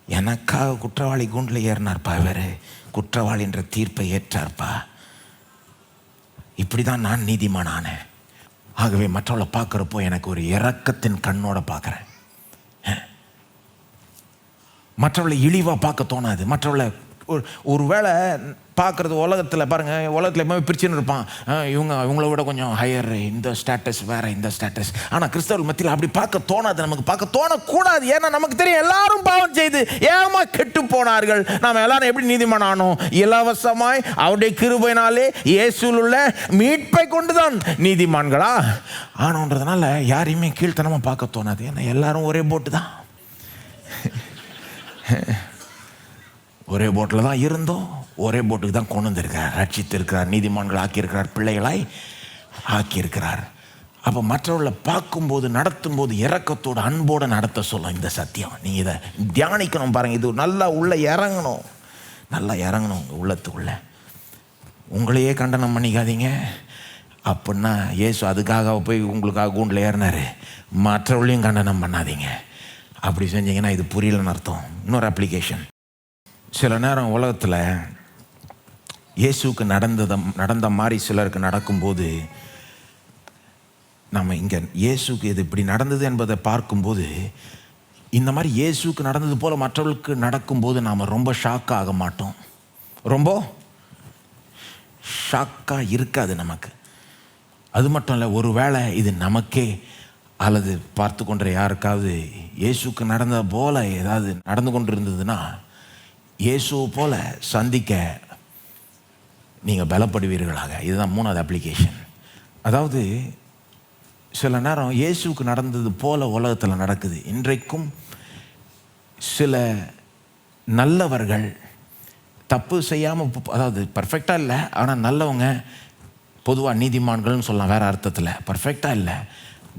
எனக்காக குற்றவாளி கூண்டில் ஏறினார்ப்பா, இவர் குற்றவாளின்ற தீர்ப்பை ஏற்றார்ப்பா, இப்படி தான் நான் நீதிமானானேன். ஆகவே மற்றவளை பார்க்குறப்போ எனக்கு ஒரு இரக்கத்தின் கண்ணோட பார்க்குறேன். மற்றவளை இழிவாக பார்க்க தோணாது. மற்றவளை ஒரு வேளை பார்க்குறது உலகத்தில் பாருங்கள், உலகத்தில் எப்பவுமே பிரிச்சுன்னு இருப்பான், இவங்கள விட கொஞ்சம் ஹையர், இந்த ஸ்டேட்டஸ் வேறு, இந்த ஸ்டேட்டஸ். ஆனால் கிறிஸ்தவர்கள் மத்தியில் அப்படி பார்க்க தோணாது, நமக்கு பார்க்க தோணக்கூடாது. ஏன்னா நமக்கு தெரியும் எல்லாரும் பாவம் செய்து ஏமா கெட்டு போனார்கள். நாம் எல்லாரும் எப்படி நீதிமான் ஆனோம்? இலவசமாய் அவருடைய கிருபையினாலே இயேசுவில் உள்ள மீட்பை கொண்டு தான் நீதிமான்களா ஆனோன்றதுனால யாரையுமே கீழ்த்தனமாக பார்க்க தோணாது. ஏன்னா எல்லாரும் ஒரே போட்டு தான், ஒரே போட்டில் தான் இருந்தோம், ஒரே போட்டுக்கு தான் கொண்டு வந்திருக்கிறார், ரட்சித்திருக்கிறார், நீதிமான்கள் ஆக்கியிருக்கிறார், பிள்ளைகளாய் ஆக்கியிருக்கிறார். அப்போ மற்றவர்களை பார்க்கும்போது, நடத்தும்போது இரக்கத்தோடு அன்போடு நடத்த சொல்லும் இந்த சத்தியம். நீங்கள் இதை தியானிக்கணும். பாருங்கள், இது நல்லா உள்ளே இறங்கணும், நல்லா இறங்கணும் உங்கள் உள்ளத்துக்குள்ளே. உங்களையே கண்டனம் பண்ணிக்காதீங்க. அப்படின்னா இயேசு அதுக்காக போய் உங்களுக்காக கூண்டில் ஏறினார். மற்றவர்களையும் கண்டனம் பண்ணாதீங்க. அப்படி செஞ்சீங்கன்னா இது புரியலன்னு அர்த்தம். இன்னொரு அப்ளிகேஷன், சில நேரம் உலகத்தில் இயேசுக்கு நடந்த மாதிரி சிலருக்கு நடக்கும்போது, நம்ம இங்கே இயேசுக்கு இது இப்படி நடந்தது என்பதை பார்க்கும்போது, இந்த மாதிரி இயேசுக்கு நடந்தது போல் மற்றவர்களுக்கு நடக்கும்போது நாம் ரொம்ப ஷாக்காக ஆக மாட்டோம். ரொம்ப ஷாக்காக இருக்காது நமக்கு. அது மட்டும் இல்லை, ஒரு வேளை இது நமக்கே அல்லது பார்த்து கொண்ட யாருக்காவது இயேசுக்கு நடந்தது போல் ஏதாவது நடந்து கொண்டு இருந்ததுன்னா, இயேசுவை போல சந்திக்க நீங்கள் பலப்படுவீர்களாக. இதுதான் 3வது அப்ளிகேஷன். அதாவது சில நேரம் இயேசுக்கு நடந்தது போல உலகத்தில் நடக்குது. இன்றைக்கும் சில நல்லவர்கள் தப்பு செய்யாமல், அதாவது பர்ஃபெக்டாக இல்லை, ஆனால் நல்லவங்க, பொதுவாக நீதிமான்கள்னு சொல்லலாம் வேறு அர்த்தத்தில், பர்ஃபெக்டாக இல்லை,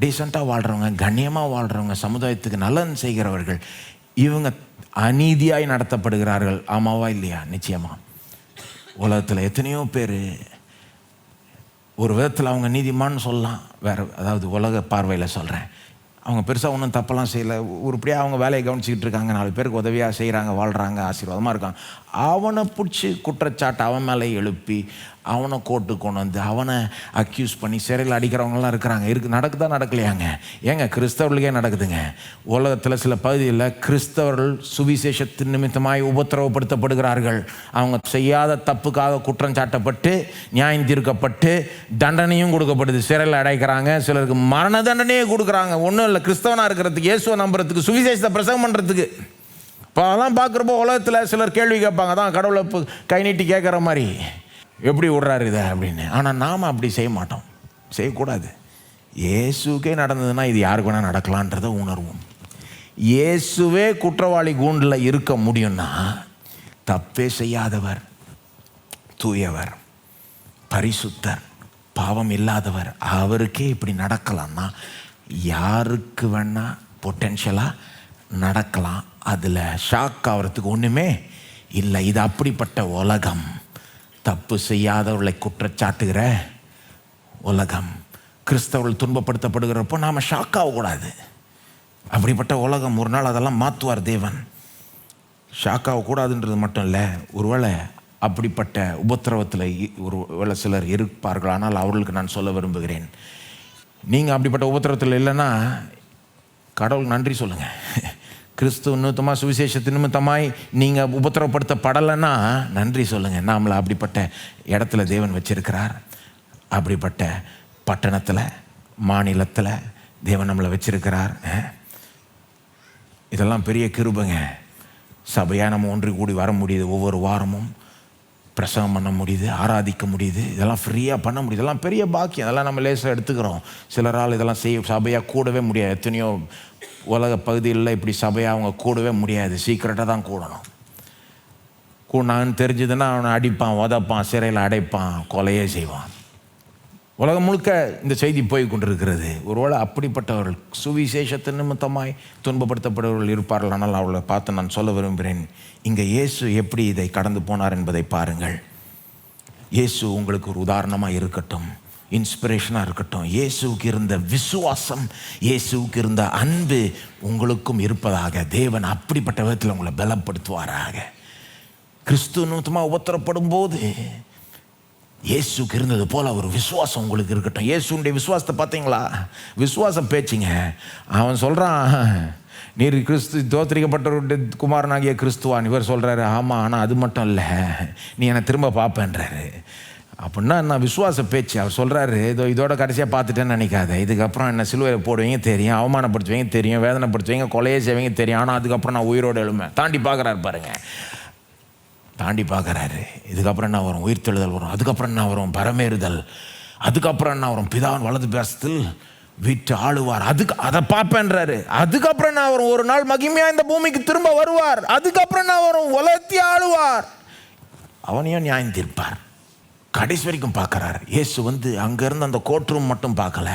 டீசெண்டாக வாழ்கிறவங்க, கண்ணியமாக வாழ்கிறவங்க, சமுதாயத்துக்கு நல்லது செய்கிறவர்கள், இவங்க அநீதியாய் நடத்தப்படுகிறார்கள். ஆமாவா இல்லையா? நிச்சயமாக. உலகத்தில் எத்தனையோ பேர் ஒரு விதத்தில் அவங்க நீதிமான்னு சொல்லலாம், வேறு அதாவது உலக பார்வையில் சொல்கிறேன். அவங்க பெருசாக ஒன்றும் தப்பெல்லாம் செய்யலை, உருப்படியாக அவங்க வேலையை கவனிச்சிக்கிட்டு இருக்காங்க, 4 பேருக்கு உதவியாக செய்கிறாங்க, வாழ்கிறாங்க, ஆசீர்வாதமாக இருக்காங்க. அவனை பிடிச்சி குற்றச்சாட்டு அவன் மேலே எழுப்பி அவனை கோர்ட்டுக்கு கொண்டு வந்து அவனை அக்யூஸ் பண்ணி சிறையில் அடிக்கிறவங்களாம் இருக்கிறாங்க. நடக்குதா நடக்கலையாங்க? ஏங்க கிறிஸ்தவர்களுக்கே நடக்குதுங்க. உலகத்தில் சில பகுதியில் கிறிஸ்தவர்கள் சுவிசேஷத்தின் நிமித்தமாய் உபத்திரவப்படுத்தப்படுகிறார்கள். அவங்க செய்யாத தப்புக்காக குற்றம் சாட்டப்பட்டு நியாயம் தீர்க்கப்பட்டு தண்டனையும் கொடுக்கப்படுது, சிறையில் அடைக்கிறாங்க, சிலருக்கு மரண தண்டனையே கொடுக்குறாங்க. ஒன்றும் இல்லை, கிறிஸ்தவனாக இருக்கிறதுக்கு, இயேசுவை நம்புறதுக்கு, சுவிசேஷத்தை பிரசங்கம் பண்ணுறதுக்கு. இப்போ அதெல்லாம் பார்க்குறப்போ உலகத்தில் சிலர் கேள்வி கேட்பாங்க, தான் கடவுளை கை நீட்டி கேட்குற மாதிரி, எப்படி விடுறாரு இதை அப்படின்னு. ஆனால் நாம் அப்படி செய்ய மாட்டோம், செய்யக்கூடாது. இயேசுக்கே நடந்ததுன்னா இது யாருக்கு வேணால் நடக்கலான்றதை உணர்வோம். இயேசுவே குற்றவாளி கூண்டில் இருக்க முடியும்னா, தப்பே செய்யாதவர், தூயவர், பரிசுத்தர், பாவம் இல்லாதவர், அவருக்கே இப்படி நடக்கலாம்னா யாருக்கு வேணால் பொட்டென்ஷியலாக நடக்கலாம். அதில் ஷாக் ஆகிறதுக்கு ஒன்றுமே இல்லை. இது அப்படிப்பட்ட உலகம், தப்பு செய்யாதவர்களை குற்றச்சாட்டுகிற உலகம். கிறிஸ்தவர்கள் துன்பப்படுத்தப்படுகிறப்போ நாம் ஷாக் ஆகக்கூடாது. அப்படிப்பட்ட உலகம் ஒரு நாள் அதெல்லாம் மாற்றுவார் தேவன். ஷாக் ஆகக்கூடாதுன்றது மட்டும் இல்லை, ஒருவேளை அப்படிப்பட்ட உபத்திரவத்தில் ஒருவேளை சிலர் இருப்பார்கள். ஆனால் அவர்களுக்கு நான் சொல்ல விரும்புகிறேன், நீங்கள் அப்படிப்பட்ட உபத்திரவத்தில் இல்லைன்னா கடவுள் நன்றி சொல்லுங்கள். கிறிஸ்துவ நிமித்தமாக சுவிசேஷத்து நிமித்தமாய் நீங்கள் உபத்திரவப்படுத்தப்படலைன்னா நன்றி சொல்லுங்கள். நம்மளை அப்படிப்பட்ட இடத்துல தேவன் வச்சிருக்கிறார். அப்படிப்பட்ட பட்டணத்தில், மாநிலத்தில் தேவன் நம்மளை வச்சிருக்கிறார். இதெல்லாம் பெரிய கிருபைங்க. சபையாக நம்ம ஒன்று கூடி வர முடியுது, ஒவ்வொரு வாரமும் பிரசவம் பண்ண முடியுது, ஆராதிக்க முடியுது, இதெல்லாம் ஃப்ரீயாக பண்ண முடியுது. இதெல்லாம் பெரிய பாக்கியம். அதெல்லாம் நம்ம லேசாக எடுத்துக்கிறோம். சிலரால் இதெல்லாம் சபையாக கூடவே முடியாது. எத்தனையோ உலக பகுதிகளில் இப்படி சபையாக அவங்க கூடவே முடியாது, சீக்கிரட்டாக தான் கூடணும். கூடான்னு தெரிஞ்சதுன்னா அவனை அடிப்பான், உதப்பான், சிறையில் அடைப்பான், கொலையே செய்வான். உலகம் முழுக்க இந்த செய்தி போய் கொண்டிருக்கிறது. ஒருவேளை அப்படிப்பட்டவர்கள் சுவிசேஷத்தின் நிமித்தமாய் துன்பப்படுத்தப்பட்டவர்கள் இருப்பார்கள். ஆனால் அவளை பார்த்து நான் சொல்ல விரும்புகிறேன், இங்கே இயேசு எப்படி இதை கடந்து போனார் என்பதை பாருங்கள். இயேசு உங்களுக்கு ஒரு உதாரணமாக இருக்கட்டும், இன்ஸ்பிரேஷனாக இருக்கட்டும். இயேசுவுக்கு இருந்த விசுவாசம், இயேசுவுக்கு இருந்த அன்பு உங்களுக்கும் இருப்பதாக தேவன் அப்படிப்பட்ட விதத்தில் உங்களை பலப்படுத்துவாராக. கிறிஸ்து நிமித்தமாக உபத்திரப்படும் போது இயேசுக்கு இருந்தது போல ஒரு விசுவாசம் உங்களுக்கு இருக்கட்டும். இயேசுடைய விசுவாசத்தை பார்த்தீங்களா? விசுவாசம் பேச்சுங்க. அவன் சொல்கிறான், நீர் கிறிஸ்து தோத்தரிக்கப்பட்டவருடைய குமாரனாகிய கிறிஸ்துவான். இவர் சொல்கிறாரு, ஆமாம், ஆனால் அது மட்டும் இல்லை, நீ என்னை திரும்ப பார்ப்பேன்றாரு. அப்படின்னா நான் விசுவாச பேச்சு. அவர் சொல்கிறாரு, இதோட கடைசியாக பார்த்துட்டேன்னு நினைக்காத, இதுக்கப்புறம் என்ன சிலுவையில் போடுவீங்க தெரியும், அவமானப்படுத்துவீங்க தெரியும், வேதனைப்படுத்துவீங்க, கொலையை செய்வீங்க தெரியும், ஆனால் அதுக்கப்புறம் நான் உயிரோடு எழுவேன். தாண்டி பார்க்குறாரு பாருங்க, தாண்டி பார்க்குறாரு. இதுக்கப்புறம் என்ன வரும்? உயிர்த்தெழுதல் வரும். அதுக்கப்புறம் என்ன வரும்? பரமேறுதல். அதுக்கப்புறம் என்ன வரும்? பிதாவின் வலது பாசத்தில் வீட்டு ஆளுவார். அதை பார்ப்பேன்றாரு. அதுக்கப்புறம் என்ன வரும்? ஒரு நாள் மகிமையா இந்த பூமிக்கு திரும்ப வருவார். அதுக்கப்புறம் என்ன வரும்? உலகத்தை ஆளுவார், அவனையும் நியாயம் தீர்ப்பார். கடைசி வரைக்கும் பார்க்குறாரு. இயேசு அங்கேருந்து அந்த கோர்ட் ரூம் மட்டும் பார்க்கல,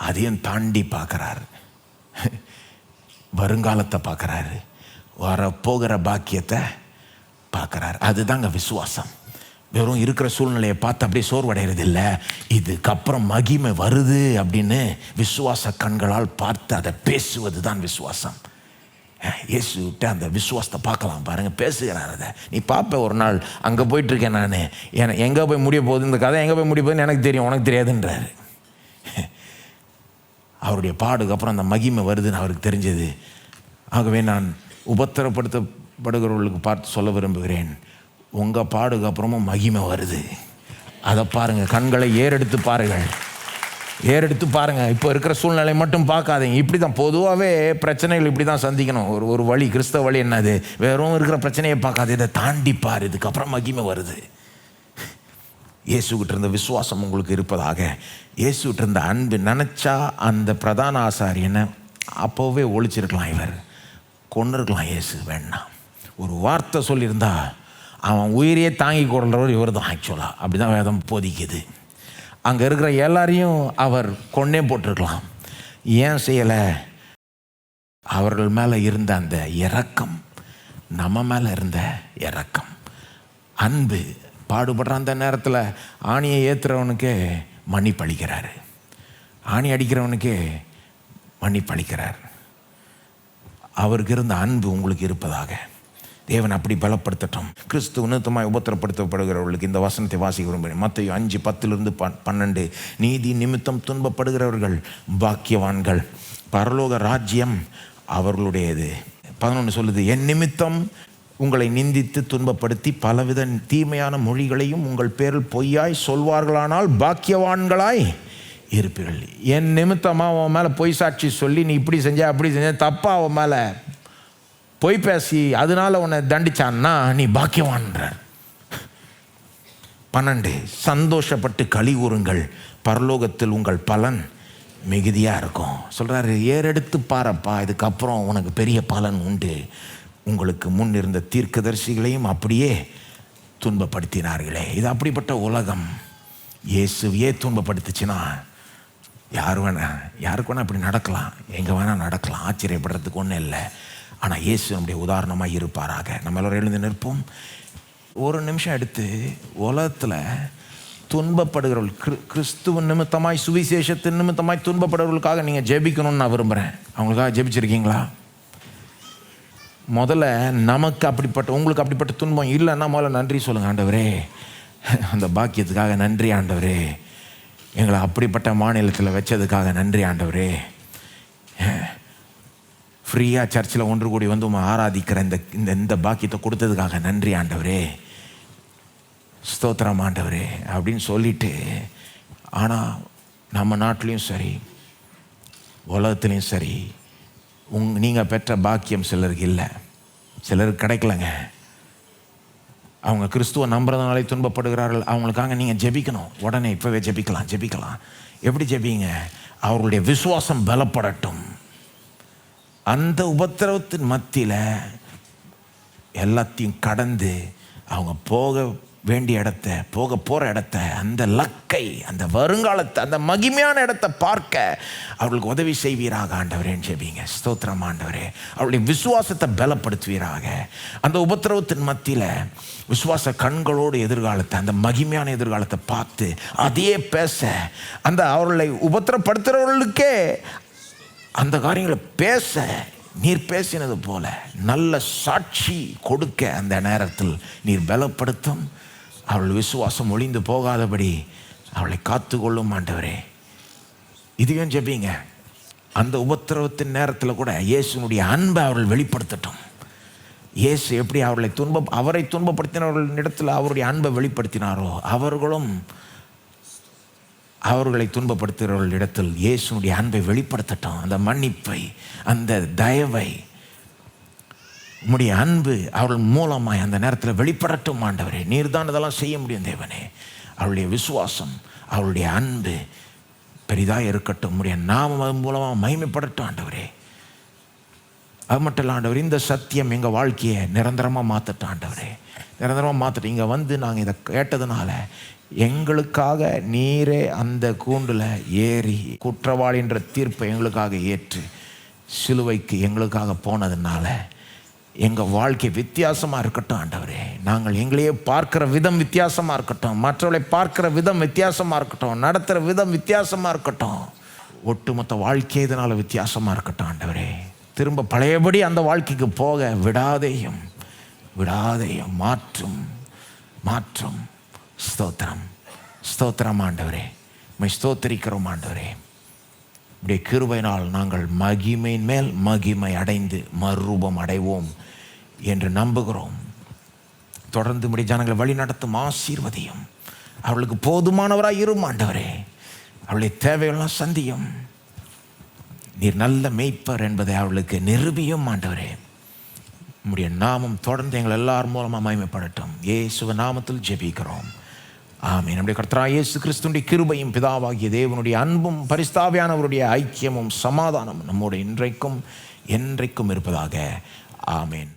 அதையும் தாண்டி பார்க்குறாரு. வருங்காலத்தை பார்க்குறாரு, வரப்போகிற பாக்கியத்தை பார்க்குறாரு. அதுதாங்க விசுவாசம். வெறும் இருக்கிற சூழ்நிலையை பார்த்து அப்படியே சோர்வடைகிறது இல்லை, இதுக்கப்புறம் மகிமை வருது அப்படின்னு விசுவாச கண்களால் பார்த்து அதை பேசுவது தான் விசுவாசம். இயேசுகிட்ட அந்த விசுவாசத்தை பார்க்கலாம் பாருங்க, பேசுகிறார். அதை நீ பார்ப்ப ஒரு நாள். அங்கே போயிட்டுருக்கேன் நான், எங்கே போய் முடிய போகுது இந்த கதை, எங்கே போய் முடிய போகுதுன்னு எனக்கு தெரியும், உனக்கு தெரியாதுன்றாரு. அவருடைய பாடுக்கு அப்புறம் அந்த மகிமை வருதுன்னு அவருக்கு தெரிஞ்சது. ஆகவே நான் உபத்திரப்படுத்தப்படுகிறவர்களுக்கு பார்த்து சொல்ல விரும்புகிறேன், உங்கள் பாடுக்கு அப்புறமும் மகிமை வருது. அதை பாருங்கள், கண்களை ஏறெடுத்து பாருங்கள், ஏறெடுத்து பாருங்கள். இப்போ இருக்கிற சூழ்நிலை மட்டும் பார்க்காதீங்க. இப்படி தான் பொதுவாகவே பிரச்சனைகள் இப்படி தான் சந்திக்கணும். ஒரு வழி, கிறிஸ்தவ வழி என்னது? வெறும் இருக்கிற பிரச்சனையை பார்க்காது, இதை தாண்டி பாரு, இதுக்கப்புறம் மகிமை வருது. இயேசுகிட்ட இருந்த விசுவாசம் உங்களுக்கு இருப்பதாக. இயேசுகிட்ட இருந்த அன்பு. நினச்சா அந்த பிரதான ஆசாரியனை அப்போவே ஒழிச்சிருக்கலாம், இவர் கொண்டிருக்கலாம். இயேசு வேண்டாம், ஒரு வார்த்தை சொல்லியிருந்தா அவன் உயிரையே தாங்கி கொள்றவர் இவர் தான். ஆக்சுவலாக அப்படி தான் வேதம் போதிக்குது. அங்கே இருக்கிற எல்லாரையும் அவர் கொன்னே போட்டிருக்கலாம். ஏன் செய்யலை? அவர்கள் மேலே இருந்த அந்த இரக்கம், நம்ம மேலே இருந்த இரக்கம், அன்பு. பாடுபடுற அந்த நேரத்தில் ஆணியை ஏற்றுறவனுக்கே மன்னிப்பளிக்கிறாரு, ஆணி அடிக்கிறவனுக்கே மன்னிப்பளிக்கிறார். அவருக்கு இருந்த அன்பு உங்களுக்கு இருப்பதாக தேவன் அப்படி பலப்படுத்தட்டும். கிறிஸ்து உன்னதமாய் உபத்திரப்படுத்தப்படுகிறவர்களுக்கு இந்த வசனத்தை வாசிக்க விரும்புகிறேன். மத்தேயு 5:10-12 நீதி நிமித்தம் துன்பப்படுகிறவர்கள் பாக்கியவான்கள், பரலோக ராஜ்யம் அவர்களுடையது. 11 சொல்லுது, என் நிமித்தம் உங்களை நிந்தித்து துன்பப்படுத்தி பலவித தீமையான மொழிகளையும் உங்கள் பேரில் பொய்யாய் சொல்வார்களானால் பாக்கியவான்களாய் இருப்பீர்கள். என் நிமித்தமாக அவன் மேலே பொய் சாட்சி சொல்லி நீ இப்படி செஞ்ச அப்படி செஞ்ச தப்பா அவன் மேலே பொய் பேசி அதனால உன்னை தண்டிச்சான்னா நீ பாக்கியவான்றார். 12 சந்தோஷப்பட்டு களி கூறுங்கள், பரலோகத்தில் உங்கள் பலன் மிகுதியாக இருக்கும். சொல்கிறாரு, ஏறெடுத்து பாரப்பா, இதுக்கப்புறம் உனக்கு பெரிய பலன் உண்டு. உங்களுக்கு முன் இருந்த தீர்க்கதரிசிகளையும் அப்படியே துன்பப்படுத்தினார்களே. இது அப்படிப்பட்ட உலகம். இயேசுவையே துன்பப்படுத்துச்சுன்னா யாருக்கு வேணால் அப்படி நடக்கலாம், எங்கே வேணால் நடக்கலாம், ஆச்சரியப்படுறதுக்கு ஒன்றும் இல்லை. ஆனால் இயேசு நம்முடைய உதாரணமாக இருப்பாராக. நம்ம எல்லோரும் எழுந்து நிற்போம். ஒரு நிமிஷம் எடுத்து உலகத்தில் துன்பப்படுகிறவர்கள், கிறிஸ்துவ நிமித்தமாய் சுவிசேஷத்தின் நிமித்தமாய் துன்பப்படுறவர்களுக்காக நீங்கள் ஜெபிக்கணும்னு நான் விரும்புகிறேன். அவங்களுக்காக ஜெபிச்சிருக்கீங்களா? முதல்ல நமக்கு அப்படிப்பட்ட, உங்களுக்கு அப்படிப்பட்ட துன்பம் இல்லைன்னா முதல்ல நன்றி சொல்லுங்கள். ஆண்டவரே, அந்த பாக்கியத்துக்காக நன்றி ஆண்டவரே, எங்களை அப்படிப்பட்ட மாநிலத்தில் வச்சதுக்காக நன்றி ஆண்டவரே, ஃப்ரீயாக சர்ச்சில் ஒன்று கூடி வந்து ஆராதிக்கிற இந்த பாக்கியத்தை கொடுத்ததுக்காக நன்றி ஆண்டவரே, ஸ்தோத்திரம் ஆண்டவரே அப்படின்னு சொல்லிட்டு. ஆனால் நம்ம நாட்டிலையும் சரி உலகத்துலேயும் சரி நீங்கள் பெற்ற பாக்கியம் சிலருக்கு இல்லை, சிலருக்கு கிடைக்கலங்க. அவங்க கிறிஸ்துவ நம்புறதுனாலே துன்பப்படுகிறார்கள். அவங்களுக்காக நீங்கள் ஜெபிக்கணும். உடனே இப்போவே ஜெபிக்கலாம். எப்படி ஜெபிங்க? அவர்களுடைய விசுவாசம் பலப்படட்டும். அந்த உபத்திரவத்தின் மத்தியில் எல்லாத்தையும் கடந்து அவங்க போக வேண்டிய இடத்த, போக போகிற இடத்த, அந்த லக்கை, அந்த வருங்காலத்தை, அந்த மகிமையான இடத்தை பார்க்க அவர்களுக்கு உதவி செய்வீராக ஆண்டவரேன்னு ஜெபிங்க. ஸ்தோத்திரம் ஆண்டவரே, அவருடைய விசுவாசத்தை பலப்படுத்துவீராக. அந்த உபத்திரவத்தின் மத்தியில் விசுவாச கண்களோடு எதிர்காலத்தை, அந்த மகிமையான எதிர்காலத்தை பார்த்து அதையே பேச, அந்த அவர்களை உபத்திரப்படுத்துகிறவர்களுக்கே அந்த காரியங்களை பேச நீர் பேசினது போல நல்ல சாட்சி கொடுக்க அந்த நேரத்தில் நீர் பலப்படுத்தும். அவள் விசுவாசம் ஒளிந்து போகாதபடி அவளை காத்துக்கொள்ளும் ஆண்டவரே. இதையும் ஜெபிங்க. அந்த உபத்திரவத்தின் நேரத்தில் கூட இயேசுனுடைய அன்பை அவர்கள் வெளிப்படுத்தட்டும். இயேசு எப்படி அவரை துன்பப்படுத்தினவர்களின் இடத்துல அவருடைய அன்பை வெளிப்படுத்தினாரோ, அவர்களும் அவர்களை துன்பப்படுத்துகிறவர்கள் இடத்தில் இயேசுனுடைய அன்பை வெளிப்படுத்தட்டும். அந்த மன்னிப்பை, அந்த தயவை, உம்முடைய அன்பு அவர்கள் மூலமாய் அந்த நேரத்தில் வெளிப்படட்டும் ஆண்டவரே. நீர் தான் இதெல்லாம் செய்ய முடியும் தேவனே. அவருடைய விசுவாசம், அவருடைய அன்பு பெரிதாக இருக்கட்டும். உம்முடைய நாமம் அது மூலமாக மகிமைப்படட்டும் ஆண்டவரே. அது மட்டும் இல்லை ஆண்டவர், இந்த சத்தியம் எங்கள் வாழ்க்கையை நிரந்தரமாக மாற்றட்டும் ஆண்டவரே. நிரந்தரமாக மாற்றட்டும். இங்கே வந்து நாங்கள் இதை கேட்டதுனால எங்களுக்காக நீரே அந்த கூண்டில் ஏறி குற்றவாளின்ற தீர்ப்பை எங்களுக்காக ஏற்று சிலுவைக்கு எங்களுக்காக போனதுனால எங்கள் வாழ்க்கை வித்தியாசமாக இருக்கட்டும் ஆண்டவரே. நாங்கள் எங்களையே பார்க்குற விதம் வித்தியாசமாக இருக்கட்டும், மற்றவர்களை பார்க்குற விதம் வித்தியாசமாக இருக்கட்டும், நடத்துகிற விதம் வித்தியாசமாக இருக்கட்டும். ஒட்டுமொத்த வாழ்க்கை இதனால் வித்தியாசமாக இருக்கட்டும் ஆண்டவரே. திரும்ப பழையபடி அந்த வாழ்க்கைக்கு போக விடாதேயும் மாற்றும். ஸ்தோத்திரம் ஆண்டவரே. உம்மை ஸ்தோத்திரிக்கிறோம் ஆண்டவரே. உடைய கிருபையினால் நாங்கள் மகிமையின் மேல் மகிமை அடைந்து மறுரூபம் அடைவோம் என்று நம்புகிறோம். தொடர்ந்து உடைய ஜனங்களை வழி நடத்தும் ஆசீர்வதியும். அவளுக்கு போதுமானவராக இரும் ஆண்டவரே. அவளுடைய தேவையெல்லாம் சந்தியும். நீர் நல்ல மேய்ப்பர் என்பதை அவளுக்கு நிரூபியும் ஆண்டவரே. உம்முடைய நாமம் தொடர்ந்து எங்கள் எல்லார் மூலமாக மகிமைப்படட்டும். இயேசுவ நாமத்தில் ஜெபிக்கிறோம். ஆமென். நம்முடைய கர்த்தராகிய இயேசு கிறிஸ்துவின் கிருபையும் பிதாவாகிய தேவனுடைய அன்பும் பரிசுத்தாவியானவருடைய ஐக்கியமும் சமாதானம் நம்மோடு இன்றைக்கும் என்றைக்கும் இருப்பதாக. ஆமென்.